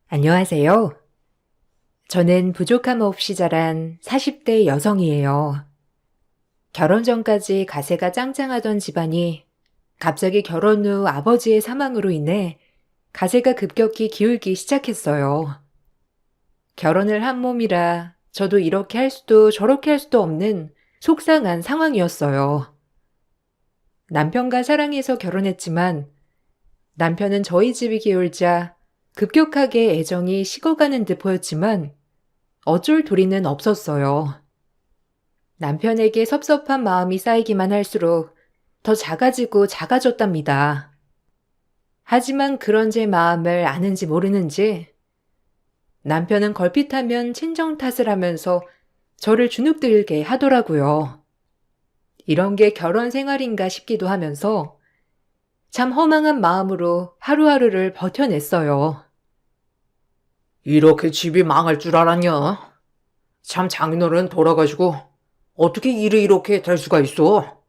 안녕하세요. 저는 부족함 없이 자란 40대 여성이에요. 결혼 전까지 가세가 짱짱하던 집안이 갑자기 결혼 후 아버지의 사망으로 인해 가세가 급격히 기울기 시작했어요. 결혼을 한 몸이라 저도 이렇게 할 수도 저렇게 할 수도 없는 속상한 상황이었어요. 남편과 사랑해서 결혼했지만 남편은 저희 집이 기울자 급격하게 애정이 식어가는 듯 보였지만 어쩔 도리는 없었어요. 남편에게 섭섭한 마음이 쌓이기만 할수록 더 작아지고 작아졌답니다. 하지만 그런 제 마음을 아는지 모르는지 남편은 걸핏하면 친정 탓을 하면서 저를 주눅들게 하더라고요. 이런 게 결혼 생활인가 싶기도 하면서 참 허망한 마음으로 하루하루를 버텨냈어요. 이렇게 집이 망할 줄 알았냐? 참 장인어른 돌아가시고 어떻게 일이 이렇게 될 수가 있어?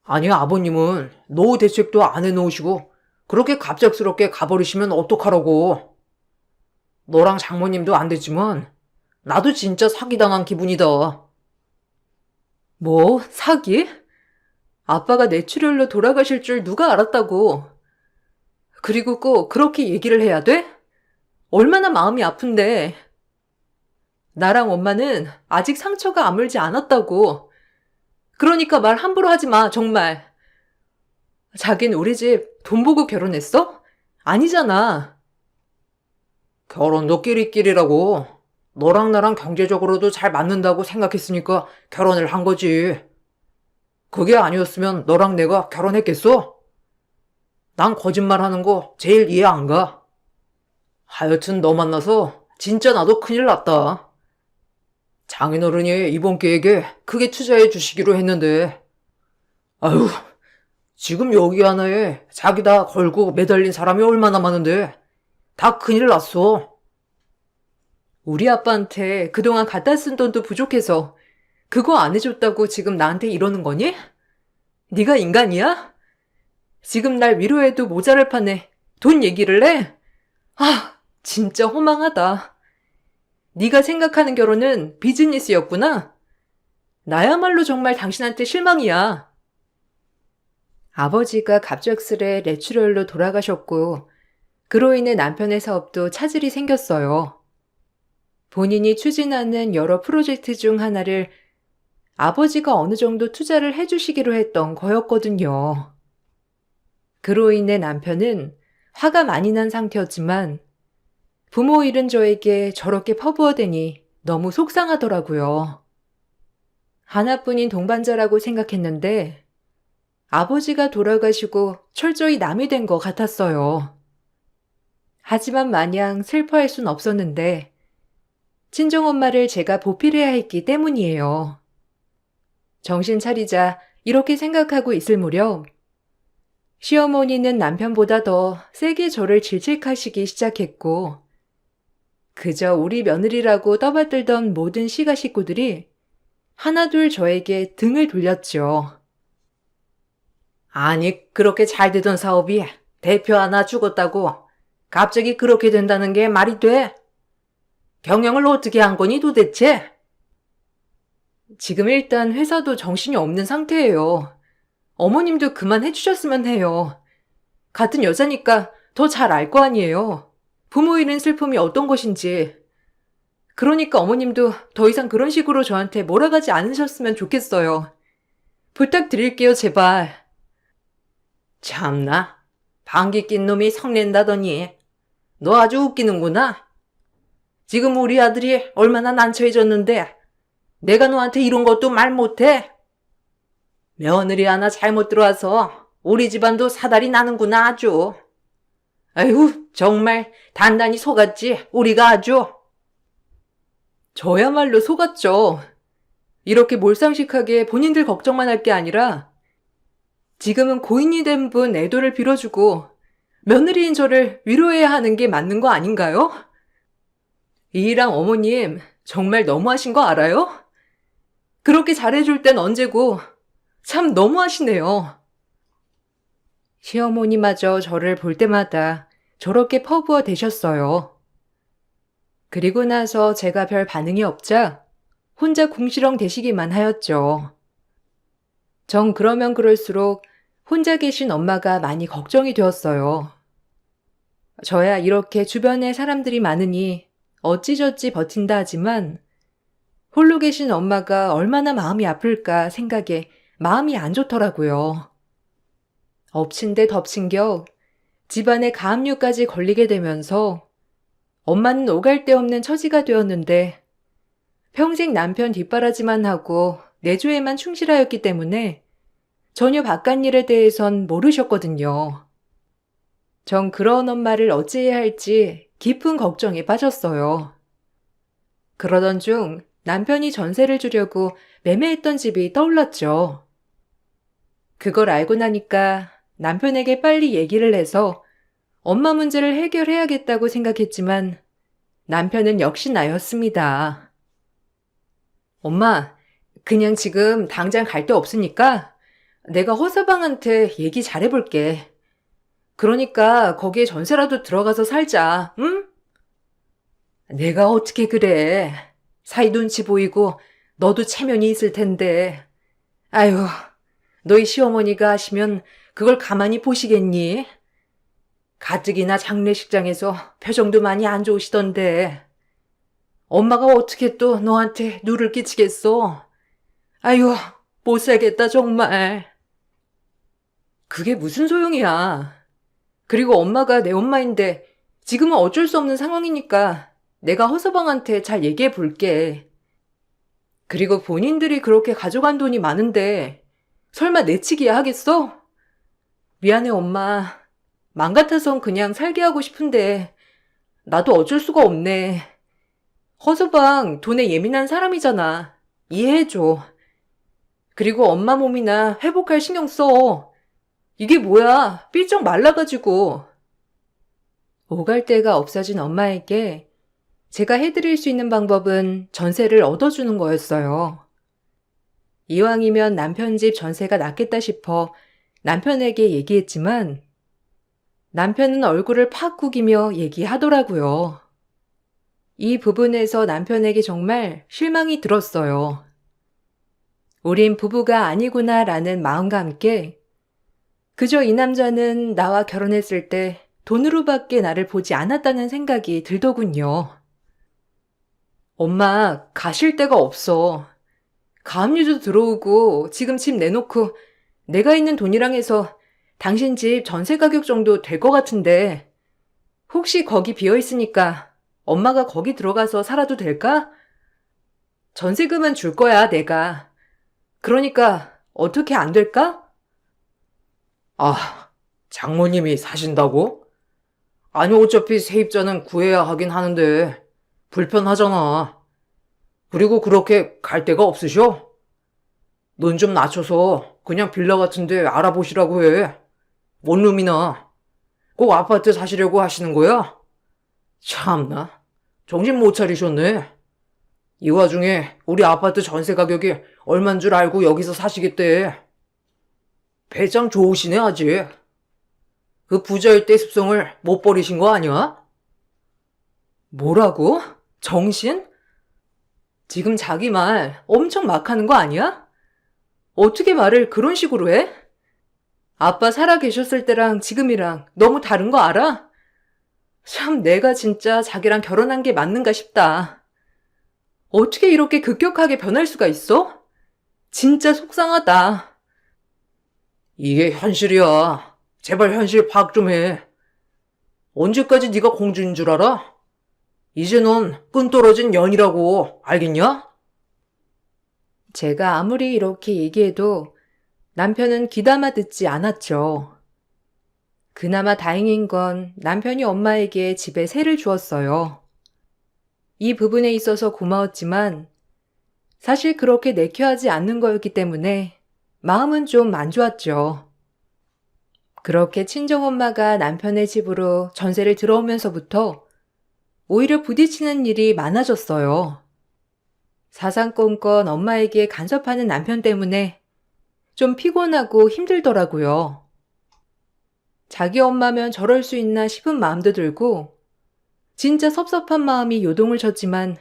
아니 아버님은 노후 대책도 안 해놓으시고 그렇게 갑작스럽게 가버리시면 어떡하라고. 너랑 장모님도 안 됐지만 나도 진짜 사기당한 기분이다. 뭐? 사기? 아빠가 뇌출혈로 돌아가실 줄 누가 알았다고. 그리고 꼭 그렇게 얘기를 해야 돼? 얼마나 마음이 아픈데. 나랑 엄마는 아직 상처가 아물지 않았다고. 그러니까 말 함부로 하지 마, 정말. 자긴 우리 집 돈 보고 결혼했어? 아니잖아. 결혼도 끼리끼리라고. 너랑 나랑 경제적으로도 잘 맞는다고 생각했으니까 결혼을 한 거지. 그게 아니었으면 너랑 내가 결혼했겠어? 난 거짓말하는 거 제일 이해 안 가. 하여튼 너 만나서 진짜 나도 큰일 났다. 장인어른이 이번 기회에 크게 투자해 주시기로 했는데, 아유, 지금 여기 하나에 자기 다 걸고 매달린 사람이 얼마나 많은데 다 큰일 났어. 우리 아빠한테 그동안 갖다 쓴 돈도 부족해서 그거 안 해줬다고 지금 나한테 이러는 거니? 네가 인간이야? 지금 날 위로해도 모자랄 판에 돈 얘기를 해? 아, 진짜 허망하다. 네가 생각하는 결혼은 비즈니스였구나? 나야말로 정말 당신한테 실망이야. 아버지가 갑작스레 뇌출혈로 돌아가셨고 그로 인해 남편의 사업도 차질이 생겼어요. 본인이 추진하는 여러 프로젝트 중 하나를 아버지가 어느 정도 투자를 해주시기로 했던 거였거든요. 그로 인해 남편은 화가 많이 난 상태였지만 부모 잃은 저에게 저렇게 퍼부어대니 너무 속상하더라고요. 하나뿐인 동반자라고 생각했는데 아버지가 돌아가시고 철저히 남이 된 것 같았어요. 하지만 마냥 슬퍼할 순 없었는데 친정엄마를 제가 보필해야 했기 때문이에요. 정신 차리자 이렇게 생각하고 있을 무렵 시어머니는 남편보다 더 세게 저를 질책하시기 시작했고 그저 우리 며느리라고 떠받들던 모든 시가 식구들이 하나둘 저에게 등을 돌렸죠. 아니, 그렇게 잘 되던 사업이 대표 하나 죽었다고 갑자기 그렇게 된다는 게 말이 돼? 경영을 어떻게 한 거니 도대체? 지금 일단 회사도 정신이 없는 상태예요. 어머님도 그만해 주셨으면 해요. 같은 여자니까 더 잘 알 거 아니에요. 부모 잃은 슬픔이 어떤 것인지. 그러니까 어머님도 더 이상 그런 식으로 저한테 몰아가지 않으셨으면 좋겠어요. 부탁드릴게요, 제발. 참나, 방귀 낀 놈이 성낸다더니 너 아주 웃기는구나. 지금 우리 아들이 얼마나 난처해졌는데 내가 너한테 이런 것도 말 못해? 며느리 하나 잘못 들어와서 우리 집안도 사달이 나는구나 아주. 아이고 정말 단단히 속았지 우리가 아주. 저야말로 속았죠. 이렇게 몰상식하게 본인들 걱정만 할 게 아니라 지금은 고인이 된 분 애도를 빌어주고 며느리인 저를 위로해야 하는 게 맞는 거 아닌가요? 이랑 어머님 정말 너무하신 거 알아요? 그렇게 잘해줄 땐 언제고 참 너무하시네요. 시어머니마저 저를 볼 때마다 저렇게 퍼부어 대셨어요. 그리고 나서 제가 별 반응이 없자 혼자 궁시렁 대시기만 하였죠. 정 그러면 그럴수록 혼자 계신 엄마가 많이 걱정이 되었어요. 저야 이렇게 주변에 사람들이 많으니 어찌저찌 버틴다 하지만 홀로 계신 엄마가 얼마나 마음이 아플까 생각에 마음이 안 좋더라고요. 엎친 데 덮친 격 집안에 가압류까지 걸리게 되면서 엄마는 오갈 데 없는 처지가 되었는데 평생 남편 뒷바라지만 하고 내조에만 충실하였기 때문에 전혀 바깥 일에 대해선 모르셨거든요. 전 그런 엄마를 어찌해야 할지 깊은 걱정에 빠졌어요. 그러던 중 남편이 전세를 주려고 매매했던 집이 떠올랐죠. 그걸 알고 나니까 남편에게 빨리 얘기를 해서 엄마 문제를 해결해야겠다고 생각했지만 남편은 역시 나였습니다. 엄마, 그냥 지금 당장 갈 데 없으니까 내가 허서방한테 얘기 잘해볼게. 그러니까 거기에 전세라도 들어가서 살자, 응? 내가 어떻게 그래. 사이 눈치 보이고 너도 체면이 있을 텐데. 아유, 너희 시어머니가 하시면 그걸 가만히 보시겠니? 가뜩이나 장례식장에서 표정도 많이 안 좋으시던데. 엄마가 어떻게 또 너한테 누를 끼치겠어? 아유, 못 살겠다 정말. 그게 무슨 소용이야. 그리고 엄마가 내 엄마인데 지금은 어쩔 수 없는 상황이니까 내가 허서방한테 잘 얘기해 볼게. 그리고 본인들이 그렇게 가져간 돈이 많은데 설마 내치기야 하겠어? 미안해 엄마. 맘 같아선 그냥 살게 하고 싶은데 나도 어쩔 수가 없네. 허서방 돈에 예민한 사람이잖아. 이해해줘. 그리고 엄마 몸이나 회복할 신경 써. 이게 뭐야? 삐쩍 말라가지고. 오갈 데가 없어진 엄마에게 제가 해드릴 수 있는 방법은 전세를 얻어주는 거였어요. 이왕이면 남편 집 전세가 낫겠다 싶어 남편에게 얘기했지만 남편은 얼굴을 팍 구기며 얘기하더라고요. 이 부분에서 남편에게 정말 실망이 들었어요. 우린 부부가 아니구나라는 마음과 함께 그저 이 남자는 나와 결혼했을 때 돈으로밖에 나를 보지 않았다는 생각이 들더군요. 엄마, 가실 데가 없어. 가압류도 들어오고 지금 집 내놓고 내가 있는 돈이랑 해서 당신 집 전세 가격 정도 될 것 같은데 혹시 거기 비어 있으니까 엄마가 거기 들어가서 살아도 될까? 전세금은 줄 거야, 내가. 그러니까 어떻게 안 될까? 아, 장모님이 사신다고? 아니, 어차피 세입자는 구해야 하긴 하는데, 불편하잖아. 그리고 그렇게 갈 데가 없으셔? 눈 좀 낮춰서 그냥 빌라 같은데 알아보시라고 해. 원룸이나. 꼭 아파트 사시려고 하시는 거야? 참나. 정신 못 차리셨네. 이 와중에 우리 아파트 전세 가격이 얼만 줄 알고 여기서 사시겠대. 배짱 좋으시네, 아직. 그 부자일 때 습성을 못 버리신 거 아니야? 뭐라고? 정신? 지금 자기 말 엄청 막 하는 거 아니야? 어떻게 말을 그런 식으로 해? 아빠 살아 계셨을 때랑 지금이랑 너무 다른 거 알아? 참 내가 진짜 자기랑 결혼한 게 맞는가 싶다. 어떻게 이렇게 급격하게 변할 수가 있어? 진짜 속상하다. 이게 현실이야. 제발 현실 파악 좀 해. 언제까지 네가 공주인 줄 알아? 이제 넌 끈 떨어진 년이라고, 알겠냐? 제가 아무리 이렇게 얘기해도 남편은 귀담아 듣지 않았죠. 그나마 다행인 건 남편이 엄마에게 집에 세를 주었어요. 이 부분에 있어서 고마웠지만 사실 그렇게 내켜하지 않는 거였기 때문에 마음은 좀 안 좋았죠. 그렇게 친정엄마가 남편의 집으로 전세를 들어오면서부터 오히려 부딪히는 일이 많아졌어요. 사상권건 엄마에게 간섭하는 남편 때문에 좀 피곤하고 힘들더라고요. 자기 엄마면 저럴 수 있나 싶은 마음도 들고 진짜 섭섭한 마음이 요동을 쳤지만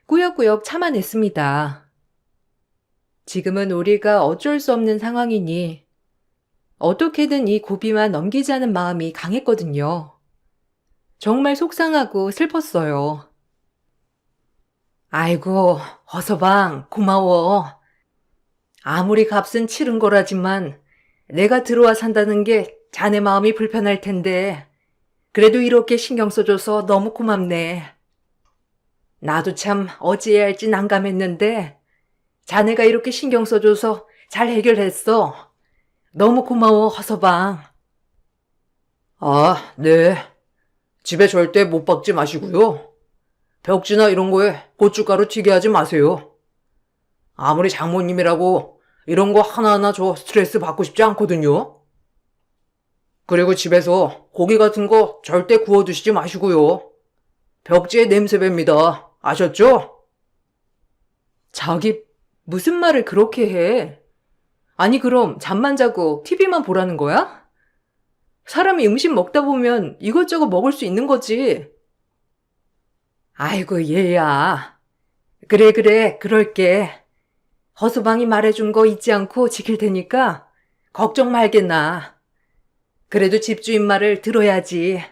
꾸역꾸역 참아냈습니다. 지금은 우리가 어쩔 수 없는 상황이니 어떻게든 이 고비만 넘기자는 마음이 강했거든요. 정말 속상하고 슬펐어요. 아이고, 허서방, 고마워. 아무리 값은 치른 거라지만 내가 들어와 산다는 게 자네 마음이 불편할 텐데 그래도 이렇게 신경 써줘서 너무 고맙네. 나도 참 어찌해야 할지 난감했는데 자네가 이렇게 신경 써줘서 잘 해결했어. 너무 고마워, 허서방. 아, 네. 집에 절대 못 박지 마시고요. 벽지나 이런 거에 고춧가루 튀게 하지 마세요. 아무리 장모님이라고 이런 거 하나하나 저 스트레스 받고 싶지 않거든요. 그리고 집에서 고기 같은 거 절대 구워 드시지 마시고요. 벽지에 냄새 뱄니다. 아셨죠? 자기 무슨 말을 그렇게 해? 아니 그럼 잠만 자고 TV만 보라는 거야? 사람이 음식 먹다 보면 이것저것 먹을 수 있는 거지. 아이고 얘야. 그래 그럴게. 허수방이 말해준 거 잊지 않고 지킬 테니까 걱정 말겠나. 그래도 집주인 말을 들어야지.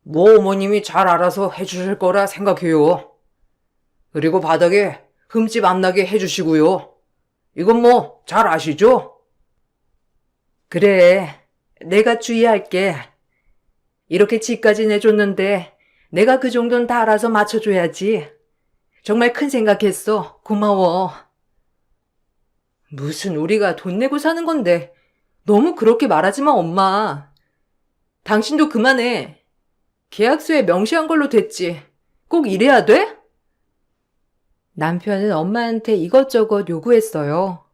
뭐 어머님이 잘 알아서 해주실 거라 생각해요. 그리고 바닥에 흠집 안 나게 해주시고요. 이건 뭐 잘 아시죠? 그래, 내가 주의할게. 이렇게 집까지 내줬는데 내가 그 정도는 다 알아서 맞춰줘야지. 정말 큰 생각했어. 고마워. 무슨 우리가 돈 내고 사는 건데 너무 그렇게 말하지 마, 엄마. 당신도 그만해. 계약서에 명시한 걸로 됐지. 꼭 이래야 돼? 남편은 엄마한테 이것저것 요구했어요.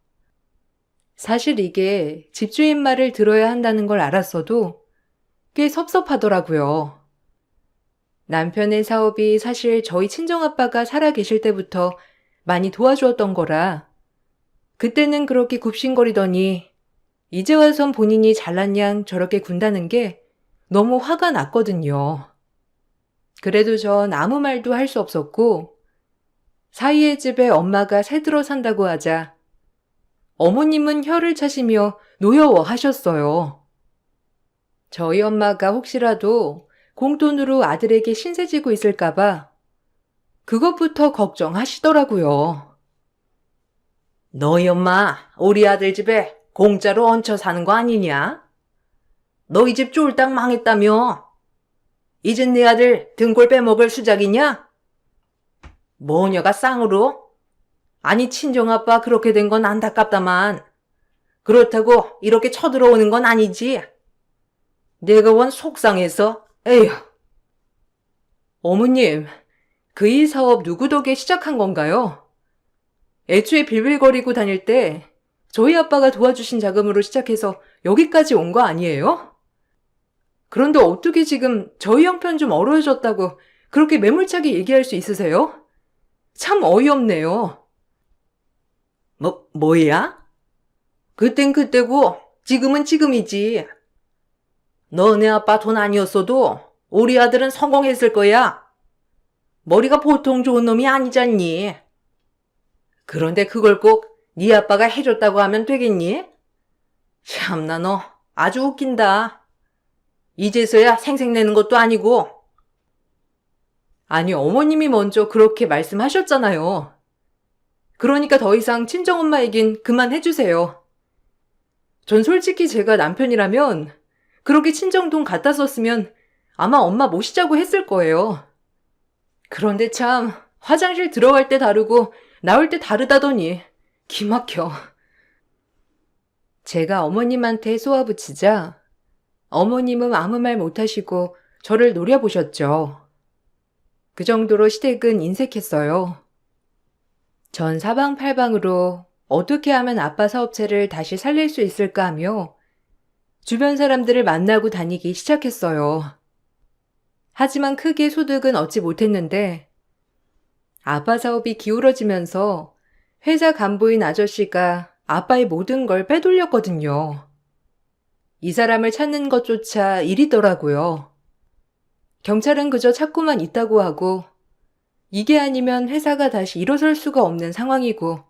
사실 이게 집주인 말을 들어야 한다는 걸 알았어도 꽤 섭섭하더라고요. 남편의 사업이 사실 저희 친정아빠가 살아 계실 때부터 많이 도와주었던 거라 그때는 그렇게 굽신거리더니 이제 와선 본인이 잘난 양 저렇게 군다는 게 너무 화가 났거든요. 그래도 전 아무 말도 할 수 없었고 사이의 집에 엄마가 새들어 산다고 하자 어머님은 혀를 차시며 노여워하셨어요. 저희 엄마가 혹시라도 공돈으로 아들에게 신세 지고 있을까봐 그것부터 걱정하시더라고요. 너희 엄마 우리 아들 집에 공짜로 얹혀 사는 거 아니냐? 너희 집 쫄딱 망했다며? 이젠 네 아들 등골 빼먹을 수작이냐? 뭐녀가 쌍으로? 아니 친정아빠 그렇게 된 건 안타깝다만 그렇다고 이렇게 쳐들어오는 건 아니지. 내가 원 속상해서 에휴. 어머님, 그 일 사업 누구 덕에 시작한 건가요? 애초에 빌빌거리고 다닐 때 저희 아빠가 도와주신 자금으로 시작해서 여기까지 온 거 아니에요? 그런데 어떻게 지금 저희 형편 좀 어려워졌다고 그렇게 매몰차게 얘기할 수 있으세요? 참 어이없네요. 뭐야? 그땐 그때고 지금은 지금이지. 너네 아빠 돈 아니었어도 우리 아들은 성공했을 거야. 머리가 보통 좋은 놈이 아니잖니. 그런데 그걸 꼭 네 아빠가 해줬다고 하면 되겠니? 참나 너 아주 웃긴다. 이제서야 생색내는 것도 아니고. 아니 어머님이 먼저 그렇게 말씀하셨잖아요. 그러니까 더 이상 친정엄마 얘긴 그만해주세요. 전 솔직히 제가 남편이라면 그렇게 친정돈 갖다 썼으면 아마 엄마 모시자고 했을 거예요. 그런데 참 화장실 들어갈 때 다르고 나올 때 다르다더니 기막혀. 제가 어머님한테 쏘아붙이자 어머님은 아무 말 못하시고 저를 노려보셨죠. 그 정도로 시댁은 인색했어요. 전 사방팔방으로 어떻게 하면 아빠 사업체를 다시 살릴 수 있을까 하며 주변 사람들을 만나고 다니기 시작했어요. 하지만 크게 소득은 얻지 못했는데 아빠 사업이 기울어지면서 회사 간부인 아저씨가 아빠의 모든 걸 빼돌렸거든요. 이 사람을 찾는 것조차 일이더라고요. 경찰은 그저 찾고만 있다고 하고 이게 아니면 회사가 다시 일어설 수가 없는 상황이고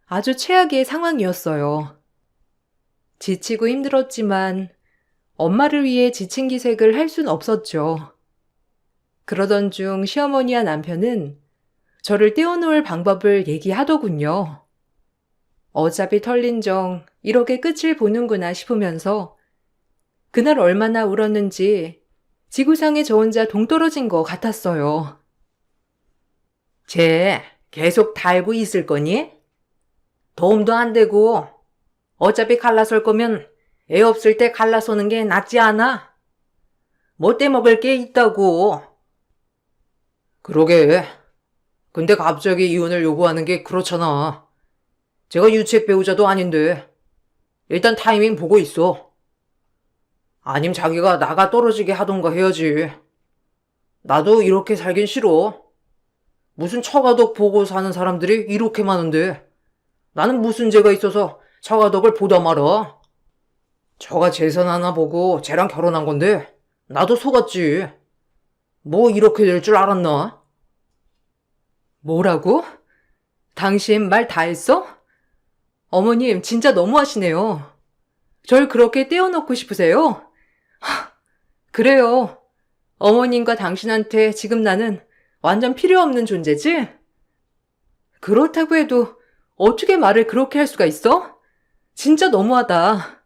아주 최악의 상황이었어요. 지치고 힘들었지만 엄마를 위해 지친 기색을 할 순 없었죠. 그러던 중 시어머니와 남편은 저를 떼어놓을 방법을 얘기하더군요. 어차피 털린 정 이렇게 끝을 보는구나 싶으면서 그날 얼마나 울었는지 지구상에 저 혼자 동떨어진 것 같았어요. 쟤 계속 달고 있을 거니? 도움도 안 되고 어차피 갈라설 거면 애 없을 때 갈라서는 게 낫지 않아? 뭐 떼먹을 게 있다고. 그러게. 근데 갑자기 이혼을 요구하는 게 그렇잖아. 제가 유책 배우자도 아닌데 일단 타이밍 보고 있어. 아님 자기가 나가 떨어지게 하던가 해야지. 나도 이렇게 살긴 싫어. 무슨 처가덕 보고 사는 사람들이 이렇게 많은데 나는 무슨 죄가 있어서 처가덕을 보다 말아. 저가 재산 하나 보고 쟤랑 결혼한 건데 나도 속았지. 뭐 이렇게 될 줄 알았나? 뭐라고? 당신 말 다 했어? 어머님 진짜 너무하시네요. 절 그렇게 떼어놓고 싶으세요? 그래요. 어머님과 당신한테 지금 나는 완전 필요 없는 존재지? 그렇다고 해도 어떻게 말을 그렇게 할 수가 있어? 진짜 너무하다.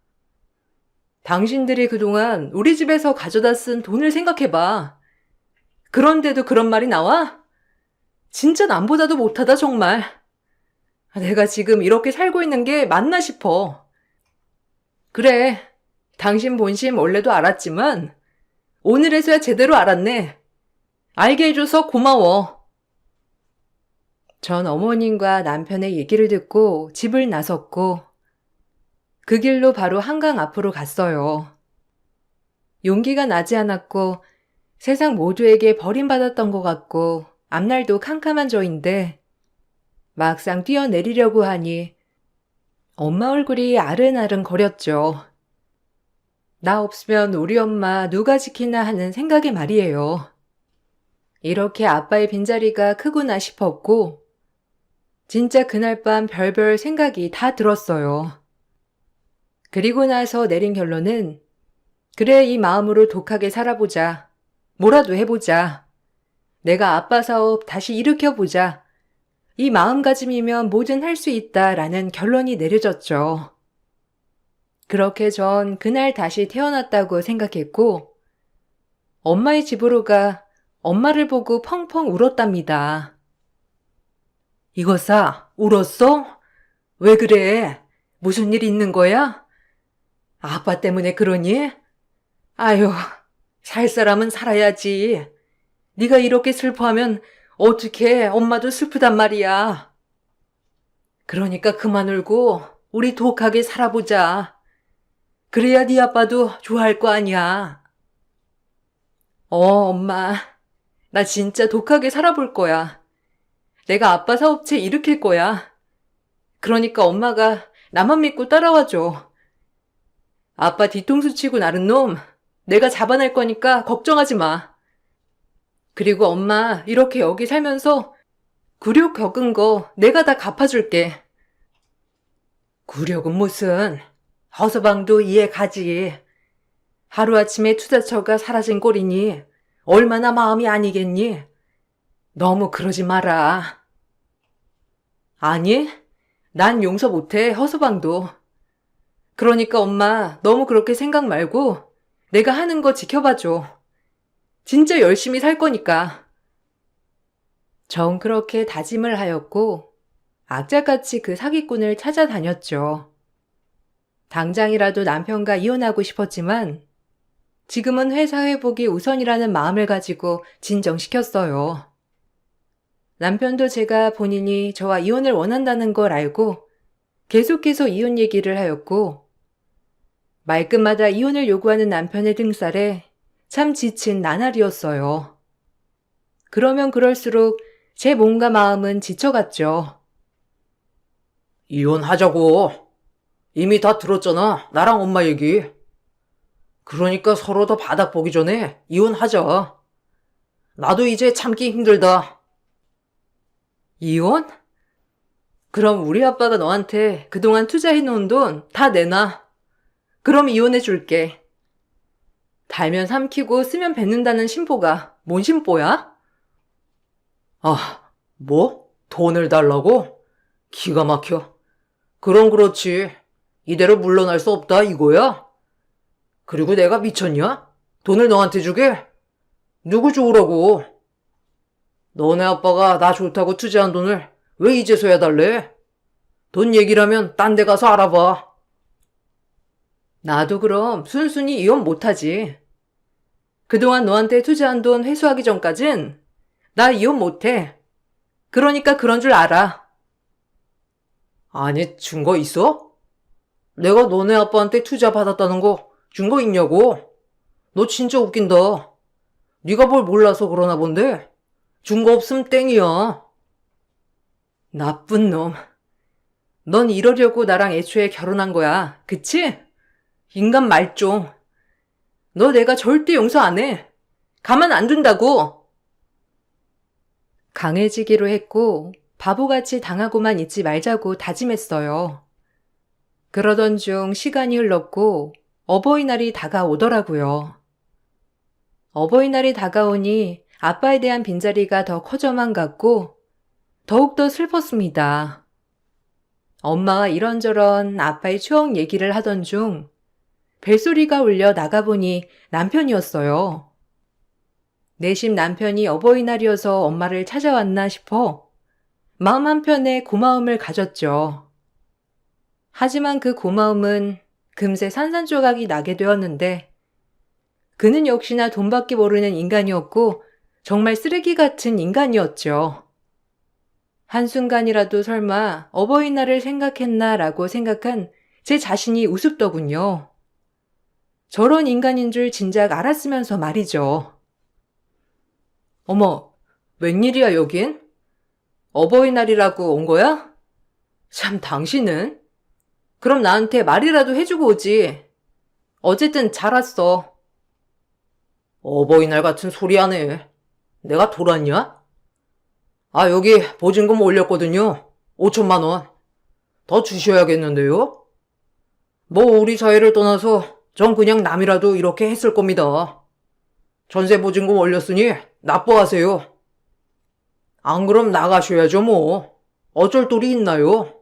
당신들이 그동안 우리 집에서 가져다 쓴 돈을 생각해봐. 그런데도 그런 말이 나와? 진짜 남보다도 못하다 정말. 내가 지금 이렇게 살고 있는 게 맞나 싶어. 그래, 당신 본심 원래도 알았지만 오늘에서야 제대로 알았네. 알게 해줘서 고마워. 전 어머님과 남편의 얘기를 듣고 집을 나섰고 그 길로 바로 한강 앞으로 갔어요. 용기가 나지 않았고 세상 모두에게 버림받았던 것 같고 앞날도 캄캄한 저인데 막상 뛰어내리려고 하니 엄마 얼굴이 아른아른 거렸죠. 나 없으면 우리 엄마 누가 지키나 하는 생각에 말이에요. 이렇게 아빠의 빈자리가 크구나 싶었고 진짜 그날 밤 별별 생각이 다 들었어요. 그리고 나서 내린 결론은 그래 이 마음으로 독하게 살아보자. 뭐라도 해보자. 내가 아빠 사업 다시 일으켜보자. 이 마음가짐이면 뭐든 할 수 있다라는 결론이 내려졌죠. 그렇게 전 그날 다시 태어났다고 생각했고 엄마의 집으로 가 엄마를 보고 펑펑 울었답니다. 이거사, 울었어? 왜 그래? 무슨 일 있는 거야? 아빠 때문에 그러니? 아유, 살 사람은 살아야지. 네가 이렇게 슬퍼하면 어떡해, 엄마도 슬프단 말이야. 그러니까 그만 울고 우리 독하게 살아보자. 그래야 네 아빠도 좋아할 거 아니야. 엄마. 나 진짜 독하게 살아볼 거야. 내가 아빠 사업체 일으킬 거야. 그러니까 엄마가 나만 믿고 따라와줘. 아빠 뒤통수 치고 나른 놈 내가 잡아낼 거니까 걱정하지 마. 그리고 엄마 이렇게 여기 살면서 굴욕 겪은 거 내가 다 갚아줄게. 굴욕은 무슨. 허서방도 이해 가지. 하루아침에 투자처가 사라진 꼴이니 얼마나 마음이 아니겠니? 너무 그러지 마라. 아니, 난 용서 못해, 허서방도. 그러니까 엄마 너무 그렇게 생각 말고 내가 하는 거 지켜봐줘. 진짜 열심히 살 거니까. 전 그렇게 다짐을 하였고 악착같이 그 사기꾼을 찾아다녔죠. 당장이라도 남편과 이혼하고 싶었지만 지금은 회사 회복이 우선이라는 마음을 가지고 진정시켰어요. 남편도 제가 본인이 저와 이혼을 원한다는 걸 알고 계속해서 이혼 얘기를 하였고 말끝마다 이혼을 요구하는 남편의 등살에 참 지친 나날이었어요. 그러면 그럴수록 제 몸과 마음은 지쳐갔죠. 이혼하자고. 이미 다 들었잖아. 나랑 엄마 얘기. 그러니까 서로 더 바닥 보기 전에 이혼하자. 나도 이제 참기 힘들다. 이혼? 그럼 우리 아빠가 너한테 그동안 투자해놓은 돈 다 내놔. 그럼 이혼해 줄게. 달면 삼키고 쓰면 뱉는다는 신보가 뭔 신보야? 아, 뭐? 돈을 달라고? 기가 막혀. 그럼 그렇지. 이대로 물러날 수 없다 이거야? 그리고 내가 미쳤냐? 돈을 너한테 주게? 누구 좋으라고? 너네 아빠가 나 좋다고 투자한 돈을 왜 이제서야 달래? 돈 얘기라면 딴 데 가서 알아봐. 나도 그럼 순순히 이혼 못하지. 그동안 너한테 투자한 돈 회수하기 전까진 나 이혼 못해. 그러니까 그런 줄 알아. 아니, 증거 있어? 내가 너네 아빠한테 투자 받았다는 거 증거 있냐고? 너 진짜 웃긴다. 네가 뭘 몰라서 그러나 본데 증거 없음 땡이야. 나쁜 놈. 넌 이러려고 나랑 애초에 결혼한 거야. 그치? 인간 말종. 너 내가 절대 용서 안 해. 가만 안 둔다고. 강해지기로 했고 바보같이 당하고만 있지 말자고 다짐했어요. 그러던 중 시간이 흘렀고 어버이날이 다가오더라고요. 어버이날이 다가오니 아빠에 대한 빈자리가 더 커져만 갔고 더욱더 슬펐습니다. 엄마가 이런저런 아빠의 추억 얘기를 하던 중 벨소리가 울려 나가보니 남편이었어요. 내심 남편이 어버이날이어서 엄마를 찾아왔나 싶어 마음 한편에 고마움을 가졌죠. 하지만 그 고마움은 금세 산산조각이 나게 되었는데 그는 역시나 돈밖에 모르는 인간이었고 정말 쓰레기 같은 인간이었죠. 한순간이라도 설마 어버이날을 생각했나라고 생각한 제 자신이 우습더군요. 저런 인간인 줄 진작 알았으면서 말이죠. 어머, 웬일이야 여긴? 어버이날이라고 온 거야? 참 당신은? 그럼 나한테 말이라도 해주고 오지. 어쨌든 잘 왔어. 어버이날 같은 소리 하네. 내가 돌았냐? 아, 여기 보증금 올렸거든요. 5천만 원. 더 주셔야겠는데요? 뭐 우리 사이를 떠나서 전 그냥 남이라도 이렇게 했을 겁니다. 전세 보증금 올렸으니 납부하세요. 안 그럼 나가셔야죠 뭐. 어쩔 도리 있나요?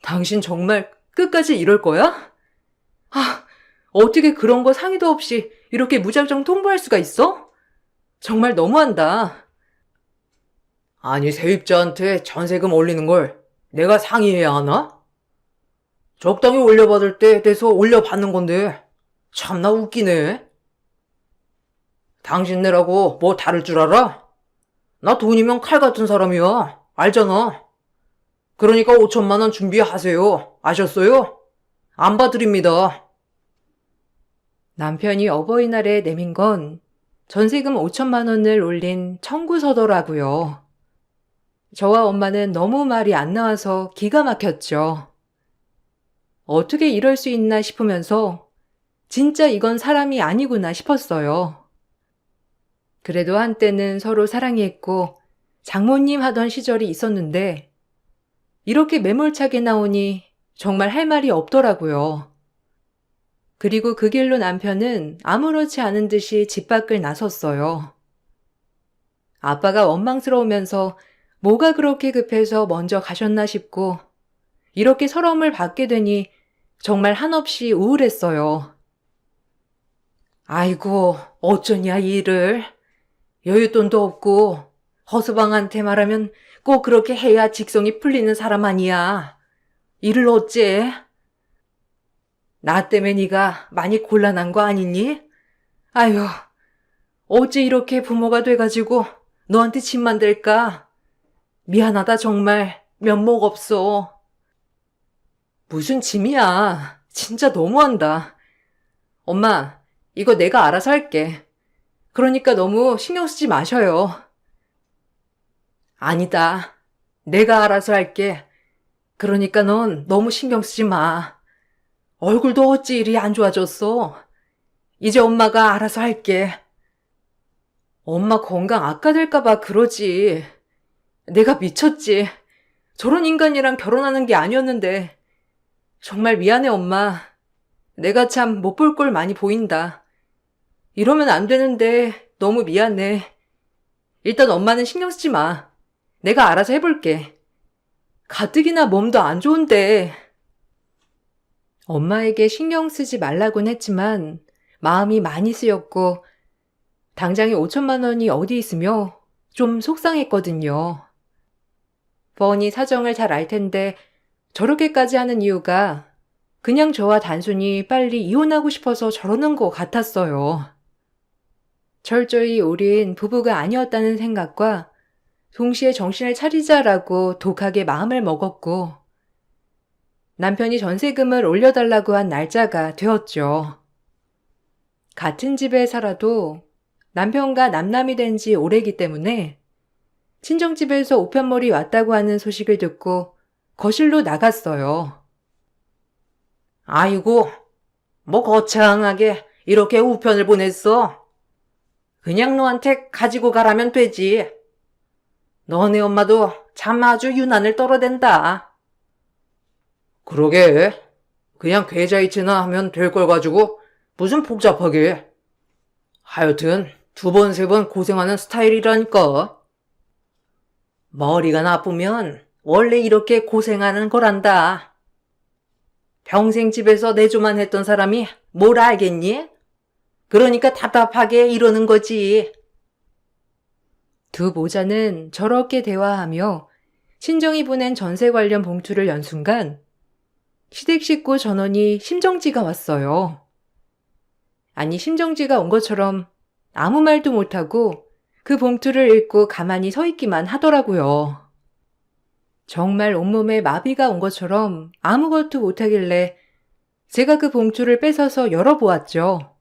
당신 정말 끝까지 이럴 거야? 아, 어떻게 그런 거 상의도 없이 이렇게 무작정 통보할 수가 있어? 정말 너무한다. 아니, 세입자한테 전세금 올리는 걸 내가 상의해야 하나? 적당히 올려받을 때 돼서 올려받는 건데 참나 웃기네. 당신네라고 뭐 다를 줄 알아? 나 돈이면 칼 같은 사람이야. 알잖아. 그러니까 5천만 원 준비하세요. 아셨어요? 안 봐드립니다. 남편이 어버이날에 내민 건 전세금 5천만 원을 올린 청구서더라고요. 저와 엄마는 너무 말이 안 나와서 기가 막혔죠. 어떻게 이럴 수 있나 싶으면서 진짜 이건 사람이 아니구나 싶었어요. 그래도 한때는 서로 사랑했고 장모님 하던 시절이 있었는데 이렇게 매몰차게 나오니 정말 할 말이 없더라고요. 그리고 그 길로 남편은 아무렇지 않은 듯이 집 밖을 나섰어요. 아빠가 원망스러우면서 뭐가 그렇게 급해서 먼저 가셨나 싶고 이렇게 서러움을 받게 되니 정말 한없이 우울했어요. 아이고, 어쩌냐 이 일을. 여윳돈도 없고 허수방한테 말하면 꼭 그렇게 해야 직성이 풀리는 사람 아니야. 일을 어째? 나 때문에 네가 많이 곤란한 거 아니니? 아유, 어째 이렇게 부모가 돼가지고 너한테 짐만 될까? 미안하다 정말 면목 없어. 무슨 짐이야. 진짜 너무한다. 엄마, 이거 내가 알아서 할게. 그러니까 너무 신경 쓰지 마셔요. 아니다. 내가 알아서 할게. 그러니까 넌 너무 신경 쓰지 마. 얼굴도 어찌 이리 안 좋아졌어. 이제 엄마가 알아서 할게. 엄마 건강 악화될까봐 그러지. 내가 미쳤지. 저런 인간이랑 결혼하는 게 아니었는데. 정말 미안해, 엄마. 내가 참 못 볼 걸 많이 보인다. 이러면 안 되는데 너무 미안해. 일단 엄마는 신경 쓰지 마. 내가 알아서 해볼게. 가뜩이나 몸도 안 좋은데. 엄마에게 신경 쓰지 말라곤 했지만 마음이 많이 쓰였고 당장에 5천만 원이 어디 있으며 좀 속상했거든요. 뻔히 사정을 잘 알 텐데 저렇게까지 하는 이유가 그냥 저와 단순히 빨리 이혼하고 싶어서 저러는 것 같았어요. 철저히 우린 부부가 아니었다는 생각과 동시에 정신을 차리자라고 독하게 마음을 먹었고 남편이 전세금을 올려달라고 한 날짜가 되었죠. 같은 집에 살아도 남편과 남남이 된 지 오래기 때문에 친정집에서 우편물이 왔다고 하는 소식을 듣고 거실로 나갔어요. 아이고, 뭐 거창하게 이렇게 우편을 보냈어. 그냥 너한테 가지고 가라면 되지. 너네 엄마도 참 아주 유난을 떨어댄다. 그러게. 그냥 계좌이체나 하면 될 걸 가지고 무슨 복잡하게. 하여튼 2번, 3번 고생하는 스타일이라니까. 머리가 나쁘면 원래 이렇게 고생하는 거란다. 평생 집에서 내조만 했던 사람이 뭘 알겠니? 그러니까 답답하게 이러는 거지. 두 모자는 저렇게 대화하며 친정이 보낸 전세 관련 봉투를 연 순간 시댁 식구 전원이 심정지가 왔어요. 아니 심정지가 온 것처럼 아무 말도 못하고 그 봉투를 읽고 가만히 서 있기만 하더라고요. 정말 온몸에 마비가 온 것처럼 아무것도 못하길래 제가 그 봉투를 뺏어서 열어보았죠.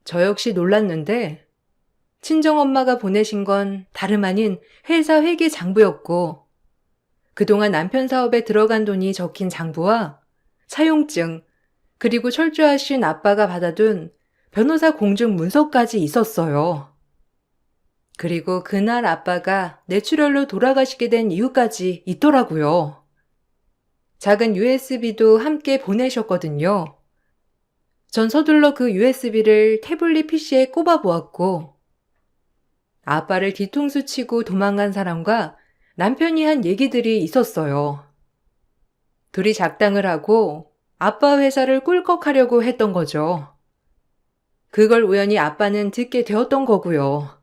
저 역시 놀랐는데 친정엄마가 보내신 건 다름 아닌 회사 회계 장부였고 그동안 남편 사업에 들어간 돈이 적힌 장부와 사용증 그리고 철주하신 아빠가 받아둔 변호사 공증 문서까지 있었어요. 그리고 그날 아빠가 뇌출혈로 돌아가시게 된 이유까지 있더라고요. 작은 USB도 함께 보내셨거든요. 전 서둘러 그 USB를 태블릿 PC에 꼽아 보았고 아빠를 뒤통수 치고 도망간 사람과 남편이 한 얘기들이 있었어요. 둘이 작당을 하고 아빠 회사를 꿀꺽하려고 했던 거죠. 그걸 우연히 아빠는 듣게 되었던 거고요.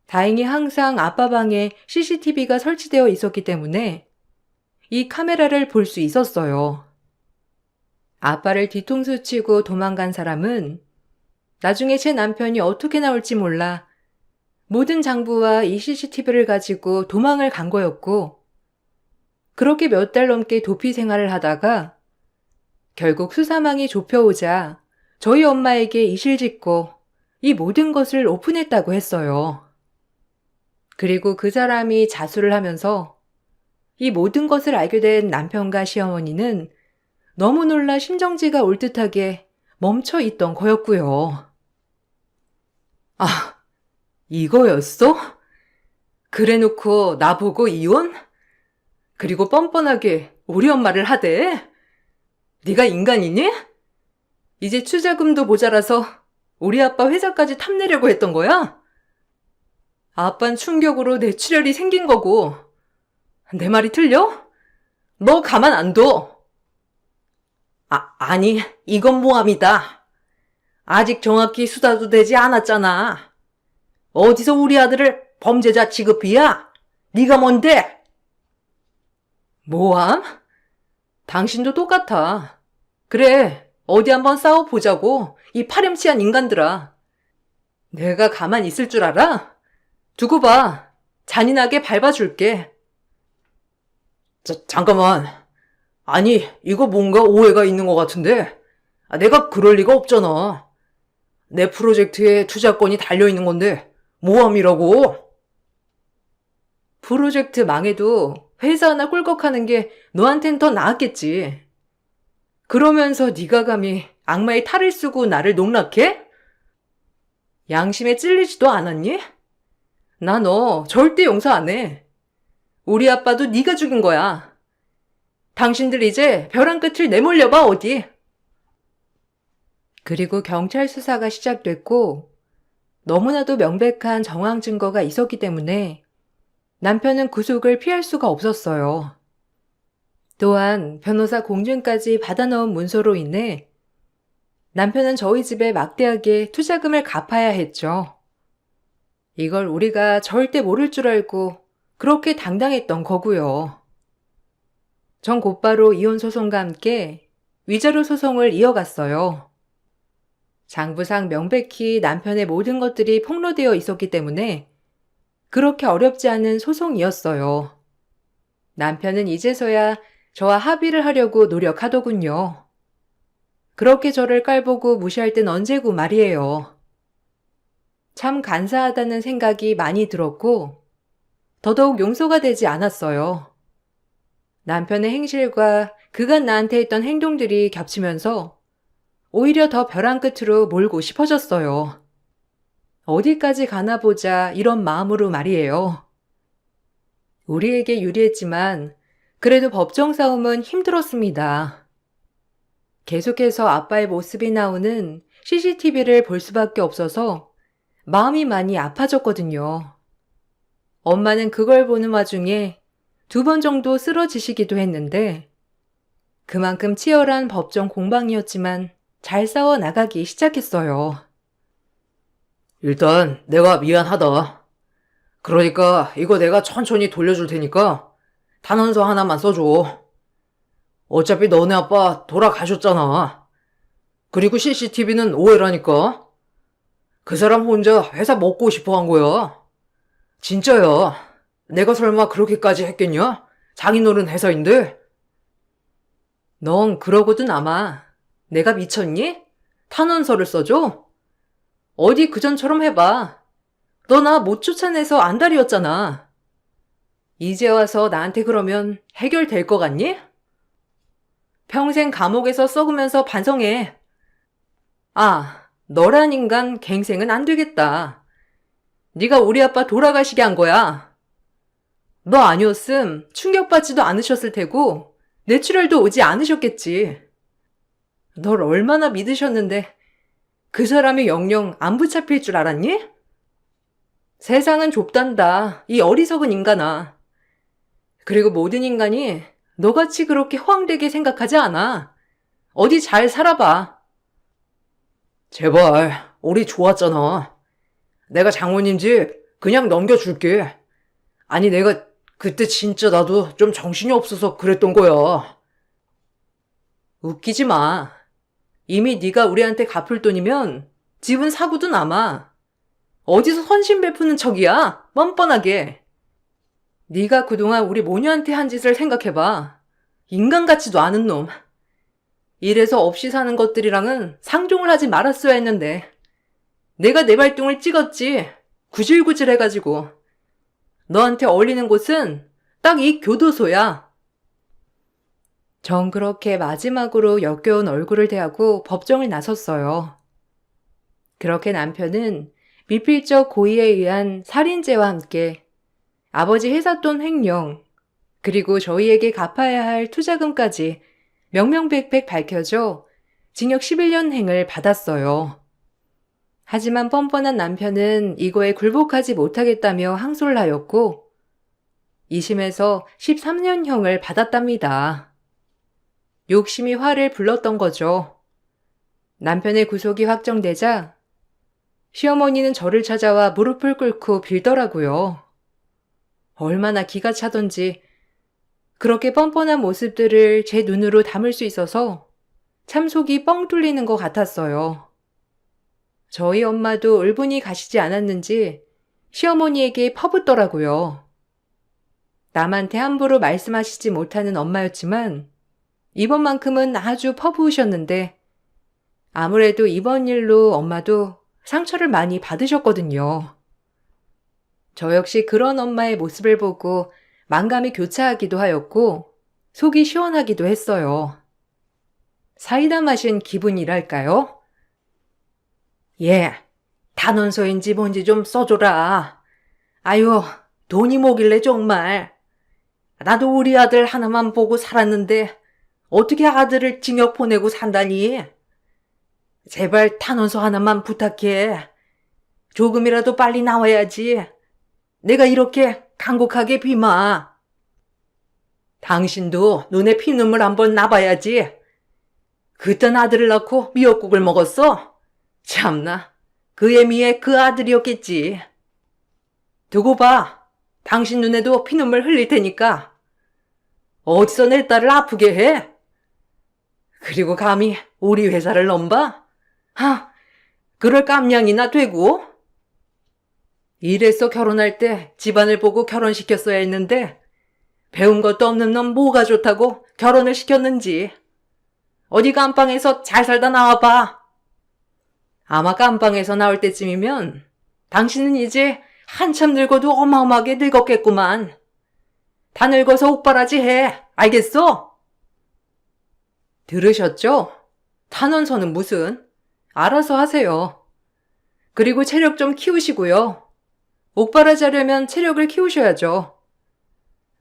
다행히 항상 아빠 방에 CCTV가 설치되어 있었기 때문에 이 카메라를 볼 수 있었어요. 아빠를 뒤통수 치고 도망간 사람은 나중에 제 남편이 어떻게 나올지 몰라 모든 장부와 이 CCTV를 가지고 도망을 간 거였고 그렇게 몇 달 넘게 도피 생활을 하다가 결국 수사망이 좁혀오자 저희 엄마에게 이실 짓고 이 모든 것을 오픈했다고 했어요. 그리고 그 사람이 자수를 하면서 이 모든 것을 알게 된 남편과 시어머니는 너무 놀라 심정지가 올 듯하게 멈춰 있던 거였고요. 아, 이거였어? 그래놓고 나보고 이혼? 그리고 뻔뻔하게 우리 엄마를 하대? 네가 인간이니? 이제 투자금도 모자라서 우리 아빠 회사까지 탐내려고 했던 거야? 아빤 충격으로 뇌출혈이 생긴 거고 내 말이 틀려? 너 가만 안 둬. 아니, 이건 모함이다. 아직 정확히 수사도 되지 않았잖아. 어디서 우리 아들을 범죄자 취급이야? 네가 뭔데? 모함? 당신도 똑같아. 그래, 어디 한번 싸워보자고, 이 파렴치한 인간들아. 내가 가만 있을 줄 알아? 두고 봐. 잔인하게 밟아줄게. 잠깐만. 아니, 이거 뭔가 오해가 있는 것 같은데? 내가 그럴 리가 없잖아. 내 프로젝트에 투자권이 달려있는 건데 모함이라고? 프로젝트 망해도 회사 하나 꿀꺽하는 게 너한텐 더 나았겠지. 그러면서 네가 감히 악마의 탈을 쓰고 나를 농락해? 양심에 찔리지도 않았니? 나 너 절대 용서 안 해. 우리 아빠도 네가 죽인 거야. 당신들 이제 벼랑 끝을 내몰려봐, 어디. 그리고 경찰 수사가 시작됐고 너무나도 명백한 정황 증거가 있었기 때문에 남편은 구속을 피할 수가 없었어요. 또한 변호사 공증까지 받아넣은 문서로 인해 남편은 저희 집에 막대하게 투자금을 갚아야 했죠. 이걸 우리가 절대 모를 줄 알고 그렇게 당당했던 거고요. 전 곧바로 이혼 소송과 함께 위자료 소송을 이어갔어요. 장부상 명백히 남편의 모든 것들이 폭로되어 있었기 때문에 그렇게 어렵지 않은 소송이었어요. 남편은 이제서야 저와 합의를 하려고 노력하더군요. 그렇게 저를 깔보고 무시할 땐 언제고 말이에요. 참 간사하다는 생각이 많이 들었고 더더욱 용서가 되지 않았어요. 남편의 행실과 그간 나한테 했던 행동들이 겹치면서 오히려 더 벼랑 끝으로 몰고 싶어졌어요. 어디까지 가나 보자 이런 마음으로 말이에요. 우리에게 유리했지만 그래도 법정 싸움은 힘들었습니다. 계속해서 아빠의 모습이 나오는 CCTV를 볼 수밖에 없어서 마음이 많이 아파졌거든요. 엄마는 그걸 보는 와중에 2번 정도 쓰러지시기도 했는데 그만큼 치열한 법정 공방이었지만 잘 싸워 나가기 시작했어요. 일단 내가 미안하다. 그러니까 이거 내가 천천히 돌려줄 테니까 탄원서 하나만 써줘. 어차피 너네 아빠 돌아가셨잖아. 그리고 CCTV는 오해라니까. 그 사람 혼자 회사 먹고 싶어 한 거야. 진짜야. 내가 설마 그렇게까지 했겠냐? 장인어른 회사인데. 넌 그러고도 남아. 내가 미쳤니? 탄원서를 써줘? 어디 그전처럼 해봐. 너 나 못 쫓아내서 안달이었잖아. 이제 와서 나한테 그러면 해결될 것 같니? 평생 감옥에서 썩으면서 반성해. 아, 너란 인간 갱생은 안 되겠다. 네가 우리 아빠 돌아가시게 한 거야. 너 아니었음 충격받지도 않으셨을 테고 뇌출혈도 오지 않으셨겠지. 널 얼마나 믿으셨는데 그 사람이 영영 안 붙잡힐 줄 알았니? 세상은 좁단다, 이 어리석은 인간아. 그리고 모든 인간이 너같이 그렇게 허황되게 생각하지 않아. 어디 잘 살아봐. 제발, 우리 좋았잖아. 내가 장모님 집 그냥 넘겨줄게. 아니, 내가 그때 진짜 나도 좀 정신이 없어서 그랬던 거야. 웃기지 마. 이미 네가 우리한테 갚을 돈이면 집은 사고도 남아. 어디서 헌신 베푸는 척이야? 뻔뻔하게. 네가 그동안 우리 모녀한테 한 짓을 생각해봐. 인간 같지도 않은 놈. 이래서 없이 사는 것들이랑은 상종을 하지 말았어야 했는데. 내가 내 발등을 찍었지. 구질구질 해가지고. 너한테 어울리는 곳은 딱 이 교도소야. 전 그렇게 마지막으로 역겨운 얼굴을 대하고 법정을 나섰어요. 그렇게 남편은 미필적 고의에 의한 살인죄와 함께 아버지 회사돈 횡령, 그리고 저희에게 갚아야 할 투자금까지 명명백백 밝혀져 징역 11년행을 받았어요. 하지만 뻔뻔한 남편은 이거에 굴복하지 못하겠다며 항소를 하였고 2심에서 13년형을 받았답니다. 욕심이 화를 불렀던 거죠. 남편의 구속이 확정되자 시어머니는 저를 찾아와 무릎을 꿇고 빌더라고요. 얼마나 기가 차던지 그렇게 뻔뻔한 모습들을 제 눈으로 담을 수 있어서 참 속이 뻥 뚫리는 것 같았어요. 저희 엄마도 울분이 가시지 않았는지 시어머니에게 퍼붓더라고요. 남한테 함부로 말씀하시지 못하는 엄마였지만 이번만큼은 아주 퍼부으셨는데 아무래도 이번 일로 엄마도 상처를 많이 받으셨거든요. 저 역시 그런 엄마의 모습을 보고 만감이 교차하기도 하였고 속이 시원하기도 했어요. 사이다 마신 기분이랄까요? 예, 다 탄원서인지 뭔지 좀 써줘라. 아유, 돈이 뭐길래 정말. 나도 우리 아들 하나만 보고 살았는데 어떻게 아들을 징역 보내고 산다니? 제발 탄원서 하나만 부탁해. 조금이라도 빨리 나와야지. 내가 이렇게 간곡하게 비마. 당신도 눈에 피눈물 한번 나봐야지. 그딴 아들을 낳고 미역국을 먹었어? 참나, 그 애미의 그 아들이었겠지. 두고 봐. 당신 눈에도 피눈물 흘릴 테니까. 어디서 내 딸을 아프게 해? 그리고 감히 우리 회사를 넘봐? 하, 그럴 깜냥이나 되고? 이래서 결혼할 때 집안을 보고 결혼시켰어야 했는데 배운 것도 없는 놈 뭐가 좋다고 결혼을 시켰는지. 어디 깜빵에서 잘 살다 나와봐. 아마 깜빵에서 나올 때쯤이면 당신은 이제 한참 늙어도 어마어마하게 늙었겠구만. 다 늙어서 옥바라지 해. 알겠어? 들으셨죠? 탄원서는 무슨? 알아서 하세요. 그리고 체력 좀 키우시고요. 옥바라지 하려면 체력을 키우셔야죠.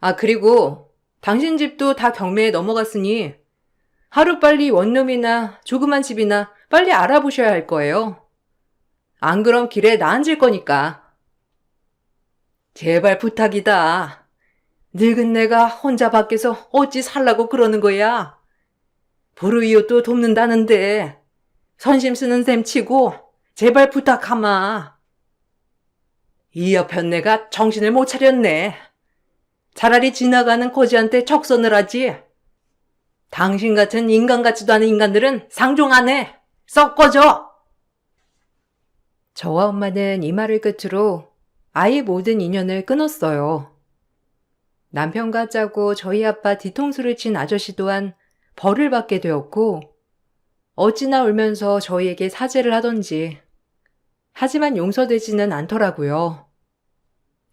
아, 그리고 당신 집도 다 경매에 넘어갔으니 하루빨리 원룸이나 조그만 집이나 빨리 알아보셔야 할 거예요. 안 그럼 길에 나 앉을 거니까. 제발 부탁이다. 늙은 내가 혼자 밖에서 어찌 살라고 그러는 거야. 불우이웃도 돕는다는데 선심 쓰는 셈 치고 제발 부탁하마. 이 여편 내가 정신을 못 차렸네. 차라리 지나가는 거지한테 적선을 하지. 당신 같은 인간 같지도 않은 인간들은 상종 안 해. 썩 꺼져. 저와 엄마는 이 말을 끝으로 아예 모든 인연을 끊었어요. 남편과 짜고 저희 아빠 뒤통수를 친 아저씨 또한 벌을 받게 되었고 어찌나 울면서 저희에게 사죄를 하던지. 하지만 용서되지는 않더라고요.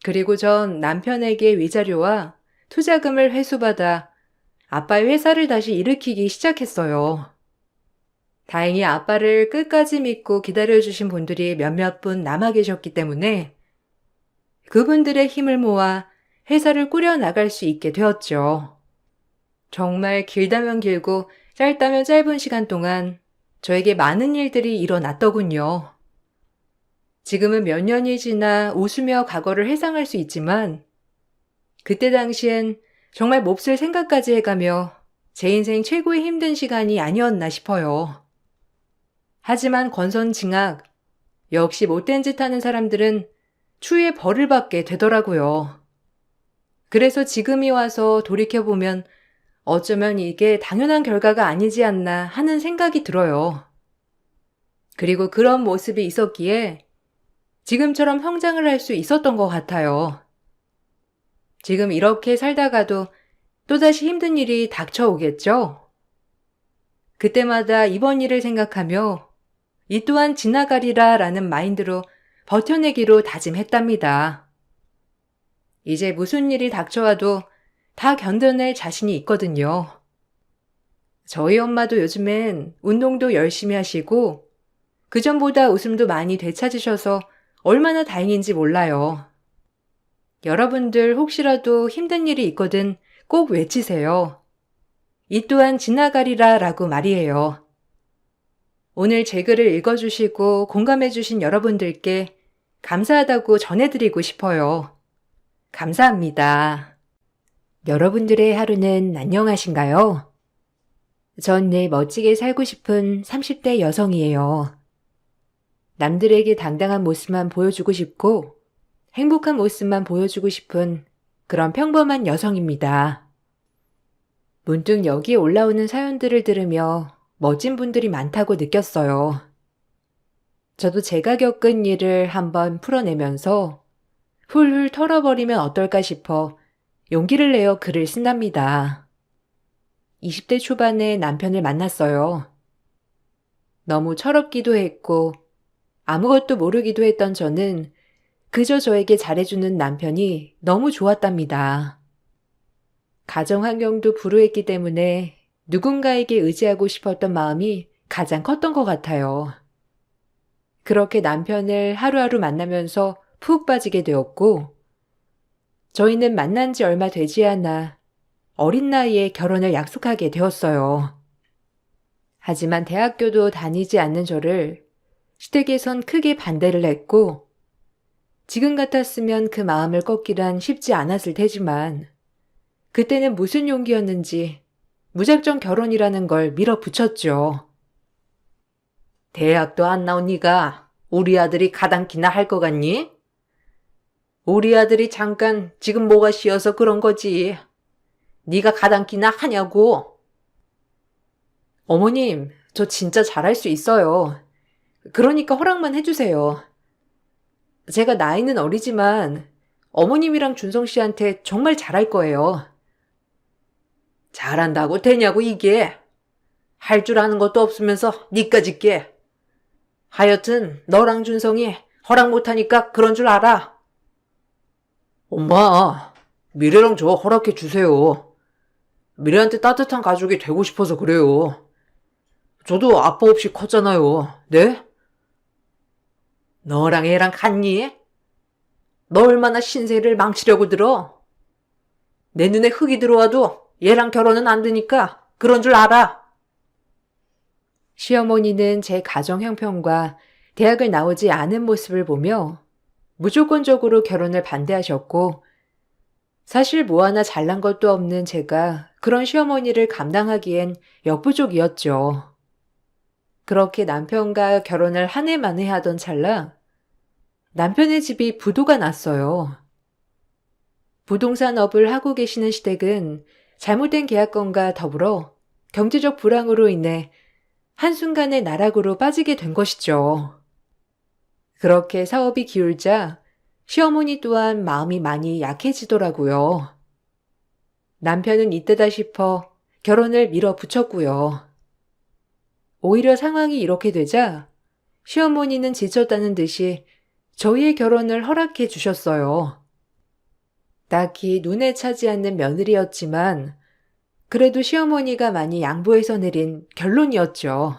그리고 전 남편에게 위자료와 투자금을 회수받아 아빠의 회사를 다시 일으키기 시작했어요. 다행히 아빠를 끝까지 믿고 기다려주신 분들이 몇몇 분 남아 계셨기 때문에 그분들의 힘을 모아 회사를 꾸려나갈 수 있게 되었죠. 정말 길다면 길고 짧다면 짧은 시간 동안 저에게 많은 일들이 일어났더군요. 지금은 몇 년이 지나 웃으며 과거를 회상할 수 있지만 그때 당시엔 정말 몹쓸 생각까지 해가며 제 인생 최고의 힘든 시간이 아니었나 싶어요. 하지만 권선징악, 역시 못된 짓 하는 사람들은 추후에 벌을 받게 되더라고요. 그래서 지금이 와서 돌이켜보면 어쩌면 이게 당연한 결과가 아니지 않나 하는 생각이 들어요. 그리고 그런 모습이 있었기에 지금처럼 성장을 할 수 있었던 것 같아요. 지금 이렇게 살다가도 또다시 힘든 일이 닥쳐오겠죠? 그때마다 이번 일을 생각하며 이 또한 지나가리라 라는 마인드로 버텨내기로 다짐했답니다. 이제 무슨 일이 닥쳐와도 다 견뎌낼 자신이 있거든요. 저희 엄마도 요즘엔 운동도 열심히 하시고 그전보다 웃음도 많이 되찾으셔서 얼마나 다행인지 몰라요. 여러분들 혹시라도 힘든 일이 있거든 꼭 외치세요. 이 또한 지나가리라 라고 말이에요. 오늘 제 글을 읽어주시고 공감해주신 여러분들께 감사하다고 전해드리고 싶어요. 감사합니다. 여러분들의 하루는 안녕하신가요? 전 내 멋지게 살고 싶은 30대 여성이에요. 남들에게 당당한 모습만 보여주고 싶고 행복한 모습만 보여주고 싶은 그런 평범한 여성입니다. 문득 여기에 올라오는 사연들을 들으며 멋진 분들이 많다고 느꼈어요. 저도 제가 겪은 일을 한번 풀어내면서 훌훌 털어버리면 어떨까 싶어 용기를 내어 글을 쓴답니다. 20대 초반에 남편을 만났어요. 너무 철없기도 했고 아무것도 모르기도 했던 저는 그저 저에게 잘해주는 남편이 너무 좋았답니다. 가정 환경도 불우했기 때문에 누군가에게 의지하고 싶었던 마음이 가장 컸던 것 같아요. 그렇게 남편을 하루하루 만나면서 푹 빠지게 되었고, 저희는 만난 지 얼마 되지 않아 어린 나이에 결혼을 약속하게 되었어요. 하지만 대학교도 다니지 않는 저를 시댁에선 크게 반대를 했고, 지금 같았으면 그 마음을 꺾기란 쉽지 않았을 테지만, 그때는 무슨 용기였는지 무작정 결혼이라는 걸 밀어붙였죠. 대학도 안 나온 네가 우리 아들이 가당키나 할 것 같니? 우리 아들이 잠깐 지금 뭐가 쉬어서 그런 거지. 네가 가당키나 하냐고. 어머님, 저 진짜 잘할 수 있어요. 그러니까 허락만 해주세요. 제가 나이는 어리지만 어머님이랑 준성 씨한테 정말 잘할 거예요. 잘한다고 되냐고 이게. 할 줄 아는 것도 없으면서 니까짓 게. 하여튼 너랑 준성이 허락 못하니까 그런 줄 알아. 엄마, 미래랑 저 허락해 주세요. 미래한테 따뜻한 가족이 되고 싶어서 그래요. 저도 아빠 없이 컸잖아요. 네? 너랑 애랑 같니? 너 얼마나 신세를 망치려고 들어? 내 눈에 흙이 들어와도 얘랑 결혼은 안 되니까 그런 줄 알아. 시어머니는 제 가정 형편과 대학을 나오지 않은 모습을 보며 무조건적으로 결혼을 반대하셨고, 사실 뭐 하나 잘난 것도 없는 제가 그런 시어머니를 감당하기엔 역부족이었죠. 그렇게 남편과 결혼을 한 해 만에 하던 찰나 남편의 집이 부도가 났어요. 부동산 업을 하고 계시는 시댁은 잘못된 계약건과 더불어 경제적 불황으로 인해 한순간에 나락으로 빠지게 된 것이죠. 그렇게 사업이 기울자 시어머니 또한 마음이 많이 약해지더라고요. 남편은 이때다 싶어 결혼을 밀어붙였고요. 오히려 상황이 이렇게 되자 시어머니는 지쳤다는 듯이 저희의 결혼을 허락해 주셨어요. 딱히 눈에 차지 않는 며느리였지만 그래도 시어머니가 많이 양보해서 내린 결론이었죠.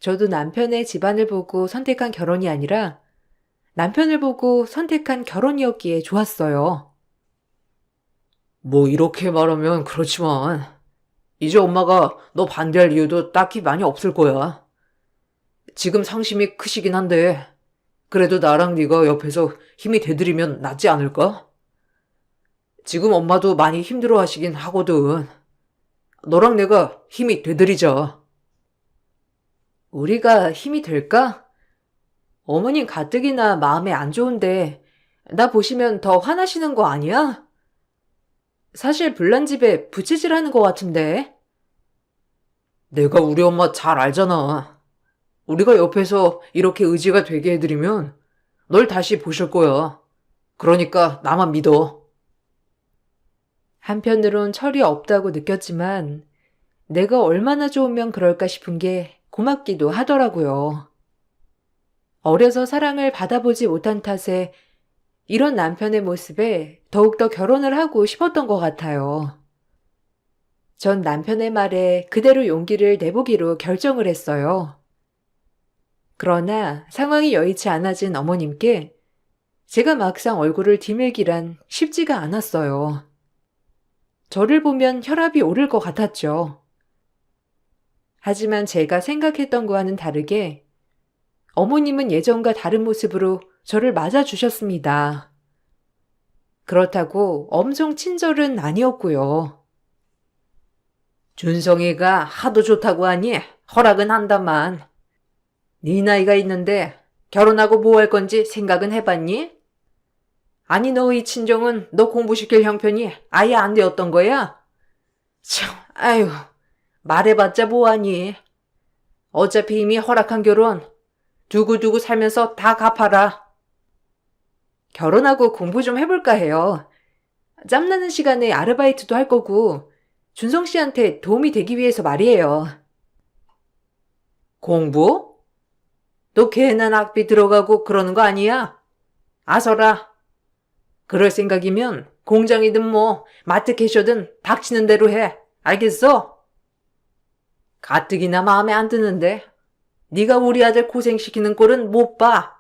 저도 남편의 집안을 보고 선택한 결혼이 아니라 남편을 보고 선택한 결혼이었기에 좋았어요. 뭐 이렇게 말하면 그렇지만 이제 엄마가 너 반대할 이유도 딱히 많이 없을 거야. 지금 상심이 크시긴 한데 그래도 나랑 네가 옆에서 힘이 되드리면 낫지 않을까? 지금 엄마도 많이 힘들어 하시긴 하거든. 너랑 내가 힘이 되드리자. 우리가 힘이 될까? 어머님 가뜩이나 마음에 안 좋은데 나 보시면 더 화나시는 거 아니야? 사실 불난집에 부채질하는 것 같은데. 내가 우리 엄마 잘 알잖아. 우리가 옆에서 이렇게 의지가 되게 해드리면 널 다시 보실 거야. 그러니까 나만 믿어. 한편으론 철이 없다고 느꼈지만 내가 얼마나 좋으면 그럴까 싶은 게 고맙기도 하더라고요. 어려서 사랑을 받아보지 못한 탓에 이런 남편의 모습에 더욱더 결혼을 하고 싶었던 것 같아요. 전 남편의 말에 그대로 용기를 내보기로 결정을 했어요. 그러나 상황이 여의치 않아진 어머님께 제가 막상 얼굴을 디밀기란 쉽지가 않았어요. 저를 보면 혈압이 오를 것 같았죠. 하지만 제가 생각했던 거와는 다르게 어머님은 예전과 다른 모습으로 저를 맞아주셨습니다. 그렇다고 엄청 친절은 아니었고요. 준성이가 하도 좋다고 하니 허락은 한다만. 네 나이가 있는데 결혼하고 뭐 할 건지 생각은 해봤니? 아니 너의 친정은 너 공부시킬 형편이 아예 안 되었던 거야? 참, 아유, 말해봤자 뭐하니? 어차피 이미 허락한 결혼 두고두고 살면서 다 갚아라. 결혼하고 공부 좀 해볼까 해요. 짬나는 시간에 아르바이트도 할 거고 준성 씨한테 도움이 되기 위해서 말이에요. 공부? 너 괜한 학비 들어가고 그러는 거 아니야? 아서라. 그럴 생각이면 공장이든 뭐 마트 캐셔든 닥치는 대로 해. 알겠어? 가뜩이나 마음에 안 드는데 네가 우리 아들 고생시키는 꼴은 못 봐.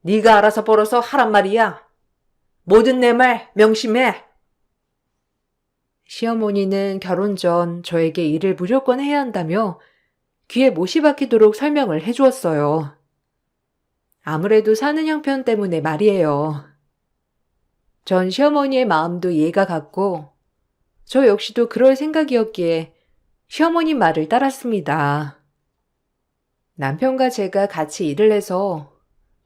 네가 알아서 벌어서 하란 말이야. 뭐든 내 말 명심해. 시어머니는 결혼 전 저에게 일을 무조건 해야 한다며 귀에 못이 박히도록 설명을 해주었어요. 아무래도 사는 형편 때문에 말이에요. 전 시어머니의 마음도 이해가 갔고 저 역시도 그럴 생각이었기에 시어머니 말을 따랐습니다. 남편과 제가 같이 일을 해서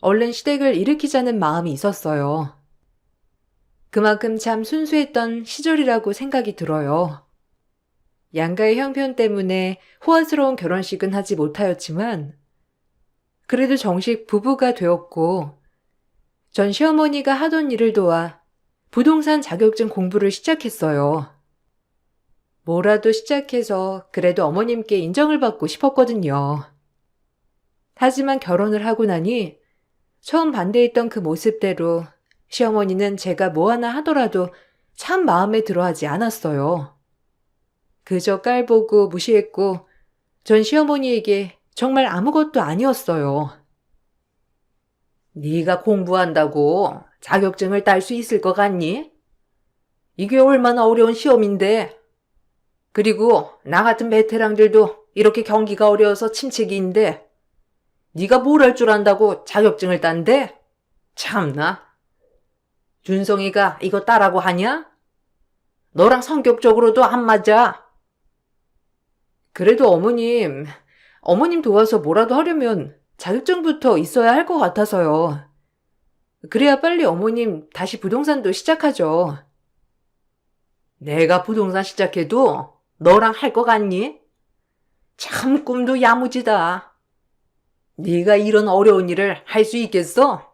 얼른 시댁을 일으키자는 마음이 있었어요. 그만큼 참 순수했던 시절이라고 생각이 들어요. 양가의 형편 때문에 호화스러운 결혼식은 하지 못하였지만 그래도 정식 부부가 되었고 전 시어머니가 하던 일을 도와 부동산 자격증 공부를 시작했어요. 뭐라도 시작해서 그래도 어머님께 인정을 받고 싶었거든요. 하지만 결혼을 하고 나니 처음 반대했던 그 모습대로 시어머니는 제가 뭐 하나 하더라도 참 마음에 들어하지 않았어요. 그저 깔보고 무시했고 전 시어머니에게 정말 아무것도 아니었어요. 네가 공부한다고 자격증을 딸 수 있을 것 같니? 이게 얼마나 어려운 시험인데. 그리고 나 같은 베테랑들도 이렇게 경기가 어려워서 침체기인데 네가 뭘 할 줄 안다고 자격증을 딴대? 참나. 준성이가 이거 따라고 하냐? 너랑 성격적으로도 안 맞아. 그래도 어머님 도와서 뭐라도 하려면 자격증부터 있어야 할 것 같아서요. 그래야 빨리 어머님 다시 부동산도 시작하죠. 내가 부동산 시작해도 너랑 할 것 같니? 참 꿈도 야무지다. 네가 이런 어려운 일을 할 수 있겠어?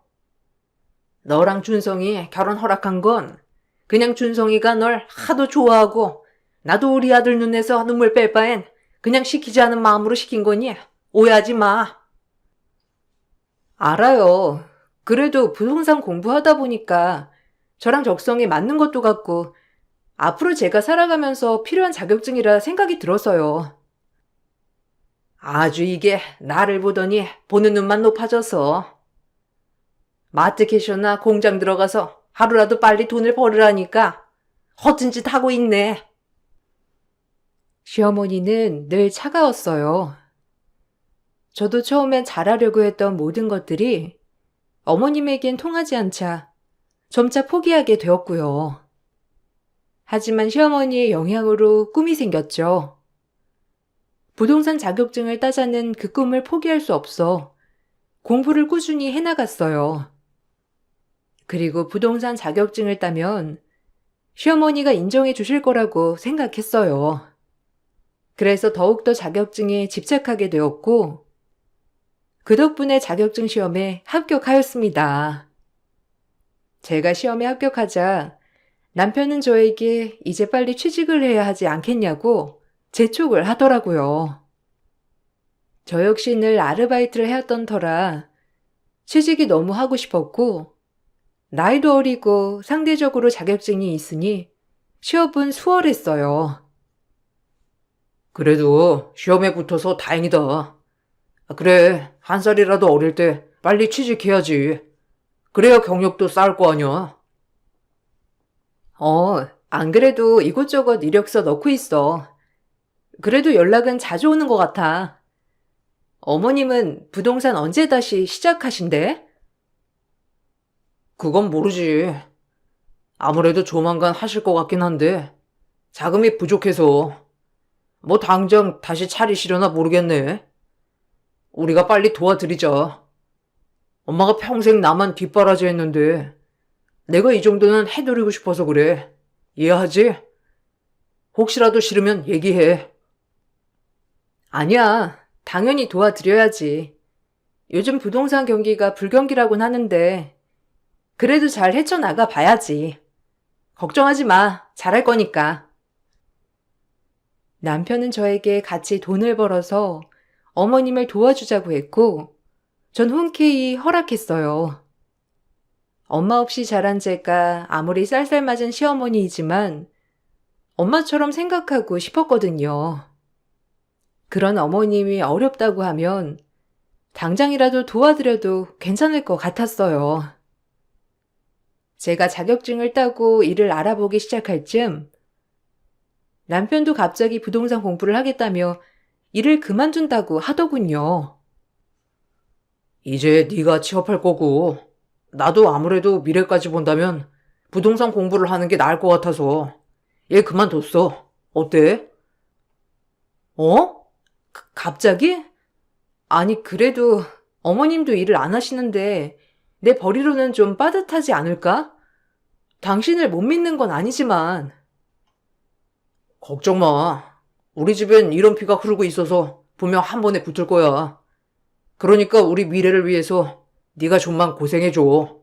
너랑 준성이 결혼 허락한 건 그냥 준성이가 널 하도 좋아하고 나도 우리 아들 눈에서 눈물 뺄 바엔 그냥 시키지 않은 마음으로 시킨 거니 오해하지 마. 알아요. 그래도 부동산 공부하다 보니까 저랑 적성에 맞는 것도 같고 앞으로 제가 살아가면서 필요한 자격증이라 생각이 들어서요. 아주 이게 나를 보더니 보는 눈만 높아져서. 마트 캐셔나 공장 들어가서 하루라도 빨리 돈을 벌으라니까 허튼 짓 하고 있네. 시어머니는 늘 차가웠어요. 저도 처음엔 잘하려고 했던 모든 것들이 어머님에겐 통하지 않자 점차 포기하게 되었고요. 하지만 시어머니의 영향으로 꿈이 생겼죠. 부동산 자격증을 따자는 그 꿈을 포기할 수 없어 공부를 꾸준히 해나갔어요. 그리고 부동산 자격증을 따면 시어머니가 인정해 주실 거라고 생각했어요. 그래서 더욱더 자격증에 집착하게 되었고 그 덕분에 자격증 시험에 합격하였습니다. 제가 시험에 합격하자 남편은 저에게 이제 빨리 취직을 해야 하지 않겠냐고 재촉을 하더라고요. 저 역시 늘 아르바이트를 해왔던 터라 취직이 너무 하고 싶었고 나이도 어리고 상대적으로 자격증이 있으니 취업은 수월했어요. 그래도 시험에 붙어서 다행이다. 그래, 한 살이라도 어릴 때 빨리 취직해야지. 그래야 경력도 쌓을 거 아니야. 안 그래도 이곳저곳 이력서 넣고 있어. 그래도 연락은 자주 오는 것 같아. 어머님은 부동산 언제 다시 시작하신대? 그건 모르지. 아무래도 조만간 하실 것 같긴 한데 자금이 부족해서 뭐 당장 다시 차리시려나 모르겠네. 우리가 빨리 도와드리자. 엄마가 평생 나만 뒷바라지 했는데 내가 이 정도는 해드리고 싶어서 그래. 이해하지? 혹시라도 싫으면 얘기해. 아니야. 당연히 도와드려야지. 요즘 부동산 경기가 불경기라곤 하는데 그래도 잘 헤쳐나가 봐야지. 걱정하지 마. 잘할 거니까. 남편은 저에게 같이 돈을 벌어서 어머님을 도와주자고 했고 전 흔쾌히 허락했어요. 엄마 없이 자란 제가 아무리 쌀쌀맞은 시어머니이지만 엄마처럼 생각하고 싶었거든요. 그런 어머님이 어렵다고 하면 당장이라도 도와드려도 괜찮을 것 같았어요. 제가 자격증을 따고 일을 알아보기 시작할 즈음 남편도 갑자기 부동산 공부를 하겠다며 일을 그만둔다고 하더군요. 이제 네가 취업할 거고, 나도 아무래도 미래까지 본다면 부동산 공부를 하는 게 나을 것 같아서 얘 그만뒀어. 어때? 어? 갑자기? 아니, 그래도 어머님도 일을 안 하시는데 내 벌이로는 좀 빠듯하지 않을까? 당신을 못 믿는 건 아니지만. 걱정 마. 우리 집엔 이런 피가 흐르고 있어서 분명 한 번에 붙을 거야. 그러니까 우리 미래를 위해서 네가 좀만 고생해줘.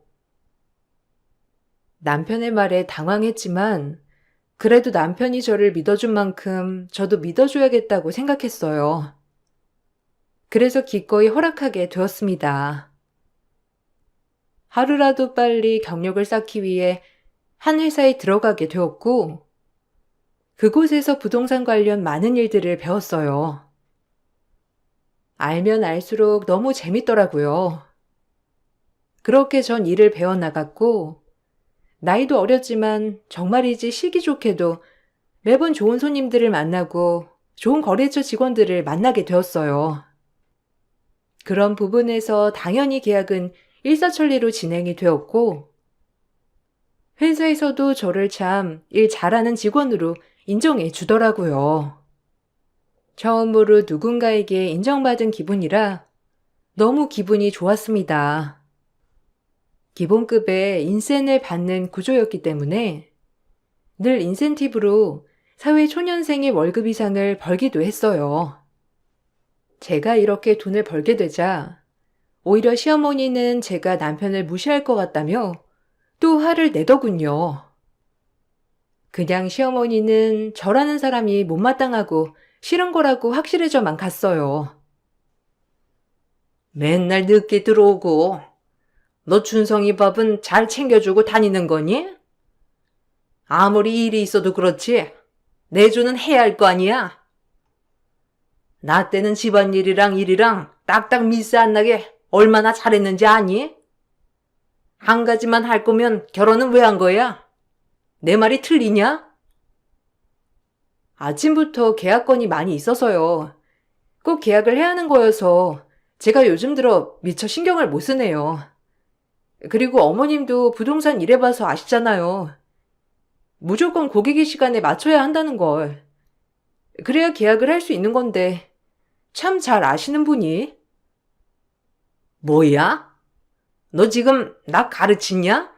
남편의 말에 당황했지만 그래도 남편이 저를 믿어준 만큼 저도 믿어줘야겠다고 생각했어요. 그래서 기꺼이 허락하게 되었습니다. 하루라도 빨리 경력을 쌓기 위해 한 회사에 들어가게 되었고, 그곳에서 부동산 관련 많은 일들을 배웠어요. 알면 알수록 너무 재밌더라고요. 그렇게 전 일을 배워나갔고, 나이도 어렸지만 정말이지 시기 좋게도 매번 좋은 손님들을 만나고 좋은 거래처 직원들을 만나게 되었어요. 그런 부분에서 당연히 계약은 일사천리로 진행이 되었고, 회사에서도 저를 참 일 잘하는 직원으로 인정해 주더라고요. 처음으로 누군가에게 인정받은 기분이라 너무 기분이 좋았습니다. 기본급에 인센을 받는 구조였기 때문에 늘 인센티브로 사회 초년생의 월급 이상을 벌기도 했어요. 제가 이렇게 돈을 벌게 되자 오히려 시어머니는 제가 남편을 무시할 것 같다며 또 화를 내더군요. 그냥 시어머니는 저라는 사람이 못마땅하고 싫은 거라고 확실해져만 갔어요. 맨날 늦게 들어오고, 너 준성이 밥은 잘 챙겨주고 다니는 거니? 아무리 일이 있어도 그렇지, 내조는 해야 할 거 아니야? 나 때는 집안일이랑 일이랑 딱딱 미스 안 나게 얼마나 잘했는지 아니? 한 가지만 할 거면 결혼은 왜 한 거야? 내 말이 틀리냐? 아침부터 계약건이 많이 있어서요. 꼭 계약을 해야 하는 거여서 제가 요즘 들어 미처 신경을 못 쓰네요. 그리고 어머님도 부동산 일해봐서 아시잖아요. 무조건 고객의 시간에 맞춰야 한다는 걸. 그래야 계약을 할 수 있는 건데 참 잘 아시는 분이. 뭐야? 너 지금 나 가르치냐?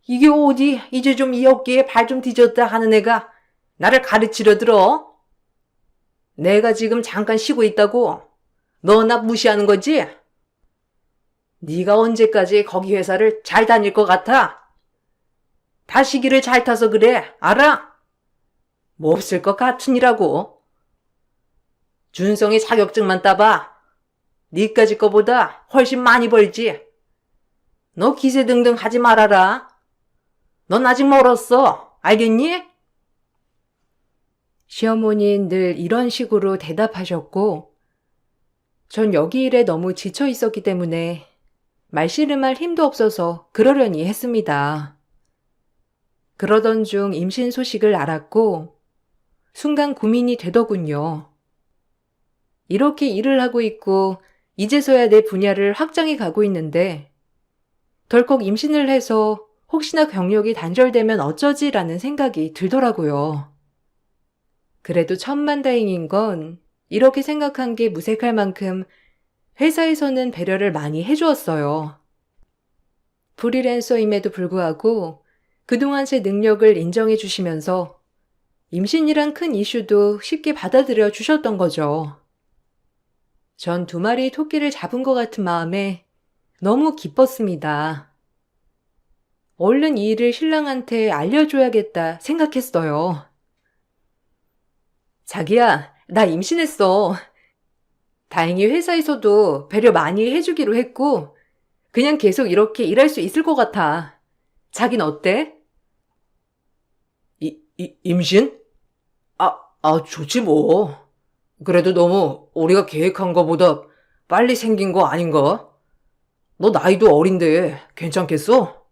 이게 어디 이제 좀 이 어깨에 발 좀 뒤졌다 하는 애가 나를 가르치려 들어? 내가 지금 잠깐 쉬고 있다고? 너 나 무시하는 거지? 네가 언제까지 거기 회사를 잘 다닐 것 같아? 다 시기를 잘 타서 그래, 알아? 뭐 없을 것 같으니라고. 준성이 자격증만 따봐. 니까지 거보다 훨씬 많이 벌지. 너 기세등등 하지 말아라. 넌 아직 멀었어. 알겠니? 시어머니는 늘 이런 식으로 대답하셨고, 전 여기 일에 너무 지쳐 있었기 때문에 말씨름할 힘도 없어서 그러려니 했습니다. 그러던 중 임신 소식을 알았고, 순간 고민이 되더군요. 이렇게 일을 하고 있고, 이제서야 내 분야를 확장해 가고 있는데, 덜컥 임신을 해서 혹시나 경력이 단절되면 어쩌지라는 생각이 들더라고요. 그래도 천만다행인 건 이렇게 생각한 게 무색할 만큼 회사에서는 배려를 많이 해주었어요. 프리랜서임에도 불구하고 그동안 제 능력을 인정해 주시면서 임신이란 큰 이슈도 쉽게 받아들여 주셨던 거죠. 전 2마리 토끼를 잡은 것 같은 마음에 너무 기뻤습니다. 얼른 이 일을 신랑한테 알려줘야겠다 생각했어요. 자기야, 나 임신했어. 다행히 회사에서도 배려 많이 해주기로 했고, 그냥 계속 이렇게 일할 수 있을 것 같아. 자긴 어때? 임신? 좋지 뭐. 그래도 너무 우리가 계획한 거보다 빨리 생긴 거 아닌가? 너 나이도 어린데 괜찮겠어?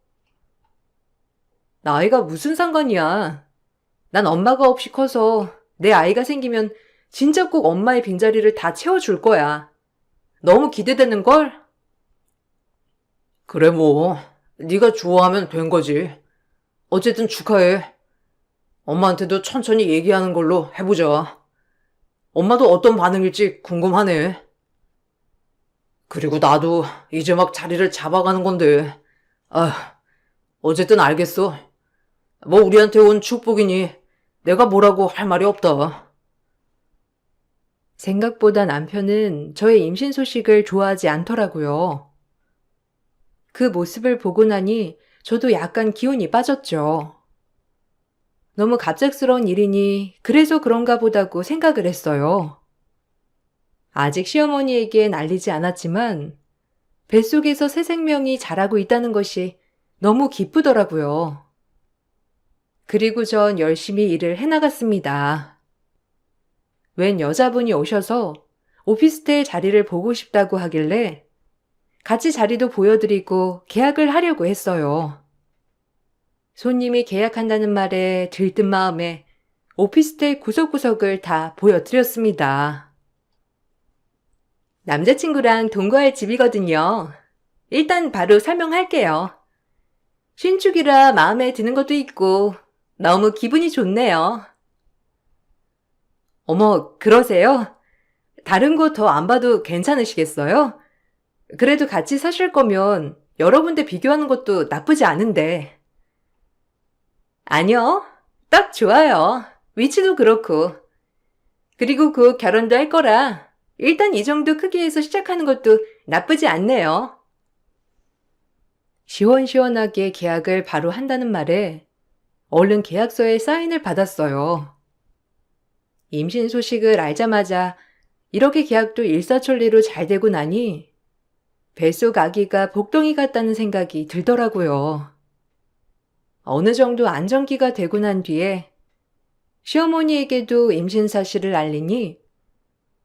나이가 무슨 상관이야. 난 엄마가 없이 커서 내 아이가 생기면 진짜 꼭 엄마의 빈자리를 다 채워줄 거야. 너무 기대되는걸? 그래 뭐 네가 좋아하면 된 거지. 어쨌든 축하해. 엄마한테도 천천히 얘기하는 걸로 해보자. 엄마도 어떤 반응일지 궁금하네. 그리고 나도 이제 막 자리를 잡아가는 건데. 아, 어쨌든 알겠어. 뭐 우리한테 온 축복이니 내가 뭐라고 할 말이 없다. 생각보다 남편은 저의 임신 소식을 좋아하지 않더라고요. 그 모습을 보고 나니 저도 약간 기운이 빠졌죠. 너무 갑작스러운 일이니 그래서 그런가 보다고 생각을 했어요. 아직 시어머니에겐 알리지 않았지만 뱃속에서 새 생명이 자라고 있다는 것이 너무 기쁘더라고요. 그리고 전 열심히 일을 해나갔습니다. 웬 여자분이 오셔서 오피스텔 자리를 보고 싶다고 하길래 같이 자리도 보여드리고 계약을 하려고 했어요. 손님이 계약한다는 말에 들뜬 마음에 오피스텔 구석구석을 다 보여드렸습니다. 남자친구랑 동거할 집이거든요. 일단 바로 설명할게요. 신축이라 마음에 드는 것도 있고 너무 기분이 좋네요. 어머, 그러세요? 다른 곳 더 안 봐도 괜찮으시겠어요? 그래도 같이 사실 거면 여러 군데 비교하는 것도 나쁘지 않은데. 아니요. 딱 좋아요. 위치도 그렇고. 그리고 곧 결혼도 할 거라 일단 이 정도 크기에서 시작하는 것도 나쁘지 않네요. 시원시원하게 계약을 바로 한다는 말에 얼른 계약서에 사인을 받았어요. 임신 소식을 알자마자 이렇게 계약도 일사천리로 잘 되고 나니 뱃속 아기가 복덩이 같다는 생각이 들더라고요. 어느 정도 안정기가 되고 난 뒤에 시어머니에게도 임신 사실을 알리니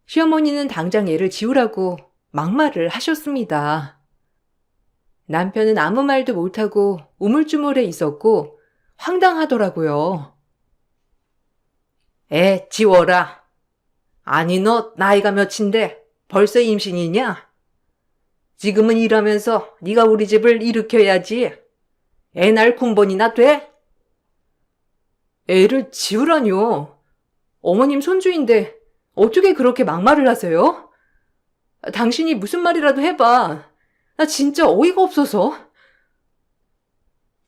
시어머니는 당장 애를 지우라고 막말을 하셨습니다. 남편은 아무 말도 못하고 우물쭈물해 있었고 황당하더라고요. 애 지워라. 아니 너 나이가 몇인데 벌써 임신이냐? 지금은 일하면서 네가 우리 집을 일으켜야지. 애 날 군번이나 돼? 애를 지우라뇨. 어머님 손주인데 어떻게 그렇게 막말을 하세요? 당신이 무슨 말이라도 해봐. 나 진짜 어이가 없어서.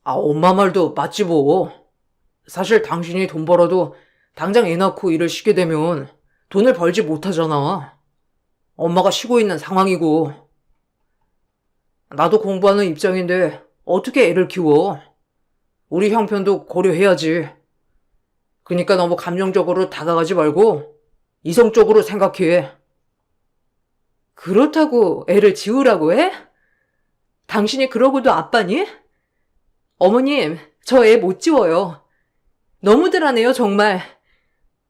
아, 엄마 말도 맞지 뭐. 사실 당신이 돈 벌어도 당장 애 낳고 일을 쉬게 되면 돈을 벌지 못하잖아. 엄마가 쉬고 있는 상황이고. 나도 공부하는 입장인데 어떻게 애를 키워? 우리 형편도 고려해야지. 그러니까 너무 감정적으로 다가가지 말고 이성적으로 생각해. 그렇다고 애를 지우라고 해? 당신이 그러고도 아빠니? 어머님, 저 애 못 지워요. 너무들 하네요, 정말.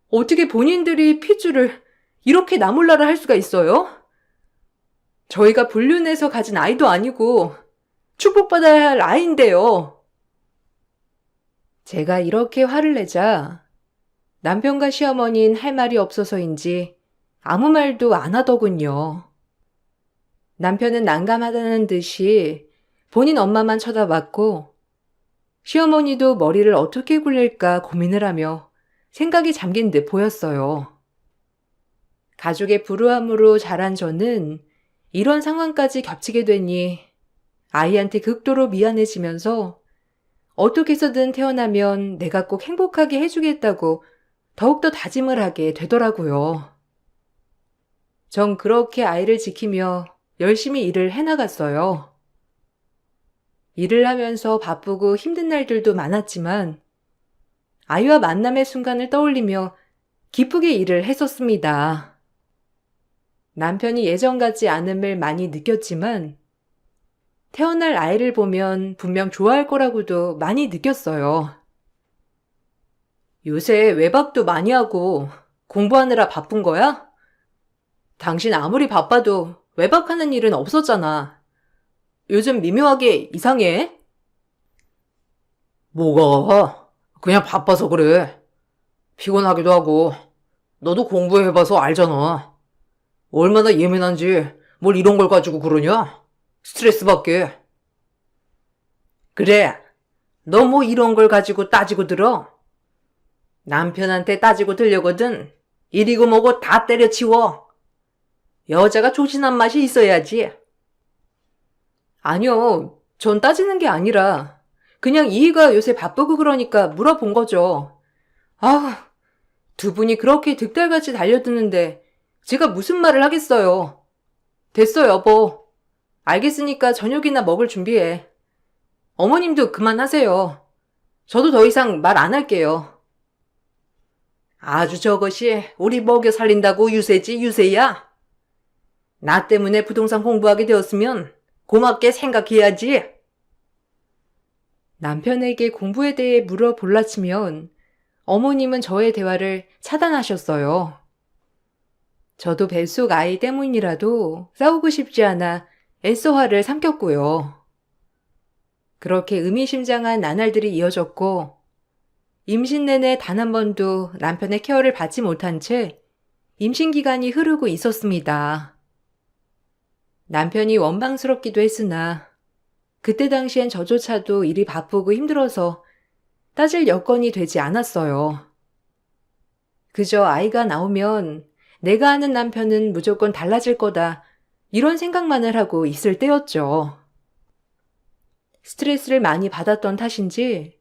어떻게 본인들이 핏줄을 이렇게 나몰라라 할 수가 있어요? 저희가 불륜해서 가진 아이도 아니고 축복받아야 할 아이인데요. 제가 이렇게 화를 내자 남편과 시어머니는 할 말이 없어서인지 아무 말도 안 하더군요. 남편은 난감하다는 듯이 본인 엄마만 쳐다봤고 시어머니도 머리를 어떻게 굴릴까 고민을 하며 생각이 잠긴 듯 보였어요. 가족의 불우함으로 자란 저는 이런 상황까지 겹치게 되니 아이한테 극도로 미안해지면서 어떻게 해서든 태어나면 내가 꼭 행복하게 해주겠다고 더욱더 다짐을 하게 되더라고요. 전 그렇게 아이를 지키며 열심히 일을 해나갔어요. 일을 하면서 바쁘고 힘든 날들도 많았지만 아이와 만남의 순간을 떠올리며 기쁘게 일을 했었습니다. 남편이 예전 같지 않음을 많이 느꼈지만 태어날 아이를 보면 분명 좋아할 거라고도 많이 느꼈어요. 요새 외박도 많이 하고 공부하느라 바쁜 거야? 당신 아무리 바빠도 외박하는 일은 없었잖아. 요즘 미묘하게 이상해? 뭐가? 그냥 바빠서 그래. 피곤하기도 하고. 너도 공부해봐서 알잖아. 얼마나 예민한지 뭘 이런 걸 가지고 그러냐? 스트레스 받게. 그래. 너 뭐 이런 걸 가지고 따지고 들어? 남편한테 따지고 들려거든. 이리고 뭐고 다 때려치워. 여자가 조신한 맛이 있어야지. 아니요. 전 따지는 게 아니라 그냥 이희가 요새 바쁘고 그러니까 물어본 거죠. 아, 두 분이 그렇게 득달같이 달려드는데 제가 무슨 말을 하겠어요. 됐어, 여보. 알겠으니까 저녁이나 먹을 준비해. 어머님도 그만하세요. 저도 더 이상 말 안 할게요. 아주 저것이 우리 먹여 살린다고 유세지, 유세야. 나 때문에 부동산 공부하게 되었으면 고맙게 생각해야지. 남편에게 공부에 대해 물어볼라 치면 어머님은 저의 대화를 차단하셨어요. 저도 뱃속 아이 때문이라도 싸우고 싶지 않아 애써 화를 삼켰고요. 그렇게 의미심장한 나날들이 이어졌고 임신 내내 단 한 번도 남편의 케어를 받지 못한 채 임신 기간이 흐르고 있었습니다. 남편이 원망스럽기도 했으나 그때 당시엔 저조차도 일이 바쁘고 힘들어서 따질 여건이 되지 않았어요. 그저 아이가 나오면 내가 아는 남편은 무조건 달라질 거다 이런 생각만을 하고 있을 때였죠. 스트레스를 많이 받았던 탓인지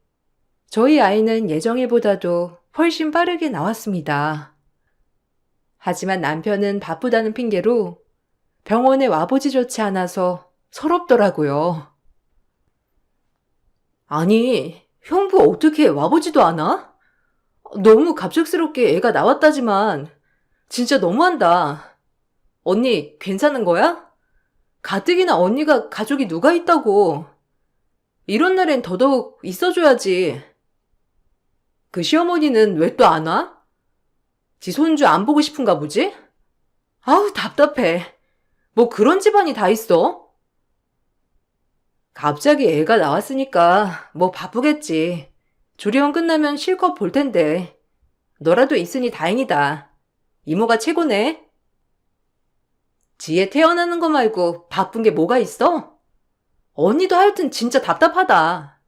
저희 아이는 예정일보다도 훨씬 빠르게 나왔습니다. 하지만 남편은 바쁘다는 핑계로 병원에 와보지조차 않아서 서럽더라고요. 아니, 형부 어떻게 와보지도 않아? 너무 갑작스럽게 애가 나왔다지만 진짜 너무한다. 언니 괜찮은 거야? 가뜩이나 언니가 가족이 누가 있다고. 이런 날엔 더더욱 있어줘야지. 그 시어머니는 왜 또 안 와? 지 손주 안 보고 싶은가 보지? 아우 답답해. 뭐 그런 집안이 다 있어? 갑자기 애가 나왔으니까 뭐 바쁘겠지. 조리원 끝나면 실컷 볼 텐데. 너라도 있으니 다행이다. 이모가 최고네. 지혜 태어나는 거 말고 바쁜 게 뭐가 있어? 언니도 하여튼 진짜 답답하다.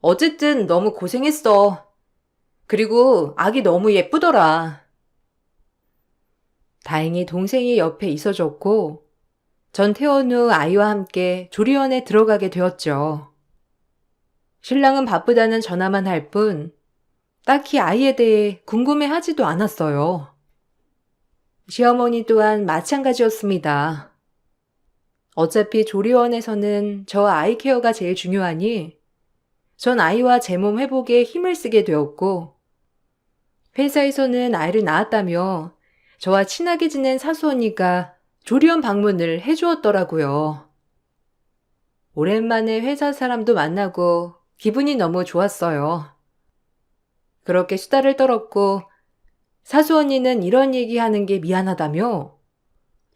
어쨌든 너무 고생했어. 그리고 아기 너무 예쁘더라. 다행히 동생이 옆에 있어줬고 전 퇴원 후 아이와 함께 조리원에 들어가게 되었죠. 신랑은 바쁘다는 전화만 할 뿐 딱히 아이에 대해 궁금해하지도 않았어요. 시어머니 또한 마찬가지였습니다. 어차피 조리원에서는 저 아이 케어가 제일 중요하니 전 아이와 제 몸 회복에 힘을 쓰게 되었고 회사에서는 아이를 낳았다며 저와 친하게 지낸 사수 언니가 조리원 방문을 해주었더라고요. 오랜만에 회사 사람도 만나고 기분이 너무 좋았어요. 그렇게 수다를 떨었고 사수 언니는 이런 얘기하는 게 미안하다며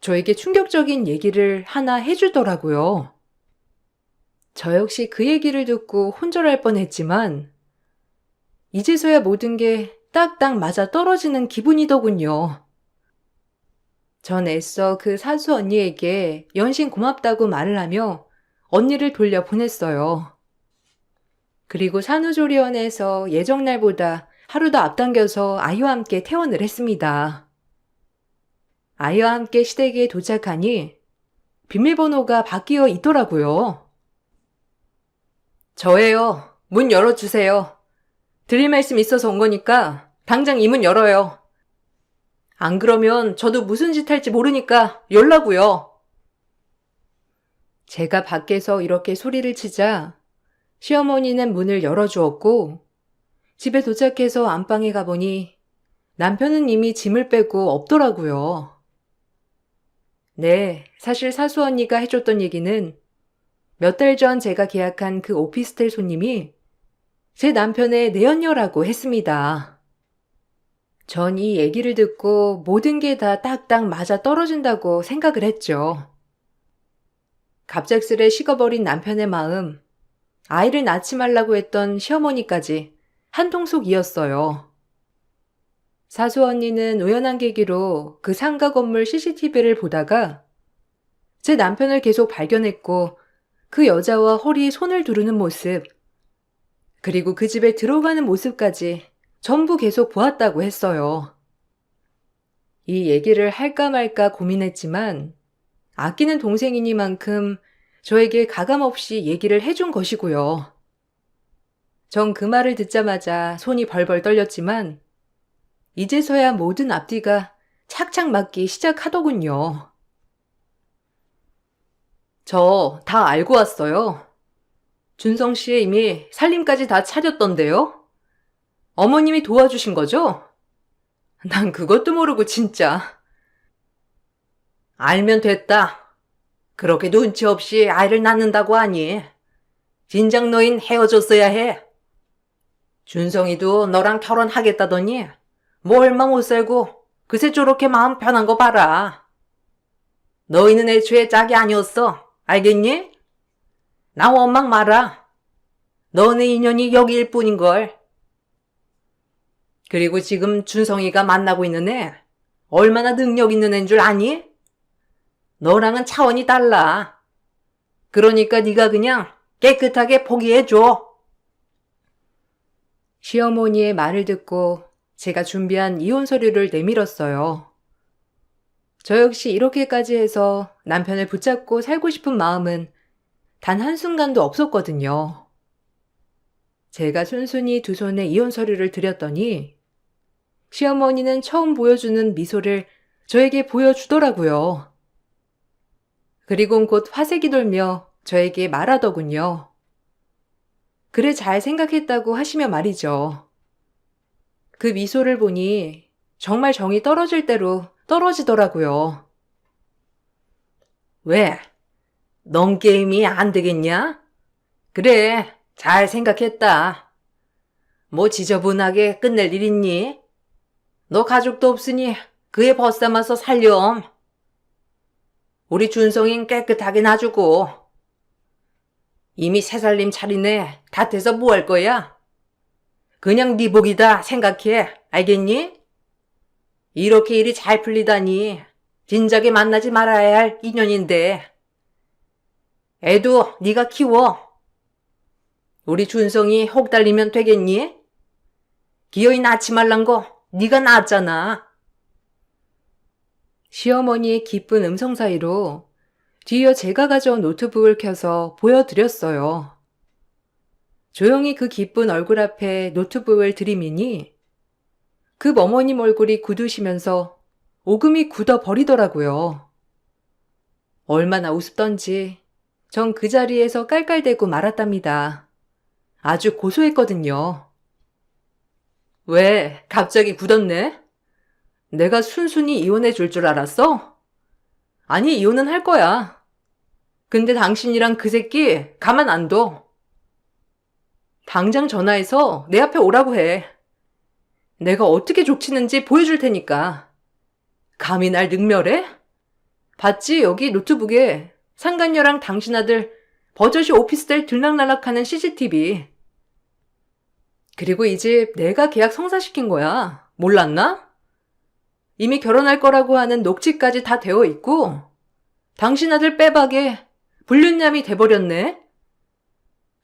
저에게 충격적인 얘기를 하나 해주더라고요. 저 역시 그 얘기를 듣고 혼절할 뻔했지만 이제서야 모든 게 딱딱 맞아 떨어지는 기분이더군요. 전 애써 그 사수 언니에게 연신 고맙다고 말을 하며 언니를 돌려보냈어요. 그리고 산후조리원에서 예정날보다 하루 더 앞당겨서 아이와 함께 퇴원을 했습니다. 아이와 함께 시댁에 도착하니 비밀번호가 바뀌어 있더라고요. 저예요. 문 열어주세요. 드릴 말씀 있어서 온 거니까 당장 이 문 열어요. 안 그러면 저도 무슨 짓 할지 모르니까 열라고요. 제가 밖에서 이렇게 소리를 치자 시어머니는 문을 열어주었고 집에 도착해서 안방에 가보니 남편은 이미 짐을 빼고 없더라고요. 네, 사실 사수 언니가 해줬던 얘기는 몇 달 전 제가 계약한 그 오피스텔 손님이 제 남편의 내연녀라고 했습니다. 전 이 얘기를 듣고 모든 게 다 딱딱 맞아 떨어진다고 생각을 했죠. 갑작스레 식어버린 남편의 마음, 아이를 낳지 말라고 했던 시어머니까지 한통속이었어요. 사수 언니는 우연한 계기로 그 상가 건물 CCTV를 보다가 제 남편을 계속 발견했고 그 여자와 허리에 손을 두르는 모습, 그리고 그 집에 들어가는 모습까지 전부 계속 보았다고 했어요. 이 얘기를 할까 말까 고민했지만 아끼는 동생이니만큼 저에게 가감없이 얘기를 해준 것이고요. 전 그 말을 듣자마자 손이 벌벌 떨렸지만 이제서야 모든 앞뒤가 착착 맞기 시작하더군요. 저 다 알고 왔어요. 준성 씨 이미 살림까지 다 차렸던데요? 어머님이 도와주신 거죠? 난 그것도 모르고 진짜. 알면 됐다. 그렇게 눈치 없이 아이를 낳는다고 하니. 진작 너흰 헤어졌어야 해. 준성이도 너랑 결혼하겠다더니 뭐 얼마 못 살고 그새 저렇게 마음 편한 거 봐라. 너희는 애초에 짝이 아니었어. 알겠니? 나 원망 마라. 너네 인연이 여기일 뿐인걸. 그리고 지금 준성이가 만나고 있는 애 얼마나 능력 있는 애인 줄 아니? 너랑은 차원이 달라. 그러니까 네가 그냥 깨끗하게 포기해줘. 시어머니의 말을 듣고 제가 준비한 이혼 서류를 내밀었어요. 저 역시 이렇게까지 해서 남편을 붙잡고 살고 싶은 마음은 단 한순간도 없었거든요. 제가 순순히 두 손에 이혼 서류를 드렸더니 시어머니는 처음 보여주는 미소를 저에게 보여주더라고요. 그리곤 곧 화색이 돌며 저에게 말하더군요. 그래 잘 생각했다고 하시며 말이죠. 그 미소를 보니 정말 정이 떨어질 대로 떨어지더라고요. 왜? 넌 게임이 안 되겠냐? 그래, 잘 생각했다. 뭐 지저분하게 끝낼 일 있니? 너 가족도 없으니 그애 벗삼아서 살렴. 우리 준성인 깨끗하게 놔주고. 이미 새 살림 차리네. 닷해서 뭐 할 거야? 그냥 네 복이다 생각해. 알겠니? 이렇게 일이 잘 풀리다니 진작에 만나지 말아야 할 인연인데. 애도 네가 키워. 우리 준성이 혹 달리면 되겠니? 기어이 낳지 말란 거 네가 낳았잖아. 시어머니의 기쁜 음성 사이로 뒤이어 제가 가져온 노트북을 켜서 보여드렸어요. 조용히 그 기쁜 얼굴 앞에 노트북을 들이미니 그 어머님 얼굴이 굳으시면서 오금이 굳어버리더라고요. 얼마나 우습던지 전 그 자리에서 깔깔대고 말았답니다. 아주 고소했거든요. 왜 갑자기 굳었네? 내가 순순히 이혼해 줄 줄 알았어? 아니 이혼은 할 거야. 근데 당신이랑 그 새끼 가만 안 둬. 당장 전화해서 내 앞에 오라고 해. 내가 어떻게 족치는지 보여줄 테니까. 감히 날 능멸해? 봤지 여기 노트북에 상간녀랑 당신 아들 버젓이 오피스텔 들락날락하는 CCTV. 그리고 이 집 내가 계약 성사시킨 거야. 몰랐나? 이미 결혼할 거라고 하는 녹취까지 다 되어 있고 당신 아들 빼박에 불륜남이 돼버렸네.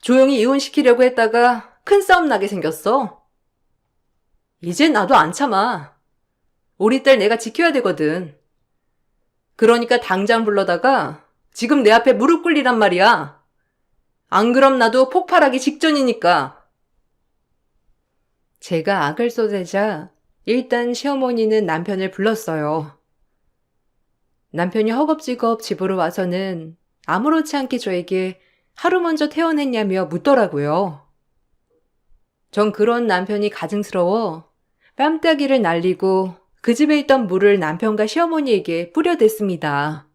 조용히 이혼시키려고 했다가 큰 싸움 나게 생겼어. 이제 나도 안 참아. 우리 딸 내가 지켜야 되거든. 그러니까 당장 불러다가 지금 내 앞에 무릎 꿇리란 말이야. 안 그럼 나도 폭발하기 직전이니까. 제가 악을 쏟아내자 일단 시어머니는 남편을 불렀어요. 남편이 허겁지겁 집으로 와서는 아무렇지 않게 저에게 하루 먼저 퇴원했냐며 묻더라고요. 전 그런 남편이 가증스러워 뺨따기를 날리고 그 집에 있던 물을 남편과 시어머니에게 뿌려댔습니다.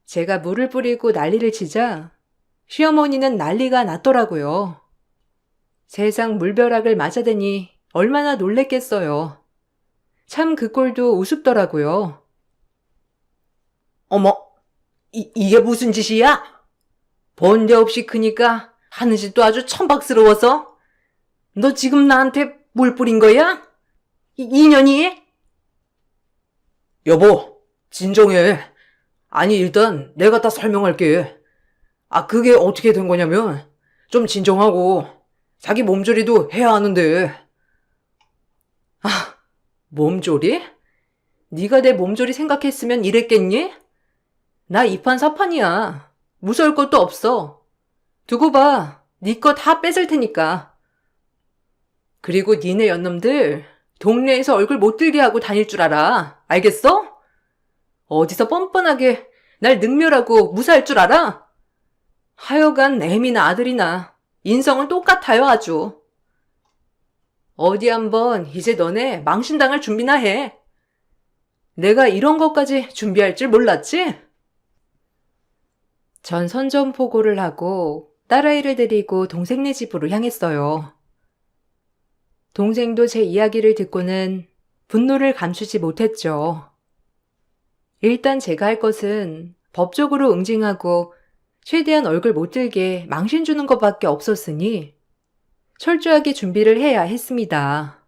제가 물을 뿌리고 난리를 치자 시어머니는 난리가 났더라고요. 세상 물벼락을 맞아대니 얼마나 놀랬겠어요. 참 그 꼴도 우습더라고요. 어머, 이게 무슨 짓이야? 본데 없이 크니까 하는 짓도 아주 천박스러워서. 너 지금 나한테 물 뿌린 거야? 이년이? 여보, 진정해. 아니, 일단 내가 다 설명할게. 그게 어떻게 된 거냐면, 좀 진정하고, 자기 몸조리도 해야 하는데. 몸조리? 네가 내 몸조리 생각했으면 이랬겠니? 나 이판사판이야. 무서울 것도 없어. 두고 봐. 네 거 다 뺏을 테니까. 그리고 니네 연놈들 동네에서 얼굴 못 들게 하고 다닐 줄 알아. 알겠어? 어디서 뻔뻔하게 날 능멸하고 무사할 줄 알아? 하여간 애미나 아들이나 인성은 똑같아요 아주. 어디 한번 이제 너네 망신당할 준비나 해. 내가 이런 것까지 준비할 줄 몰랐지? 전 선전포고를 하고 딸아이를 데리고 동생네 집으로 향했어요. 동생도 제 이야기를 듣고는 분노를 감추지 못했죠. 일단 제가 할 것은 법적으로 응징하고 최대한 얼굴 못 들게 망신 주는 것밖에 없었으니 철저하게 준비를 해야 했습니다.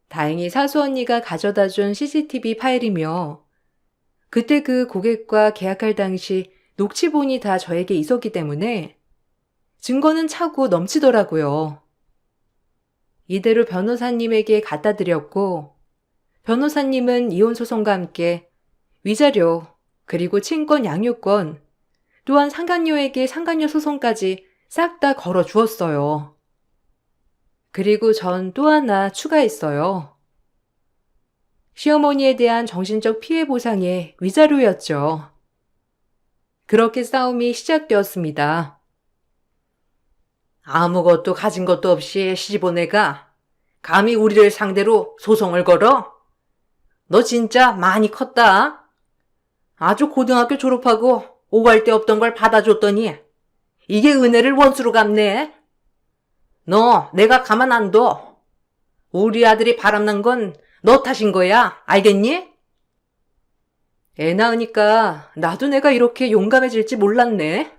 다행히 사수 언니가 가져다 준 CCTV 파일이며 그때 그 고객과 계약할 당시 녹취본이 다 저에게 있었기 때문에 증거는 차고 넘치더라고요. 이대로 변호사님에게 갖다 드렸고 변호사님은 이혼소송과 함께 위자료 그리고 친권 양육권 또한 상간녀에게 상간녀 소송까지 싹 다 걸어 주었어요. 그리고 전 또 하나 추가했어요. 시어머니에 대한 정신적 피해 보상의 위자료였죠. 그렇게 싸움이 시작되었습니다. 아무것도 가진 것도 없이 시집온 애가 감히 우리를 상대로 소송을 걸어? 너 진짜 많이 컸다. 아주 고등학교 졸업하고 오갈 데 없던 걸 받아줬더니 이게 은혜를 원수로 갚네. 너 내가 가만 안 둬. 우리 아들이 바람난 건 너 탓인 거야. 알겠니? 애 낳으니까 나도 내가 이렇게 용감해질지 몰랐네.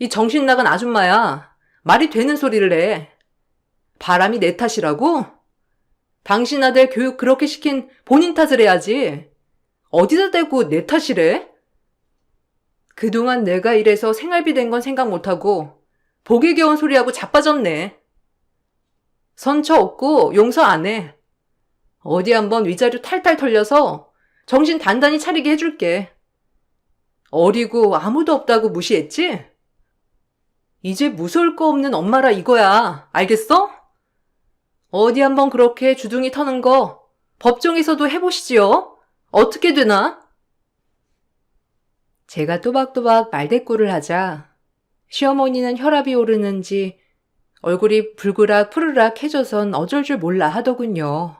이 정신 나간 아줌마야. 말이 되는 소리를 해. 바람이 내 탓이라고? 당신 아들 교육 그렇게 시킨 본인 탓을 해야지. 어디다 대고 내 탓이래? 그동안 내가 이래서 생활비 된 건 생각 못하고 복에 겨운 소리하고 자빠졌네. 선처 없고 용서 안 해. 어디 한번 위자료 탈탈 털려서 정신 단단히 차리게 해줄게. 어리고 아무도 없다고 무시했지? 이제 무서울 거 없는 엄마라 이거야. 알겠어? 어디 한번 그렇게 주둥이 터는 거 법정에서도 해보시지요. 어떻게 되나? 제가 또박또박 말대꾸를 하자 시어머니는 혈압이 오르는지 얼굴이 불그락 푸르락 해져선 어쩔 줄 몰라 하더군요.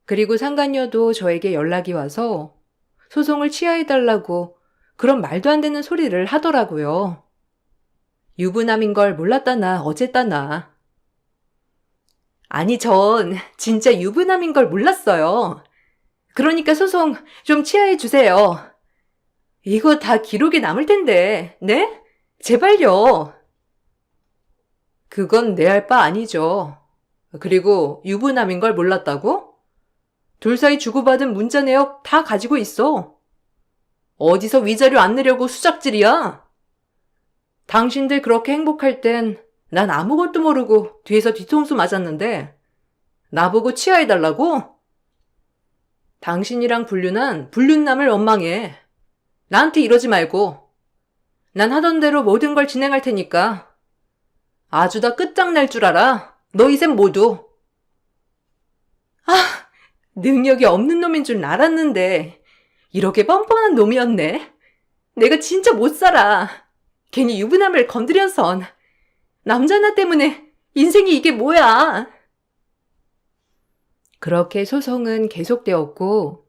그리고 상간녀도 저에게 연락이 와서 소송을 취하해달라고 그런 말도 안 되는 소리를 하더라고요. 유부남인 걸 몰랐다나 어쨌다나. 아니 전 진짜 유부남인 걸 몰랐어요. 그러니까 소송 좀 취하해 주세요. 이거 다 기록에 남을 텐데, 네? 제발요. 그건 내 할 바 아니죠. 그리고 유부남인 걸 몰랐다고? 둘 사이 주고받은 문자 내역 다 가지고 있어. 어디서 위자료 안 내려고 수작질이야? 당신들 그렇게 행복할 땐 난 아무것도 모르고 뒤에서 뒤통수 맞았는데 나보고 치하해달라고? 당신이랑 불륜한 불륜남을 원망해. 나한테 이러지 말고. 난 하던 대로 모든 걸 진행할 테니까. 아주 다 끝장날 줄 알아. 너희 셋 모두. 능력이 없는 놈인 줄 알았는데 이렇게 뻔뻔한 놈이었네. 내가 진짜 못 살아. 괜히 유부남을 건드려선. 남자 하나 때문에 인생이 이게 뭐야. 그렇게 소송은 계속되었고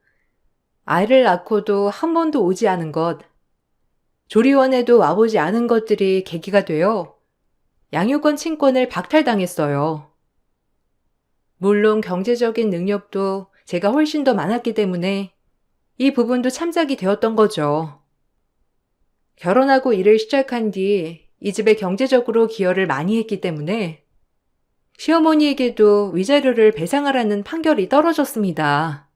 아이를 낳고도 한 번도 오지 않은 것, 조리원에도 와보지 않은 것들이 계기가 되어 양육권 친권을 박탈당했어요. 물론 경제적인 능력도 제가 훨씬 더 많았기 때문에 이 부분도 참작이 되었던 거죠. 결혼하고 일을 시작한 뒤 이 집에 경제적으로 기여를 많이 했기 때문에 시어머니에게도 위자료를 배상하라는 판결이 떨어졌습니다.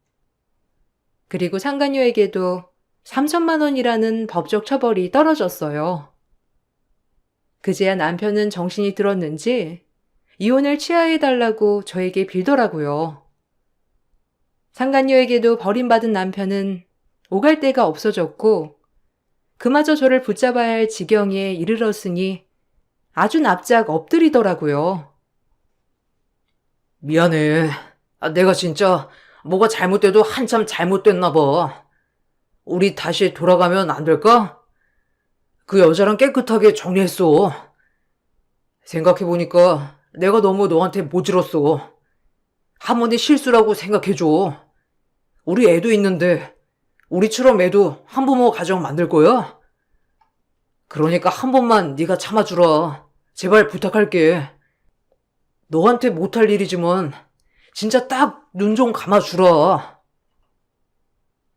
그리고 상간녀에게도 3천만 원이라는 법적 처벌이 떨어졌어요. 그제야 남편은 정신이 들었는지 이혼을 취하해달라고 저에게 빌더라고요. 상간녀에게도 버림받은 남편은 오갈 데가 없어졌고 그마저 저를 붙잡아야 할 지경에 이르렀으니 아주 납작 엎드리더라고요. 미안해. 내가 진짜 뭐가 잘못돼도 한참 잘못됐나 봐. 우리 다시 돌아가면 안 될까? 그 여자랑 깨끗하게 정리했어. 생각해보니까 내가 너무 너한테 모질었어. 한 번의 실수라고 생각해줘. 우리 애도 있는데 우리처럼 애도 한부모 가정 만들 거야? 그러니까 한 번만 네가 참아주라. 제발 부탁할게. 너한테 못할 일이지만 진짜 딱 눈 좀 감아주라.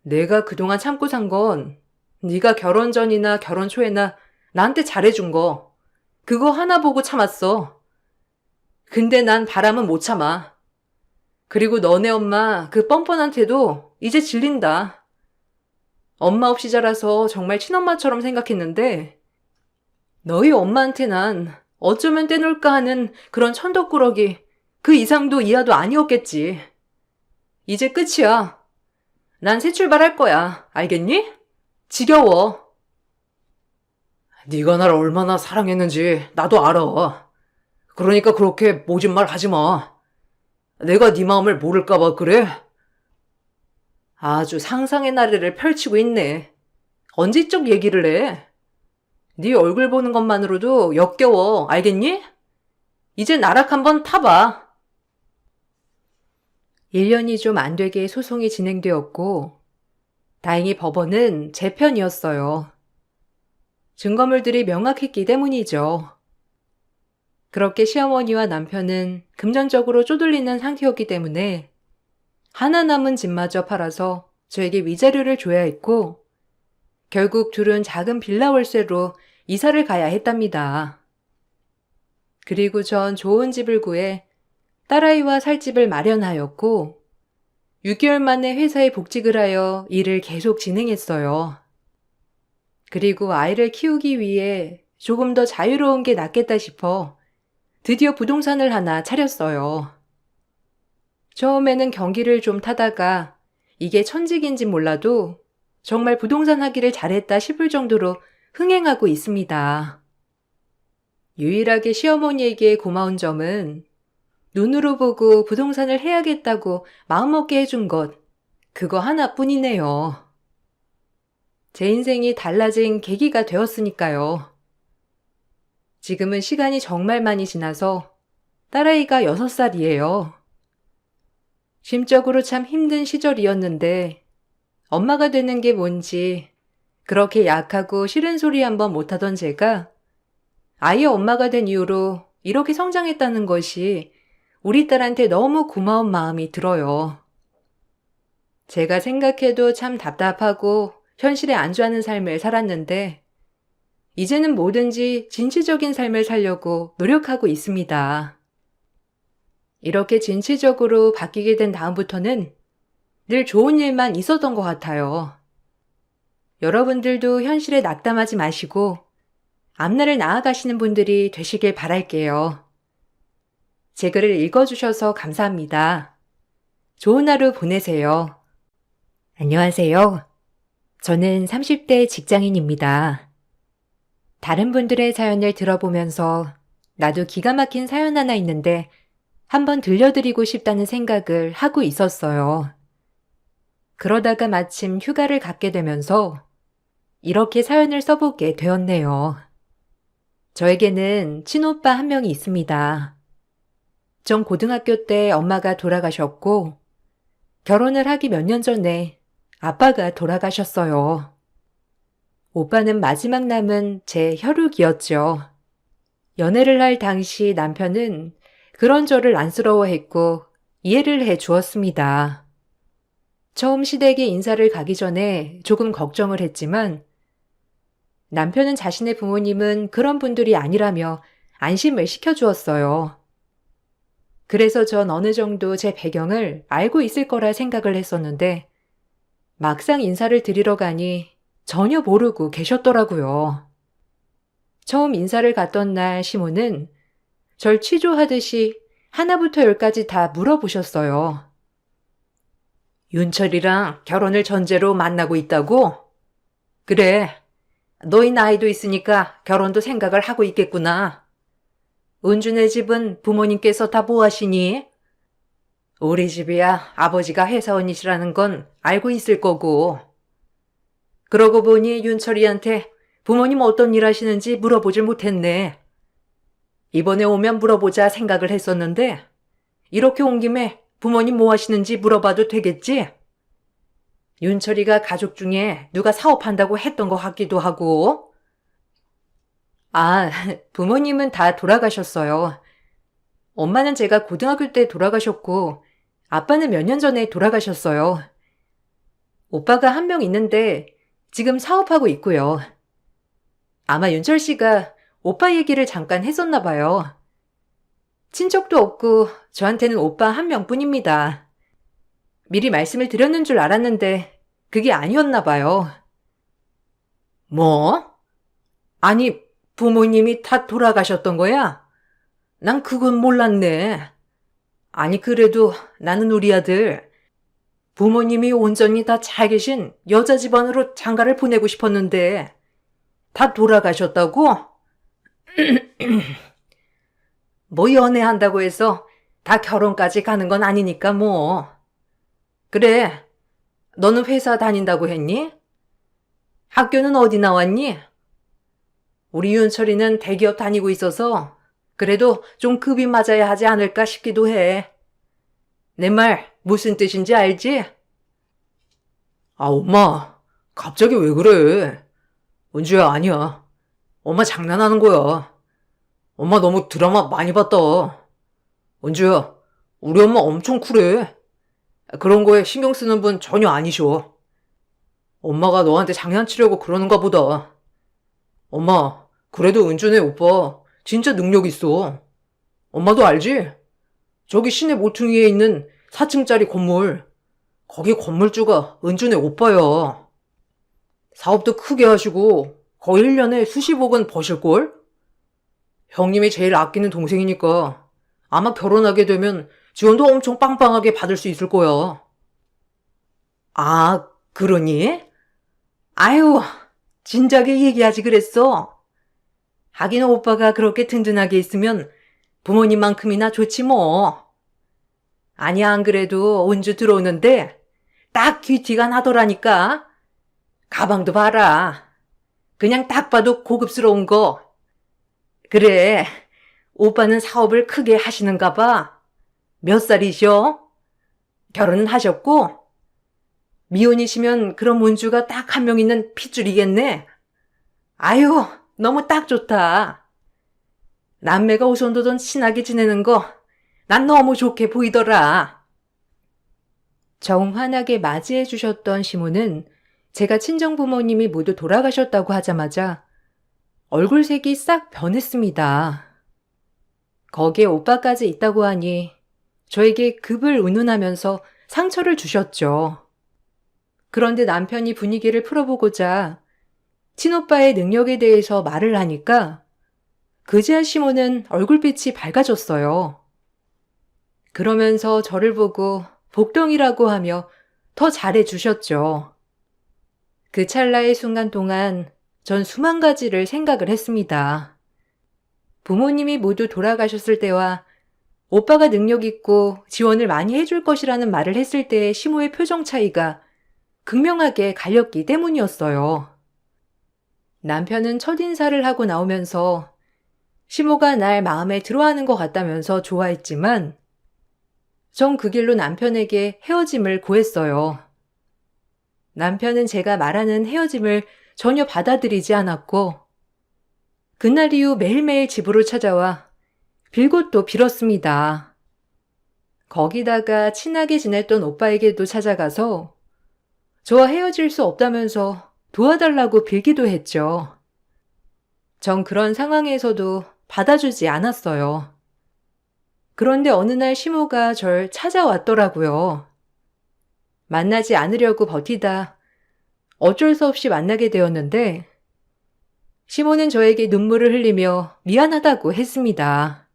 내가 그동안 참고 산 건 네가 결혼 전이나 결혼 초에나 나한테 잘해준 거 그거 하나 보고 참았어. 근데 난 바람은 못 참아. 그리고 너네 엄마 그 뻔뻔한 태도 이제 질린다. 엄마 없이 자라서 정말 친엄마처럼 생각했는데 너희 엄마한테 난 어쩌면 떼놓을까 하는 그런 천덕꾸러기 그 이상도 이하도 아니었겠지. 이제 끝이야. 난 새 출발할 거야. 알겠니? 지겨워. 네가 날 얼마나 사랑했는지 나도 알아. 그러니까 그렇게 모진 말 하지 마. 내가 네 마음을 모를까 봐 그래? 아주 상상의 나래를 펼치고 있네. 언제적 얘기를 해? 네 얼굴 보는 것만으로도 역겨워. 알겠니? 이제 나락 한번 타봐. 1년이 좀 안 되게 소송이 진행되었고 다행히 법원은 제 편이었어요. 증거물들이 명확했기 때문이죠. 그렇게 시어머니와 남편은 금전적으로 쪼들리는 상태였기 때문에 하나 남은 집마저 팔아서 저에게 위자료를 줘야 했고 결국 둘은 작은 빌라 월세로 이사를 가야 했답니다. 그리고 전 좋은 집을 구해 딸아이와 살 집을 마련하였고 6개월 만에 회사에 복직을 하여 일을 계속 진행했어요. 그리고 아이를 키우기 위해 조금 더 자유로운 게 낫겠다 싶어 드디어 부동산을 하나 차렸어요. 처음에는 경기를 좀 타다가 이게 천직인지 몰라도 정말 부동산 하기를 잘했다 싶을 정도로 흥행하고 있습니다. 유일하게 시어머니에게 고마운 점은 눈으로 보고 부동산을 해야겠다고 마음먹게 해준 것, 그거 하나뿐이네요. 제 인생이 달라진 계기가 되었으니까요. 지금은 시간이 정말 많이 지나서 딸아이가 6살이에요. 심적으로 참 힘든 시절이었는데 엄마가 되는 게 뭔지 그렇게 약하고 싫은 소리 한번 못하던 제가 아이의 엄마가 된 이후로 이렇게 성장했다는 것이 우리 딸한테 너무 고마운 마음이 들어요. 제가 생각해도 참 답답하고 현실에 안주하는 삶을 살았는데 이제는 뭐든지 진취적인 삶을 살려고 노력하고 있습니다. 이렇게 진취적으로 바뀌게 된 다음부터는 늘 좋은 일만 있었던 것 같아요. 여러분들도 현실에 낙담하지 마시고 앞날을 나아가시는 분들이 되시길 바랄게요. 제 글을 읽어주셔서 감사합니다. 좋은 하루 보내세요. 안녕하세요. 저는 30대 직장인입니다. 다른 분들의 사연을 들어보면서 나도 기가 막힌 사연 하나 있는데 한번 들려드리고 싶다는 생각을 하고 있었어요. 그러다가 마침 휴가를 갖게 되면서 이렇게 사연을 써보게 되었네요. 저에게는 친오빠 한 명이 있습니다. 전 고등학교 때 엄마가 돌아가셨고 결혼을 하기 몇 년 전에 아빠가 돌아가셨어요. 오빠는 마지막 남은 제 혈육이었죠. 연애를 할 당시 남편은 그런 저를 안쓰러워했고 이해를 해 주었습니다. 처음 시댁에 인사를 가기 전에 조금 걱정을 했지만 남편은 자신의 부모님은 그런 분들이 아니라며 안심을 시켜주었어요. 그래서 전 어느 정도 제 배경을 알고 있을 거라 생각을 했었는데 막상 인사를 드리러 가니 전혀 모르고 계셨더라고요. 처음 인사를 갔던 날 시모는 절 취조하듯이 하나부터 열까지 다 물어보셨어요. 윤철이랑 결혼을 전제로 만나고 있다고? 그래. 너희 나이도 있으니까 결혼도 생각을 하고 있겠구나. 은주네 집은 부모님께서 다 뭐 하시니? 우리 집이야 아버지가 회사원이시라는 건 알고 있을 거고. 그러고 보니 윤철이한테 부모님 어떤 일 하시는지 물어보질 못했네. 이번에 오면 물어보자 생각을 했었는데 이렇게 온 김에 부모님 뭐 하시는지 물어봐도 되겠지? 윤철이가 가족 중에 누가 사업한다고 했던 것 같기도 하고. 아, 부모님은 다 돌아가셨어요. 엄마는 제가 고등학교 때 돌아가셨고 아빠는 몇 년 전에 돌아가셨어요. 오빠가 한 명 있는데 지금 사업하고 있고요. 아마 윤철 씨가 오빠 얘기를 잠깐 했었나 봐요. 친척도 없고 저한테는 오빠 한 명뿐입니다. 미리 말씀을 드렸는 줄 알았는데 그게 아니었나 봐요. 뭐? 아니, 부모님이 다 돌아가셨던 거야? 난 그건 몰랐네. 아니, 그래도 나는 우리 아들 부모님이 온전히 다 잘 계신 여자 집안으로 장가를 보내고 싶었는데 다 돌아가셨다고? 뭐 연애한다고 해서 다 결혼까지 가는 건 아니니까 뭐. 그래, 너는 회사 다닌다고 했니? 학교는 어디 나왔니? 우리 윤철이는 대기업 다니고 있어서 그래도 좀 급이 맞아야 하지 않을까 싶기도 해. 내 말 무슨 뜻인지 알지? 아, 엄마, 갑자기 왜 그래? 은주야, 아니야. 엄마 장난하는 거야. 엄마 너무 드라마 많이 봤다. 은주야, 우리 엄마 엄청 쿨해. 그런 거에 신경 쓰는 분 전혀 아니셔. 엄마가 너한테 장난치려고 그러는가 보다. 엄마, 그래도 은주네 오빠 진짜 능력 있어. 엄마도 알지? 저기 시내 모퉁이에 있는 4층짜리 건물. 거기 건물주가 은주네 오빠야. 사업도 크게 하시고 거의 1년에 수십억은 버실걸? 형님이 제일 아끼는 동생이니까 아마 결혼하게 되면 지원도 엄청 빵빵하게 받을 수 있을 거야. 아, 그러니? 아유, 진작에 얘기하지 그랬어. 하긴 오빠가 그렇게 든든하게 있으면 부모님만큼이나 좋지 뭐. 아니야, 안 그래도 은주 들어오는데 딱 귀티가 나더라니까. 가방도 봐라. 그냥 딱 봐도 고급스러운 거. 그래, 오빠는 사업을 크게 하시는가 봐. 몇 살이셔? 결혼은 하셨고? 미혼이시면 그럼 은주가 딱 한 명 있는 핏줄이겠네. 아유, 너무 딱 좋다. 남매가 오손도손 친하게 지내는 거 난 너무 좋게 보이더라. 정환하게 맞이해 주셨던 시모는 제가 친정부모님이 모두 돌아가셨다고 하자마자 얼굴색이 싹 변했습니다. 거기에 오빠까지 있다고 하니 저에게 급을 운운하면서 상처를 주셨죠. 그런데 남편이 분위기를 풀어보고자 친오빠의 능력에 대해서 말을 하니까 그제야 시모는 얼굴빛이 밝아졌어요. 그러면서 저를 보고 복덩이라고 하며 더 잘해주셨죠. 그 찰나의 순간 동안 전 수만 가지를 생각을 했습니다. 부모님이 모두 돌아가셨을 때와 오빠가 능력 있고 지원을 많이 해줄 것이라는 말을 했을 때의 시모의 표정 차이가 극명하게 갈렸기 때문이었어요. 남편은 첫인사를 하고 나오면서 시모가 날 마음에 들어하는 것 같다면서 좋아했지만 전 그 길로 남편에게 헤어짐을 고했어요. 남편은 제가 말하는 헤어짐을 전혀 받아들이지 않았고 그날 이후 매일매일 집으로 찾아와 빌고 또 빌었습니다. 거기다가 친하게 지냈던 오빠에게도 찾아가서 저와 헤어질 수 없다면서 도와달라고 빌기도 했죠. 전 그런 상황에서도 받아주지 않았어요. 그런데 어느 날 시모가 절 찾아왔더라고요. 만나지 않으려고 버티다 어쩔 수 없이 만나게 되었는데 시모는 저에게 눈물을 흘리며 미안하다고 했습니다.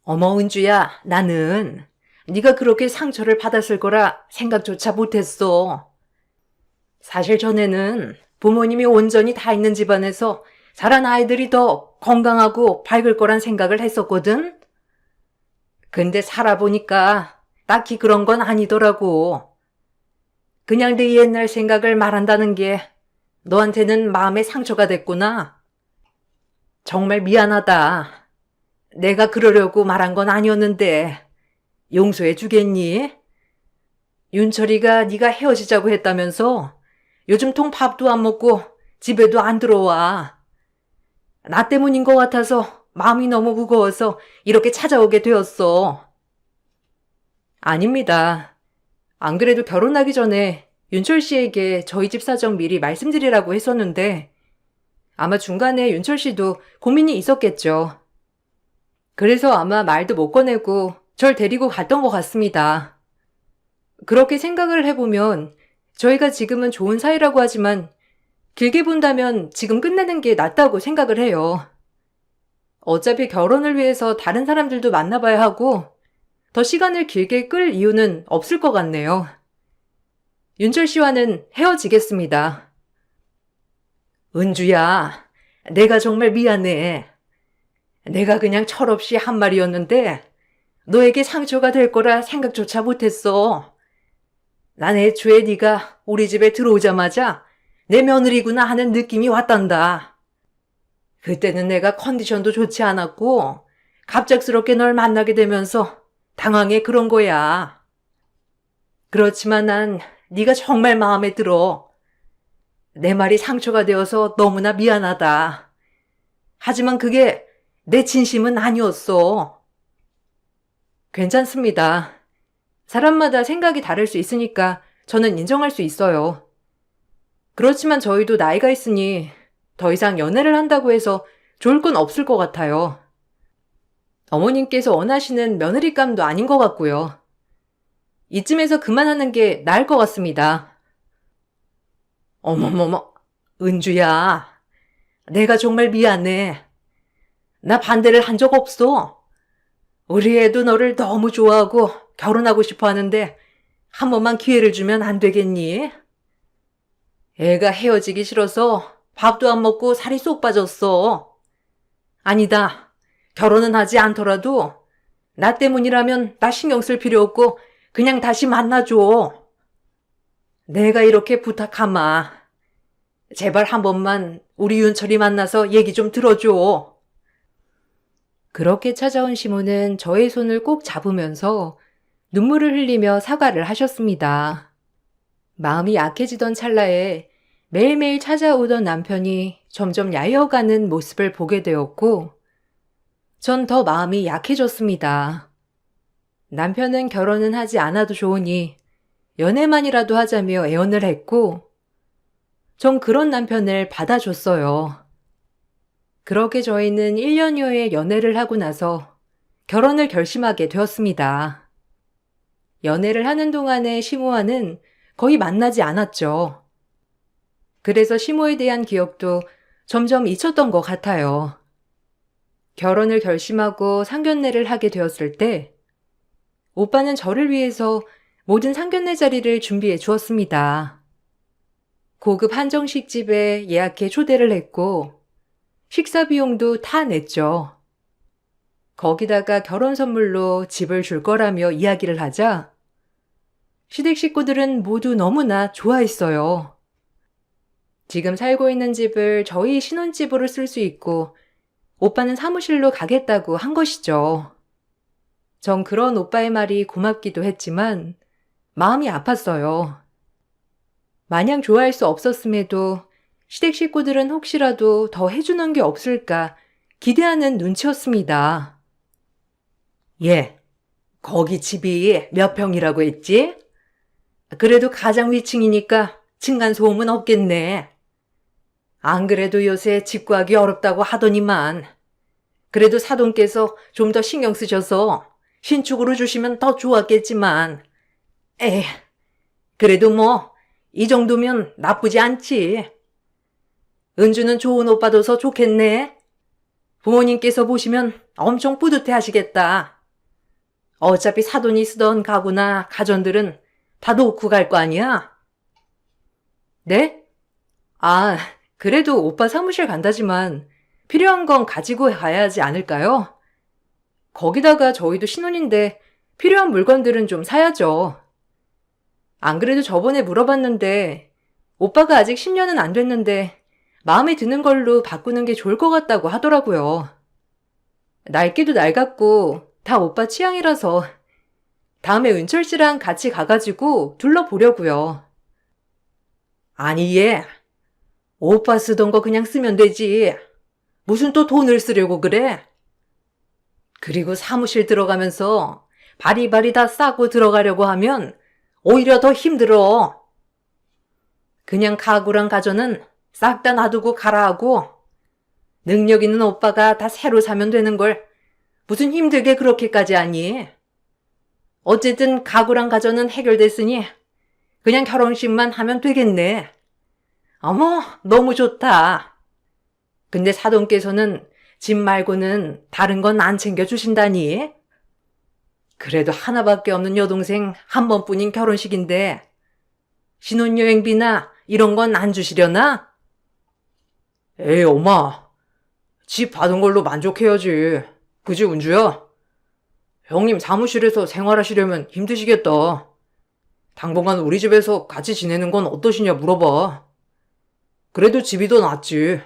어머 은주야, 나는 네가 그렇게 상처를 받았을 거라 생각조차 못했어. 사실 전에는 부모님이 온전히 다 있는 집안에서 자란 아이들이 더 건강하고 밝을 거란 생각을 했었거든. 근데 살아보니까 딱히 그런 건 아니더라고. 그냥 내 옛날 생각을 말한다는 게 너한테는 마음의 상처가 됐구나. 정말 미안하다. 내가 그러려고 말한 건 아니었는데 용서해 주겠니? 윤철이가 네가 헤어지자고 했다면서 요즘 통 밥도 안 먹고 집에도 안 들어와. 나 때문인 것 같아서 마음이 너무 무거워서 이렇게 찾아오게 되었어. 아닙니다. 안 그래도 결혼하기 전에 윤철 씨에게 저희 집 사정 미리 말씀드리라고 했었는데 아마 중간에 윤철 씨도 고민이 있었겠죠. 그래서 아마 말도 못 꺼내고 절 데리고 갔던 것 같습니다. 그렇게 생각을 해보면 저희가 지금은 좋은 사이라고 하지만 길게 본다면 지금 끝내는 게 낫다고 생각을 해요. 어차피 결혼을 위해서 다른 사람들도 만나봐야 하고 더 시간을 길게 끌 이유는 없을 것 같네요. 윤철 씨와는 헤어지겠습니다. 은주야, 내가 정말 미안해. 내가 그냥 철없이 한 말이었는데 너에게 상처가 될 거라 생각조차 못했어. 난 애초에 네가 우리 집에 들어오자마자 내 며느리구나 하는 느낌이 왔단다. 그때는 내가 컨디션도 좋지 않았고 갑작스럽게 널 만나게 되면서 당황해 그런 거야. 그렇지만 난 네가 정말 마음에 들어. 내 말이 상처가 되어서 너무나 미안하다. 하지만 그게 내 진심은 아니었어. 괜찮습니다. 사람마다 생각이 다를 수 있으니까 저는 인정할 수 있어요. 그렇지만 저희도 나이가 있으니 더 이상 연애를 한다고 해서 좋을 건 없을 것 같아요. 어머님께서 원하시는 며느리감도 아닌 것 같고요. 이쯤에서 그만하는 게 나을 것 같습니다. 어머머머, 은주야. 내가 정말 미안해. 나 반대를 한 적 없어. 우리 애도 너를 너무 좋아하고 결혼하고 싶어 하는데 한 번만 기회를 주면 안 되겠니? 애가 헤어지기 싫어서 밥도 안 먹고 살이 쏙 빠졌어. 아니다. 결혼은 하지 않더라도 나 때문이라면 나 신경 쓸 필요 없고 그냥 다시 만나줘. 내가 이렇게 부탁하마. 제발 한 번만 우리 윤철이 만나서 얘기 좀 들어줘. 그렇게 찾아온 시모는 저의 손을 꼭 잡으면서 눈물을 흘리며 사과를 하셨습니다. 마음이 약해지던 찰나에 매일매일 찾아오던 남편이 점점 야여가는 모습을 보게 되었고 전 더 마음이 약해졌습니다. 남편은 결혼은 하지 않아도 좋으니 연애만이라도 하자며 애원을 했고 전 그런 남편을 받아줬어요. 그렇게 저희는 1년여의 연애를 하고 나서 결혼을 결심하게 되었습니다. 연애를 하는 동안에 시모와는 거의 만나지 않았죠. 그래서 시모에 대한 기억도 점점 잊혔던 것 같아요. 결혼을 결심하고 상견례를 하게 되었을 때 오빠는 저를 위해서 모든 상견례 자리를 준비해 주었습니다. 고급 한정식집에 예약해 초대를 했고 식사 비용도 다 냈죠. 거기다가 결혼 선물로 집을 줄 거라며 이야기를 하자 시댁 식구들은 모두 너무나 좋아했어요. 지금 살고 있는 집을 저희 신혼집으로 쓸 수 있고 오빠는 사무실로 가겠다고 한 것이죠. 전 그런 오빠의 말이 고맙기도 했지만 마음이 아팠어요. 마냥 좋아할 수 없었음에도 시댁 식구들은 혹시라도 더 해주는 게 없을까 기대하는 눈치였습니다. 예, 거기 집이 몇 평이라고 했지? 그래도 가장 위층이니까 층간소음은 없겠네. 안 그래도 요새 집 구하기 어렵다고 하더니만. 그래도 사돈께서 좀 더 신경 쓰셔서 신축으로 주시면 더 좋았겠지만. 에이, 그래도 뭐 이 정도면 나쁘지 않지. 은주는 좋은 옷 받아서 좋겠네. 부모님께서 보시면 엄청 뿌듯해 하시겠다. 어차피 사돈이 쓰던 가구나 가전들은 다 놓고 갈 거 아니야? 네? 아, 그래도 오빠 사무실 간다지만 필요한 건 가지고 가야 하지 않을까요? 거기다가 저희도 신혼인데 필요한 물건들은 좀 사야죠. 안 그래도 저번에 물어봤는데 오빠가 아직 10년은 안 됐는데 마음에 드는 걸로 바꾸는 게 좋을 것 같다고 하더라고요. 낡기도 낡았고 다 오빠 취향이라서 다음에 은철 씨랑 같이 가가지고 둘러보려고요. 아니 얘, 오빠 쓰던 거 그냥 쓰면 되지. 무슨 또 돈을 쓰려고 그래? 그리고 사무실 들어가면서 바리바리 다 싸고 들어가려고 하면 오히려 더 힘들어. 그냥 가구랑 가전은 싹 다 놔두고 가라 하고 능력 있는 오빠가 다 새로 사면 되는 걸 무슨 힘들게 그렇게까지 하니? 어쨌든 가구랑 가전은 해결됐으니 그냥 결혼식만 하면 되겠네. 어머, 너무 좋다. 근데 사돈께서는 집 말고는 다른 건 안 챙겨주신다니? 그래도 하나밖에 없는 여동생 한 번뿐인 결혼식인데 신혼여행비나 이런 건 안 주시려나? 에이, 엄마. 집 받은 걸로 만족해야지. 그지, 은주야? 형님 사무실에서 생활하시려면 힘드시겠다. 당분간 우리 집에서 같이 지내는 건 어떠시냐 물어봐. 그래도 집이 더 낫지.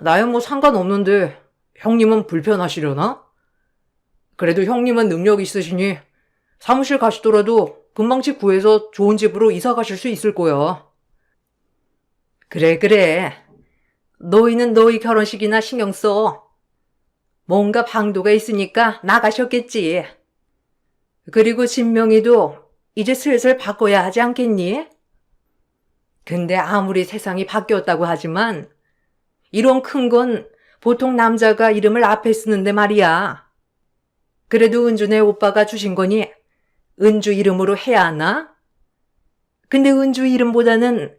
나야 뭐 상관없는데 형님은 불편하시려나? 그래도 형님은 능력 있으시니 사무실 가시더라도 금방 집 구해서 좋은 집으로 이사 가실 수 있을 거야. 그래. 너희는 너희 결혼식이나 신경 써. 뭔가 방도가 있으니까 나가셨겠지. 그리고 진명이도 이제 슬슬 바꿔야 하지 않겠니? 근데 아무리 세상이 바뀌었다고 하지만 이런 큰 건 보통 남자가 이름을 앞에 쓰는데 말이야. 그래도 은주네 오빠가 주신 거니 은주 이름으로 해야 하나? 근데 은주 이름보다는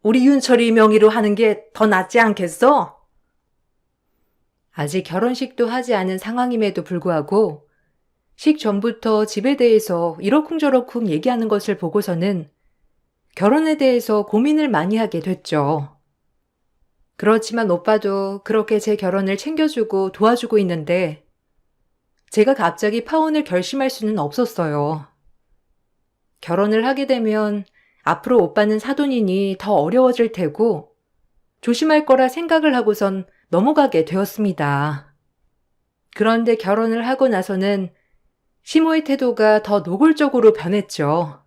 우리 윤철이 명의로 하는 게 더 낫지 않겠어? 아직 결혼식도 하지 않은 상황임에도 불구하고 식 전부터 집에 대해서 이러쿵저러쿵 얘기하는 것을 보고서는 결혼에 대해서 고민을 많이 하게 됐죠. 그렇지만 오빠도 그렇게 제 결혼을 챙겨주고 도와주고 있는데 제가 갑자기 파혼을 결심할 수는 없었어요. 결혼을 하게 되면 앞으로 오빠는 사돈이니 더 어려워질 테고 조심할 거라 생각을 하고선 넘어가게 되었습니다. 그런데 결혼을 하고 나서는 시모의 태도가 더 노골적으로 변했죠.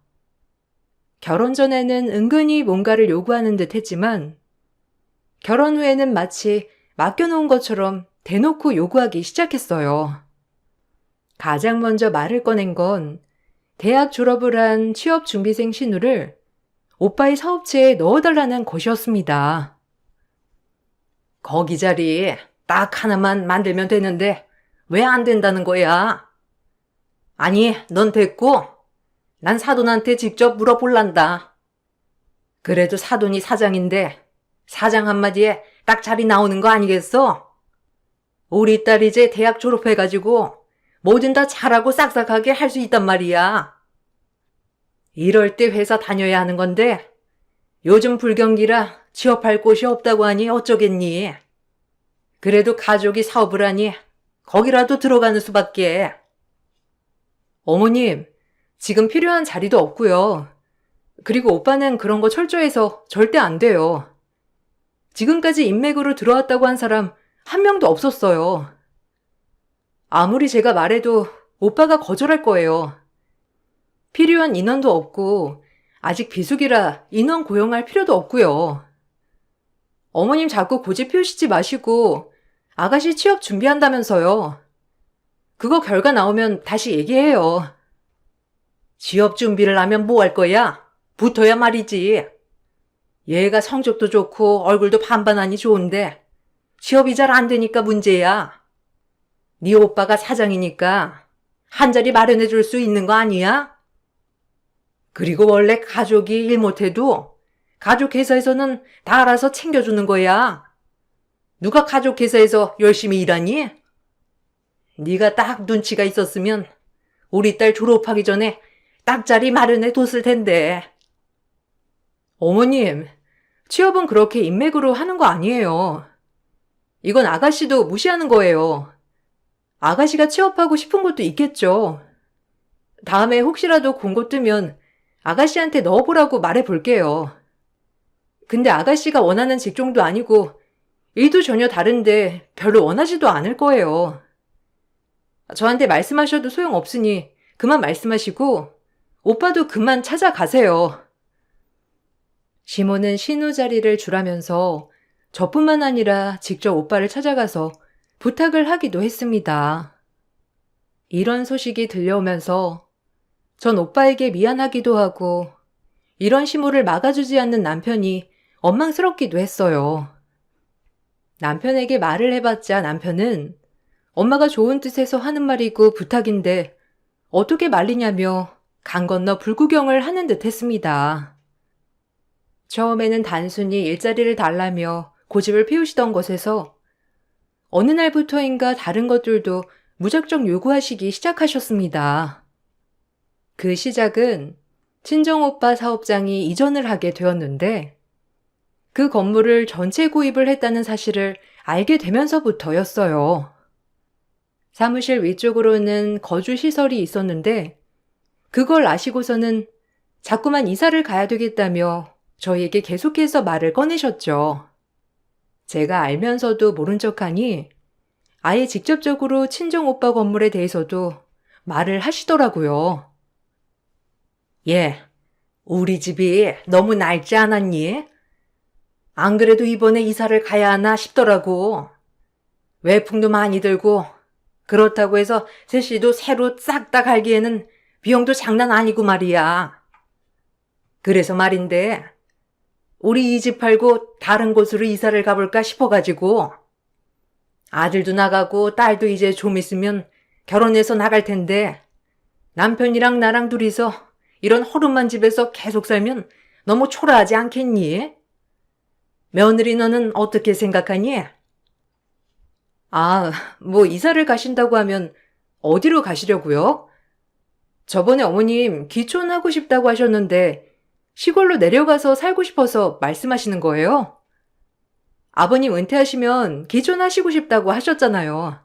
결혼 전에는 은근히 뭔가를 요구하는 듯 했지만 결혼 후에는 마치 맡겨놓은 것처럼 대놓고 요구하기 시작했어요. 가장 먼저 말을 꺼낸 건 대학 졸업을 한 취업준비생 신우를 오빠의 사업체에 넣어달라는 것이었습니다. 거기 자리 딱 하나만 만들면 되는데 왜 안 된다는 거야? 아니, 넌 됐고 난 사돈한테 직접 물어볼란다. 그래도 사돈이 사장인데 사장 한마디에 딱 자리 나오는 거 아니겠어? 우리 딸 이제 대학 졸업해가지고 뭐든 다 잘하고 싹싹하게 할 수 있단 말이야. 이럴 때 회사 다녀야 하는 건데 요즘 불경기라 취업할 곳이 없다고 하니 어쩌겠니? 그래도 가족이 사업을 하니 거기라도 들어가는 수밖에. 어머님, 지금 필요한 자리도 없고요. 그리고 오빠는 그런 거 철저해서 절대 안 돼요. 지금까지 인맥으로 들어왔다고 한 사람 한 명도 없었어요. 아무리 제가 말해도 오빠가 거절할 거예요. 필요한 인원도 없고 아직 비수기라 인원 고용할 필요도 없고요. 어머님 자꾸 고집 피우시지 마시고 아가씨 취업 준비한다면서요. 그거 결과 나오면 다시 얘기해요. 취업 준비를 하면 뭐 할 거야? 붙어야 말이지. 얘가 성적도 좋고 얼굴도 반반하니 좋은데 취업이 잘 안 되니까 문제야. 네 오빠가 사장이니까 한 자리 마련해 줄 수 있는 거 아니야? 그리고 원래 가족이 일 못해도 가족 회사에서는 다 알아서 챙겨주는 거야. 누가 가족 회사에서 열심히 일하니? 네가 딱 눈치가 있었으면 우리 딸 졸업하기 전에 딱 자리 마련해 뒀을 텐데. 어머님, 취업은 그렇게 인맥으로 하는 거 아니에요. 이건 아가씨도 무시하는 거예요. 아가씨가 취업하고 싶은 것도 있겠죠. 다음에 혹시라도 공고 뜨면 아가씨한테 넣어보라고 말해볼게요. 근데 아가씨가 원하는 직종도 아니고 일도 전혀 다른데 별로 원하지도 않을 거예요. 저한테 말씀하셔도 소용없으니 그만 말씀하시고 오빠도 그만 찾아가세요. 시모는 신우 자리를 주라면서 저뿐만 아니라 직접 오빠를 찾아가서 부탁을 하기도 했습니다. 이런 소식이 들려오면서 전 오빠에게 미안하기도 하고 이런 시모를 막아주지 않는 남편이 원망스럽기도 했어요. 남편에게 말을 해봤자 남편은 엄마가 좋은 뜻에서 하는 말이고 부탁인데 어떻게 말리냐며 강 건너 불구경을 하는 듯 했습니다. 처음에는 단순히 일자리를 달라며 고집을 피우시던 것에서 어느 날부터인가 다른 것들도 무작정 요구하시기 시작하셨습니다. 그 시작은 친정오빠 사업장이 이전을 하게 되었는데 그 건물을 전체 구입을 했다는 사실을 알게 되면서부터였어요. 사무실 위쪽으로는 거주시설이 있었는데 그걸 아시고서는 자꾸만 이사를 가야 되겠다며 저희에게 계속해서 말을 꺼내셨죠. 제가 알면서도 모른 척하니 아예 직접적으로 친정오빠 건물에 대해서도 말을 하시더라고요. 얘, 우리 집이 너무 낡지 않았니? 안 그래도 이번에 이사를 가야 하나 싶더라고. 외풍도 많이 들고 그렇다고 해서 세시도 새로 싹 다 갈기에는 비용도 장난 아니고 말이야. 그래서 말인데 우리 이 집 팔고 다른 곳으로 이사를 가볼까 싶어가지고 아들도 나가고 딸도 이제 좀 있으면 결혼해서 나갈 텐데 남편이랑 나랑 둘이서 이런 허름한 집에서 계속 살면 너무 초라하지 않겠니? 며느리 너는 어떻게 생각하니? 뭐 이사를 가신다고 하면 어디로 가시려고요? 저번에 어머님 귀촌하고 싶다고 하셨는데 시골로 내려가서 살고 싶어서 말씀하시는 거예요? 아버님 은퇴하시면 귀촌하시고 싶다고 하셨잖아요.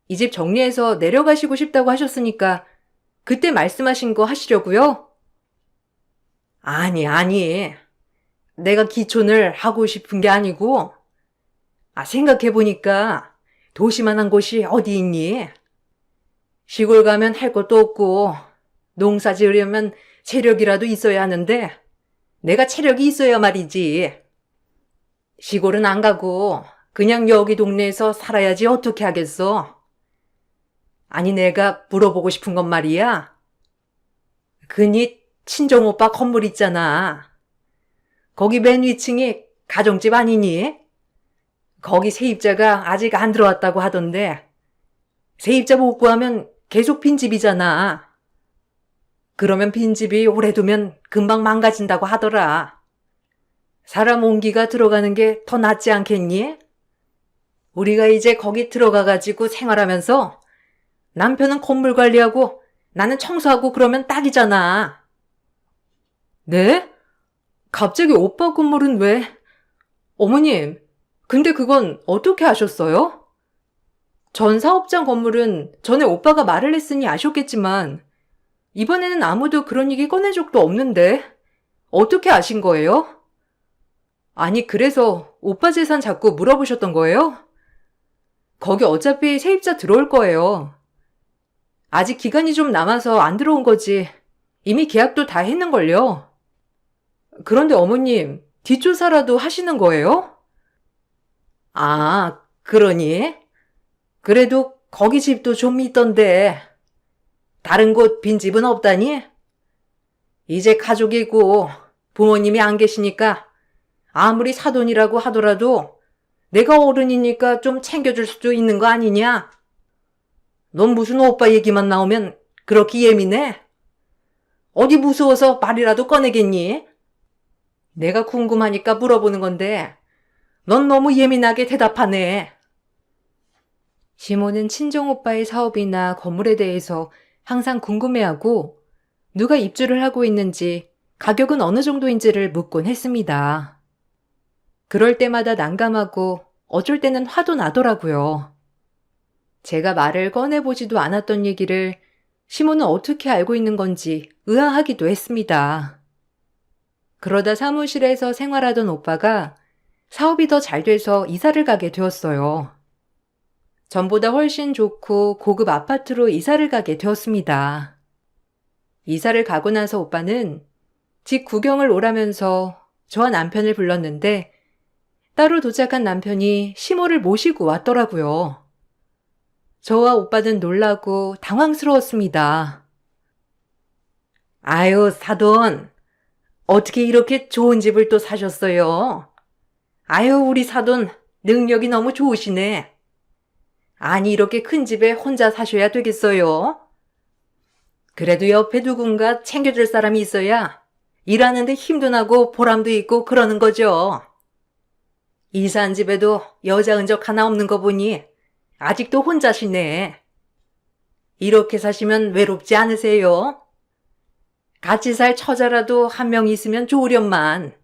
이 집 정리해서 내려가시고 싶다고 하셨으니까 그때 말씀하신 거 하시려고요? 아니. 내가 귀촌을 하고 싶은 게 아니고 생각해보니까 도시만한 곳이 어디 있니? 시골 가면 할 것도 없고 농사 지으려면 체력이라도 있어야 하는데 내가 체력이 있어야 말이지. 시골은 안 가고 그냥 여기 동네에서 살아야지 어떻게 하겠어? 아니 내가 물어보고 싶은 건 말이야. 그니 친정오빠 건물 있잖아. 거기 맨 위층이 가정집 아니니? 거기 세입자가 아직 안 들어왔다고 하던데 세입자 못 구하면 계속 빈집이잖아. 그러면 빈집이 오래 두면 금방 망가진다고 하더라. 사람 온기가 들어가는 게 더 낫지 않겠니? 우리가 이제 거기 들어가가지고 생활하면서 남편은 건물 관리하고 나는 청소하고 그러면 딱이잖아. 네? 갑자기 오빠 건물은 왜? 어머님, 근데 그건 어떻게 아셨어요? 전 사업장 건물은 전에 오빠가 말을 했으니 아셨겠지만 이번에는 아무도 그런 얘기 꺼낸 적도 없는데 어떻게 아신 거예요? 아니, 그래서 오빠 재산 자꾸 물어보셨던 거예요? 거기 어차피 세입자 들어올 거예요. 아직 기간이 좀 남아서 안 들어온 거지. 이미 계약도 다 했는걸요. 그런데 어머님, 뒷조사라도 하시는 거예요? 그러니? 그래도 거기 집도 좀 있던데. 다른 곳 빈집은 없다니? 이제 가족이고 부모님이 안 계시니까 아무리 사돈이라고 하더라도 내가 어른이니까 좀 챙겨줄 수도 있는 거 아니냐? 넌 무슨 오빠 얘기만 나오면 그렇게 예민해? 어디 무서워서 말이라도 꺼내겠니? 내가 궁금하니까 물어보는 건데 넌 너무 예민하게 대답하네. 시모는 친정오빠의 사업이나 건물에 대해서 항상 궁금해하고 누가 입주를 하고 있는지 가격은 어느 정도인지를 묻곤 했습니다. 그럴 때마다 난감하고 어쩔 때는 화도 나더라고요. 제가 말을 꺼내보지도 않았던 얘기를 시모는 어떻게 알고 있는 건지 의아하기도 했습니다. 그러다 사무실에서 생활하던 오빠가 사업이 더 잘 돼서 이사를 가게 되었어요. 전보다 훨씬 좋고 고급 아파트로 이사를 가게 되었습니다. 이사를 가고 나서 오빠는 집 구경을 오라면서 저와 남편을 불렀는데 따로 도착한 남편이 시모를 모시고 왔더라고요. 저와 오빠는 놀라고 당황스러웠습니다. 아유, 사돈. 어떻게 이렇게 좋은 집을 또 사셨어요? 아유, 우리 사돈 능력이 너무 좋으시네. 아니, 이렇게 큰 집에 혼자 사셔야 되겠어요? 그래도 옆에 누군가 챙겨줄 사람이 있어야 일하는데 힘도 나고 보람도 있고 그러는 거죠. 이사한 집에도 여자 흔적 하나 없는 거 보니 아직도 혼자시네. 이렇게 사시면 외롭지 않으세요? 같이 살 처자라도 한 명 있으면 좋으련만.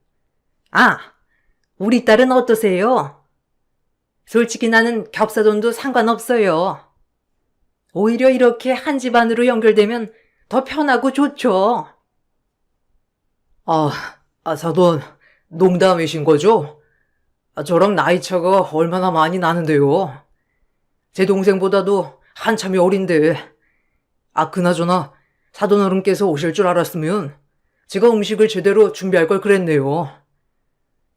아, 우리 딸은 어떠세요? 솔직히 나는 겹사돈도 상관없어요. 오히려 이렇게 한 집안으로 연결되면 더 편하고 좋죠. 사돈, 농담이신 거죠? 저랑 나이 차가 얼마나 많이 나는데요. 제 동생보다도 한참이 어린데. 그나저나 사돈 어른께서 오실 줄 알았으면 제가 음식을 제대로 준비할 걸 그랬네요.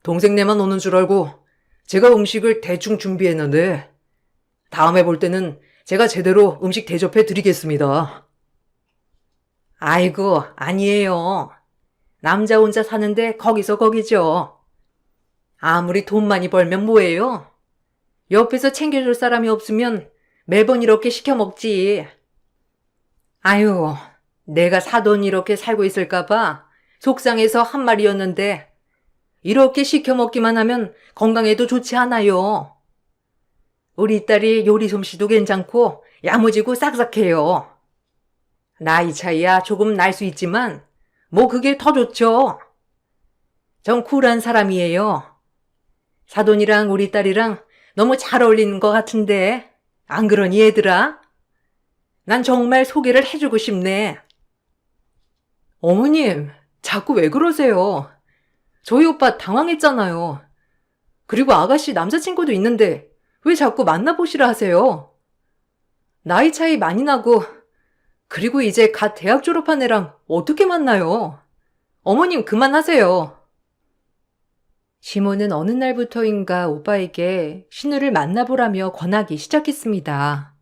동생네만 오는 줄 알고 제가 음식을 대충 준비했는데 다음에 볼 때는 제가 제대로 음식 대접해 드리겠습니다. 아이고, 아니에요. 남자 혼자 사는데 거기서 거기죠. 아무리 돈 많이 벌면 뭐예요? 옆에서 챙겨줄 사람이 없으면 매번 이렇게 시켜 먹지. 아유, 내가 사돈 이렇게 살고 있을까봐 속상해서 한 말이었는데 이렇게 시켜 먹기만 하면 건강에도 좋지 않아요. 우리 딸이 요리 솜씨도 괜찮고 야무지고 싹싹해요. 나이 차이야 조금 날 수 있지만 뭐 그게 더 좋죠. 전 쿨한 사람이에요. 사돈이랑 우리 딸이랑 너무 잘 어울리는 것 같은데 안 그러니 얘들아? 난 정말 소개를 해주고 싶네. 어머님, 자꾸 왜 그러세요? 저희 오빠 당황했잖아요. 그리고 아가씨 남자친구도 있는데 왜 자꾸 만나보시라 하세요? 나이 차이 많이 나고 그리고 이제 갓 대학 졸업한 애랑 어떻게 만나요? 어머님 그만하세요. 시모는 어느 날부터인가 오빠에게 신우를 만나보라며 권하기 시작했습니다.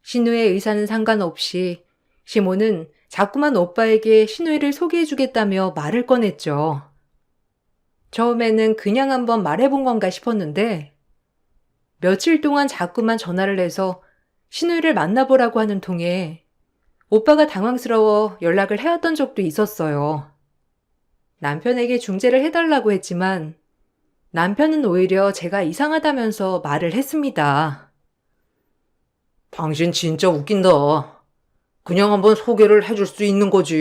신우의 의사는 상관없이 시모는 자꾸만 오빠에게 신우이를 소개해주겠다며 말을 꺼냈죠. 처음에는 그냥 한번 말해본 건가 싶었는데 며칠 동안 자꾸만 전화를 해서 신우이를 만나보라고 하는 통에 오빠가 당황스러워 연락을 해왔던 적도 있었어요. 남편에게 중재를 해달라고 했지만 남편은 오히려 제가 이상하다면서 말을 했습니다. 당신 진짜 웃긴다. 그냥 한번 소개를 해줄 수 있는 거지.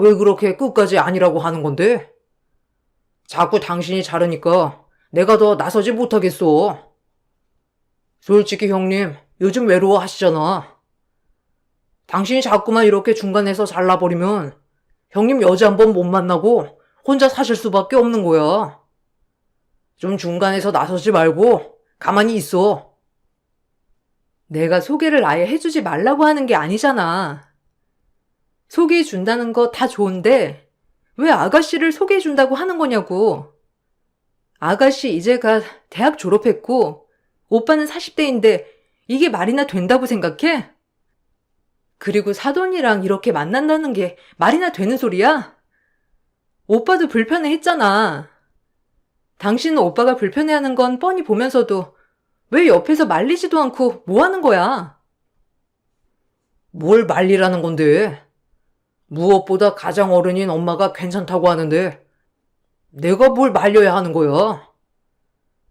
왜 그렇게 끝까지 아니라고 하는 건데? 자꾸 당신이 자르니까 내가 더 나서지 못하겠어. 솔직히 형님, 요즘 외로워하시잖아. 당신이 자꾸만 이렇게 중간에서 잘라버리면 형님 여자 한 번 못 만나고 혼자 사실 수밖에 없는 거야. 좀 중간에서 나서지 말고 가만히 있어. 내가 소개를 아예 해주지 말라고 하는 게 아니잖아. 소개해준다는 거 다 좋은데 왜 아가씨를 소개해준다고 하는 거냐고. 아가씨 이제 가 대학 졸업했고 오빠는 40대인데 이게 말이나 된다고 생각해? 그리고 사돈이랑 이렇게 만난다는 게 말이나 되는 소리야? 오빠도 불편해 했잖아. 당신은 오빠가 불편해하는 건 뻔히 보면서도 왜 옆에서 말리지도 않고 뭐 하는 거야? 뭘 말리라는 건데? 무엇보다 가장 어른인 엄마가 괜찮다고 하는데 내가 뭘 말려야 하는 거야?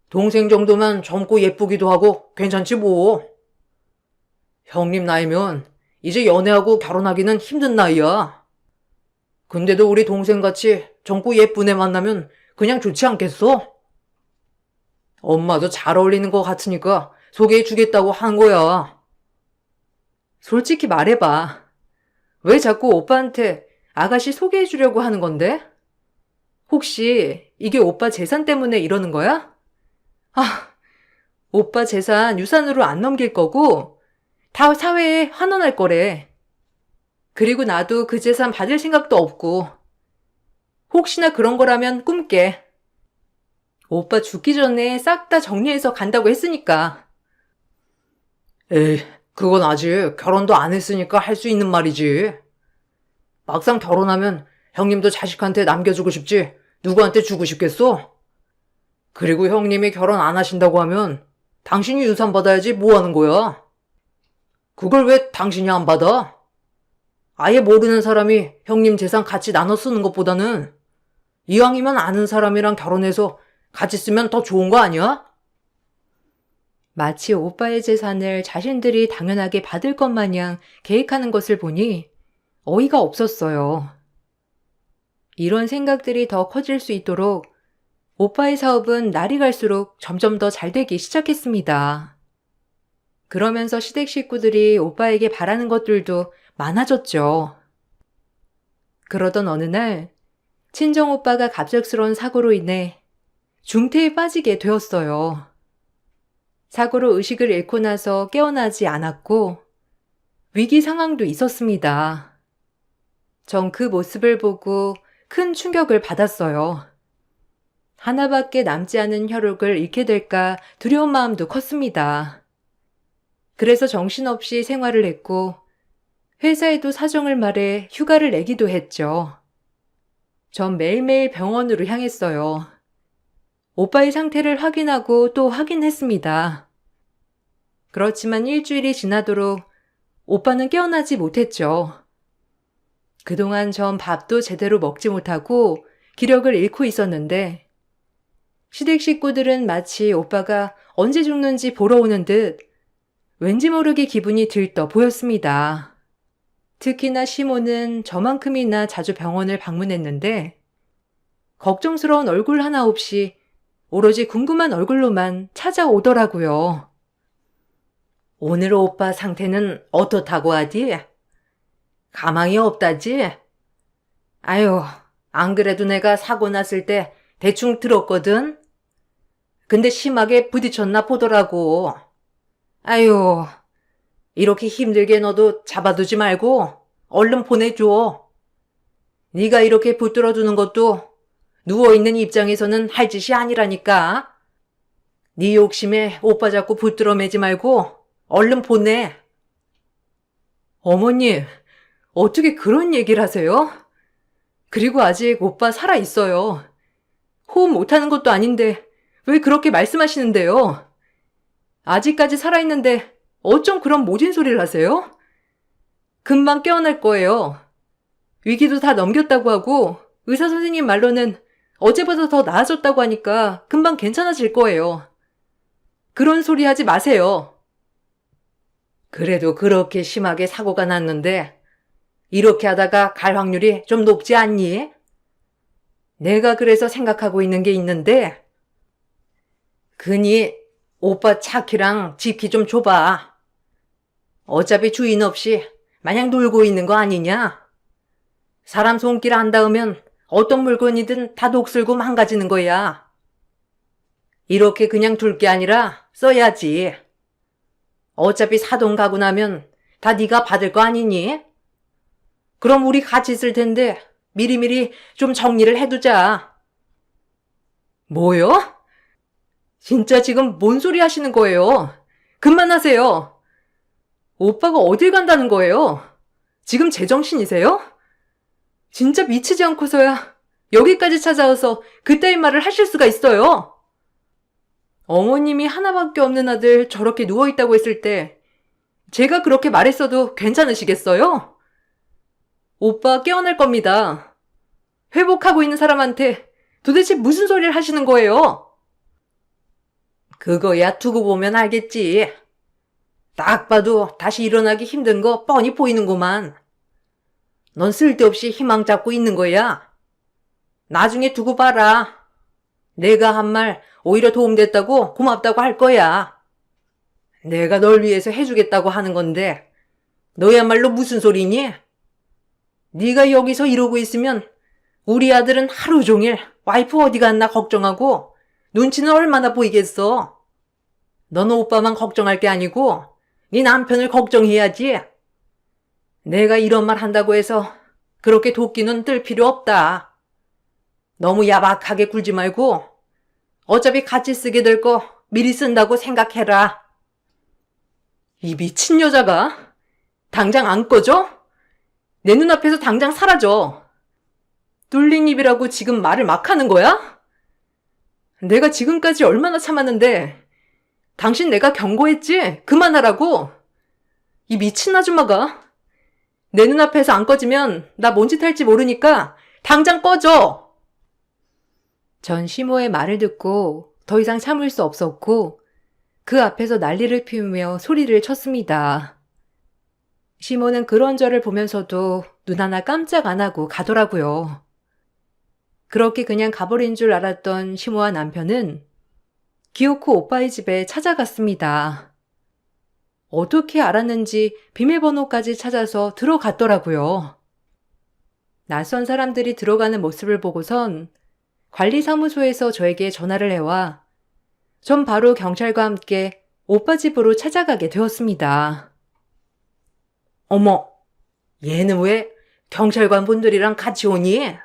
동생 정도면 젊고 예쁘기도 하고 괜찮지 뭐. 형님 나이면 이제 연애하고 결혼하기는 힘든 나이야. 근데도 우리 동생같이 젊고 예쁜 애 만나면 그냥 좋지 않겠어? 엄마도 잘 어울리는 것 같으니까 소개해주겠다고 한 거야. 솔직히 말해봐. 왜 자꾸 오빠한테 아가씨 소개해주려고 하는 건데? 혹시 이게 오빠 재산 때문에 이러는 거야? 아, 오빠 재산 유산으로 안 넘길 거고 다 사회에 환원할 거래. 그리고 나도 그 재산 받을 생각도 없고 혹시나 그런 거라면 꿈깨. 오빠 죽기 전에 싹 다 정리해서 간다고 했으니까. 에이, 그건 아직 결혼도 안 했으니까 할 수 있는 말이지. 막상 결혼하면 형님도 자식한테 남겨주고 싶지 누구한테 주고 싶겠어? 그리고 형님이 결혼 안 하신다고 하면 당신이 유산 받아야지 뭐 하는 거야? 그걸 왜 당신이 안 받아? 아예 모르는 사람이 형님 재산 같이 나눠 쓰는 것보다는 이왕이면 아는 사람이랑 결혼해서 같이 쓰면 더 좋은 거 아니야? 마치 오빠의 재산을 자신들이 당연하게 받을 것 마냥 계획하는 것을 보니 어이가 없었어요. 이런 생각들이 더 커질 수 있도록 오빠의 사업은 날이 갈수록 점점 더 잘 되기 시작했습니다. 그러면서 시댁 식구들이 오빠에게 바라는 것들도 많아졌죠. 그러던 어느 날 친정 오빠가 갑작스러운 사고로 인해 중태에 빠지게 되었어요. 사고로 의식을 잃고 나서 깨어나지 않았고 위기 상황도 있었습니다. 전 그 모습을 보고 큰 충격을 받았어요. 하나밖에 남지 않은 혈육을 잃게 될까 두려운 마음도 컸습니다. 그래서 정신없이 생활을 했고 회사에도 사정을 말해 휴가를 내기도 했죠. 전 매일매일 병원으로 향했어요. 오빠의 상태를 확인하고 또 확인했습니다. 그렇지만 일주일이 지나도록 오빠는 깨어나지 못했죠. 그동안 전 밥도 제대로 먹지 못하고 기력을 잃고 있었는데 시댁 식구들은 마치 오빠가 언제 죽는지 보러 오는 듯 왠지 모르게 기분이 들떠 보였습니다. 특히나 시모는 저만큼이나 자주 병원을 방문했는데 걱정스러운 얼굴 하나 없이 오로지 궁금한 얼굴로만 찾아오더라고요. 오늘 오빠 상태는 어떻다고 하디? 가망이 없다지? 아유, 안 그래도 내가 사고 났을 때 대충 들었거든? 근데 심하게 부딪혔나 보더라고. 아유, 이렇게 힘들게 너도 잡아두지 말고 얼른 보내줘. 네가 이렇게 붙들어두는 것도 누워있는 입장에서는 할 짓이 아니라니까. 네 욕심에 오빠 자꾸 붙들어 매지 말고 얼른 보내. 어머니, 어떻게 그런 얘기를 하세요? 그리고 아직 오빠 살아있어요. 호흡 못하는 것도 아닌데 왜 그렇게 말씀하시는데요? 아직까지 살아있는데 어쩜 그런 모진 소리를 하세요? 금방 깨어날 거예요. 위기도 다 넘겼다고 하고 의사 선생님 말로는 어제보다 더 나아졌다고 하니까 금방 괜찮아질 거예요. 그런 소리 하지 마세요. 그래도 그렇게 심하게 사고가 났는데 이렇게 하다가 갈 확률이 좀 높지 않니? 내가 그래서 생각하고 있는 게 있는데 그니 오빠 차키랑 집키 좀 줘봐. 어차피 주인 없이 마냥 놀고 있는 거 아니냐? 사람 손길 안 닿으면 어떤 물건이든 다 녹슬고 망가지는 거야. 이렇게 그냥 둘 게 아니라 써야지. 어차피 사돈 가고 나면 다 네가 받을 거 아니니? 그럼 우리 같이 쓸 텐데 미리미리 좀 정리를 해두자. 뭐요? 진짜 지금 뭔 소리 하시는 거예요? 그만하세요. 오빠가 어딜 간다는 거예요? 지금 제정신이세요? 진짜 미치지 않고서야 여기까지 찾아와서 그따위 말을 하실 수가 있어요. 어머님이 하나밖에 없는 아들 저렇게 누워있다고 했을 때 제가 그렇게 말했어도 괜찮으시겠어요? 오빠 깨어날 겁니다. 회복하고 있는 사람한테 도대체 무슨 소리를 하시는 거예요? 그거야 두고 보면 알겠지. 딱 봐도 다시 일어나기 힘든 거 뻔히 보이는구만. 넌 쓸데없이 희망 잡고 있는 거야. 나중에 두고 봐라. 내가 한 말 오히려 도움됐다고 고맙다고 할 거야. 내가 널 위해서 해주겠다고 하는 건데 너야말로 무슨 소리니? 네가 여기서 이러고 있으면 우리 아들은 하루 종일 와이프 어디 갔나 걱정하고 눈치는 얼마나 보이겠어. 너는 오빠만 걱정할 게 아니고 네 남편을 걱정해야지. 내가 이런 말 한다고 해서 그렇게 도끼는 뜰 필요 없다. 너무 야박하게 굴지 말고 어차피 같이 쓰게 될 거 미리 쓴다고 생각해라. 이 미친 여자가 당장 안 꺼져? 내 눈앞에서 당장 사라져. 뚫린 입이라고 지금 말을 막 하는 거야? 내가 지금까지 얼마나 참았는데 당신 내가 경고했지? 그만하라고. 이 미친 아줌마가 내 눈앞에서 안 꺼지면 나 뭔 짓 할지 모르니까 당장 꺼져. 전 시모의 말을 듣고 더 이상 참을 수 없었고 그 앞에서 난리를 피우며 소리를 쳤습니다. 시모는 그런 저를 보면서도 눈 하나 깜짝 안 하고 가더라고요. 그렇게 그냥 가버린 줄 알았던 시모와 남편은 기어코 오빠의 집에 찾아갔습니다. 어떻게 알았는지 비밀번호까지 찾아서 들어갔더라고요. 낯선 사람들이 들어가는 모습을 보고선 관리사무소에서 저에게 전화를 해와 전 바로 경찰과 함께 오빠 집으로 찾아가게 되었습니다. 어머, 얘는 왜 경찰관 분들이랑 같이 오니?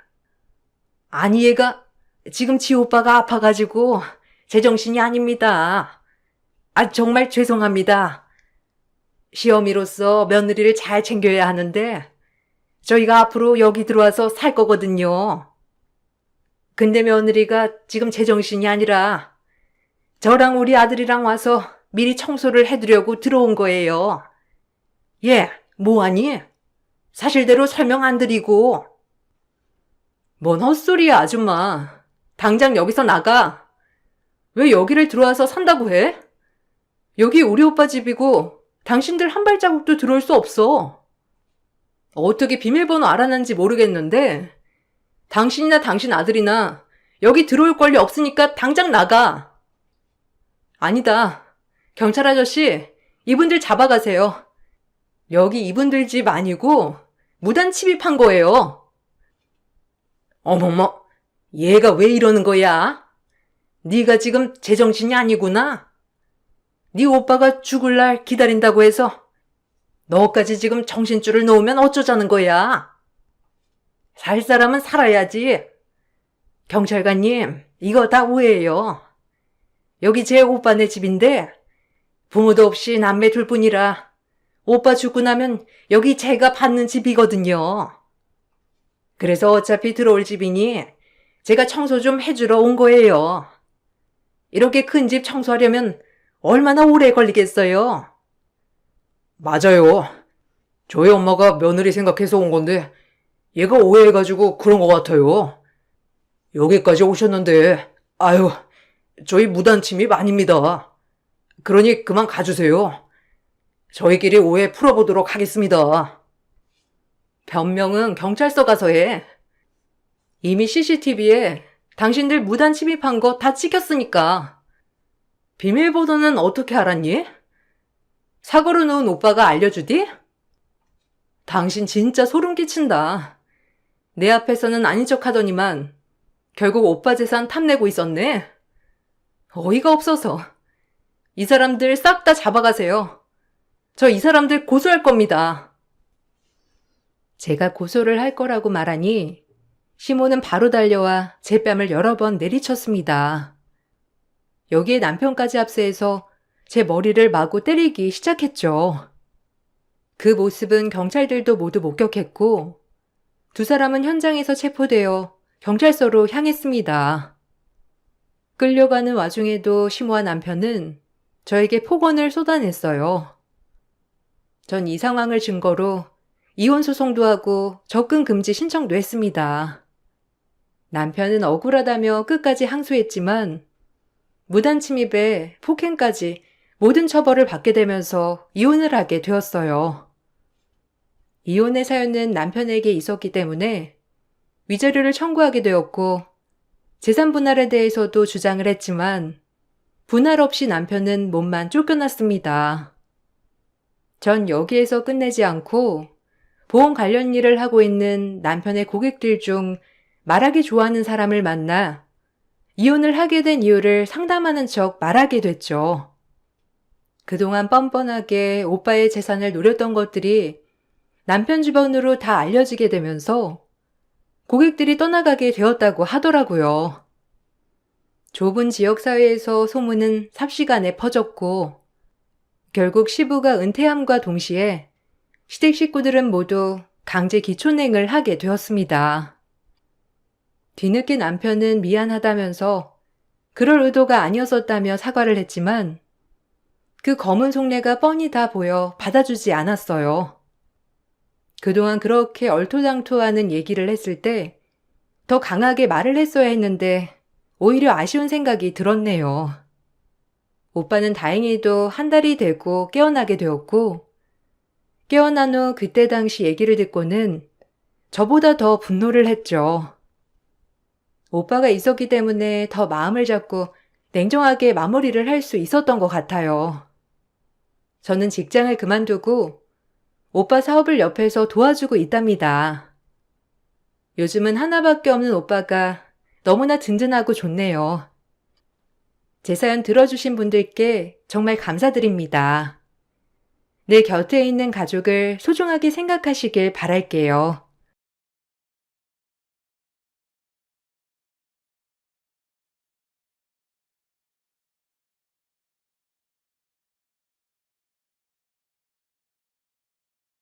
아니 얘가 지금 지 오빠가 아파가지고 제정신이 아닙니다. 아 정말 죄송합니다. 시어미로서 며느리를 잘 챙겨야 하는데 저희가 앞으로 여기 들어와서 살 거거든요. 근데 며느리가 지금 제정신이 아니라 저랑 우리 아들이랑 와서 미리 청소를 해두려고 들어온 거예요. 얘, 뭐하니? 사실대로 설명 안 드리고. 뭔 헛소리야, 아줌마. 당장 여기서 나가. 왜 여기를 들어와서 산다고 해? 여기 우리 오빠 집이고 당신들 한 발자국도 들어올 수 없어. 어떻게 비밀번호 알아낸지 모르겠는데 당신이나 당신 아들이나 여기 들어올 권리 없으니까 당장 나가. 아니다. 경찰 아저씨, 이분들 잡아가세요. 여기 이분들 집 아니고 무단 침입한 거예요. 어머머, 얘가 왜 이러는 거야? 네가 지금 제정신이 아니구나. 네 오빠가 죽을 날 기다린다고 해서 너까지 지금 정신줄을 놓으면 어쩌자는 거야? 살 사람은 살아야지. 경찰관님, 이거 다 오해예요. 여기 제 오빠네 집인데 부모도 없이 남매 둘뿐이라 오빠 죽고 나면 여기 제가 받는 집이거든요. 그래서 어차피 들어올 집이니 제가 청소 좀 해주러 온 거예요. 이렇게 큰 집 청소하려면 얼마나 오래 걸리겠어요? 맞아요. 저희 엄마가 며느리 생각해서 온 건데 얘가 오해해가지고 그런 것 같아요. 여기까지 오셨는데 아유, 저희 무단 침입 아닙니다. 그러니 그만 가주세요. 저희끼리 오해 풀어보도록 하겠습니다. 변명은 경찰서 가서 해. 이미 CCTV에 당신들 무단 침입한 거 다 찍혔으니까. 비밀번호는 어떻게 알았니? 사고로 넣은 오빠가 알려주디? 당신 진짜 소름 끼친다. 내 앞에서는 아닌 척 하더니만 결국 오빠 재산 탐내고 있었네. 어이가 없어서. 이 사람들 싹 다 잡아가세요. 저 이 사람들 고소할 겁니다. 제가 고소를 할 거라고 말하니 시모는 바로 달려와 제 뺨을 여러 번 내리쳤습니다. 여기에 남편까지 합세해서 제 머리를 마구 때리기 시작했죠. 그 모습은 경찰들도 모두 목격했고, 두 사람은 현장에서 체포되어 경찰서로 향했습니다. 끌려가는 와중에도 심우와 남편은 저에게 폭언을 쏟아냈어요. 전 이 상황을 증거로 이혼 소송도 하고 접근 금지 신청도 했습니다. 남편은 억울하다며 끝까지 항소했지만 무단 침입에 폭행까지 모든 처벌을 받게 되면서 이혼을 하게 되었어요. 이혼의 사유는 남편에게 있었기 때문에 위자료를 청구하게 되었고 재산 분할에 대해서도 주장을 했지만 분할 없이 남편은 몸만 쫓겨났습니다. 전 여기에서 끝내지 않고 보험 관련 일을 하고 있는 남편의 고객들 중 말하기 좋아하는 사람을 만나 이혼을 하게 된 이유를 상담하는 척 말하게 됐죠. 그동안 뻔뻔하게 오빠의 재산을 노렸던 것들이 남편 주변으로 다 알려지게 되면서 고객들이 떠나가게 되었다고 하더라고요. 좁은 지역사회에서 소문은 삽시간에 퍼졌고 결국 시부가 은퇴함과 동시에 시댁 식구들은 모두 강제 기촌행을 하게 되었습니다. 뒤늦게 남편은 미안하다면서 그럴 의도가 아니었었다며 사과를 했지만 그 검은 속내가 뻔히 다 보여 받아주지 않았어요. 그동안 그렇게 얼토당토하는 얘기를 했을 때 더 강하게 말을 했어야 했는데 오히려 아쉬운 생각이 들었네요. 오빠는 다행히도 한 달이 되고 깨어나게 되었고 깨어난 후 그때 당시 얘기를 듣고는 저보다 더 분노를 했죠. 오빠가 있었기 때문에 더 마음을 잡고 냉정하게 마무리를 할 수 있었던 것 같아요. 저는 직장을 그만두고 오빠 사업을 옆에서 도와주고 있답니다. 요즘은 하나밖에 없는 오빠가 너무나 든든하고 좋네요. 제 사연 들어주신 분들께 정말 감사드립니다. 내 곁에 있는 가족을 소중하게 생각하시길 바랄게요.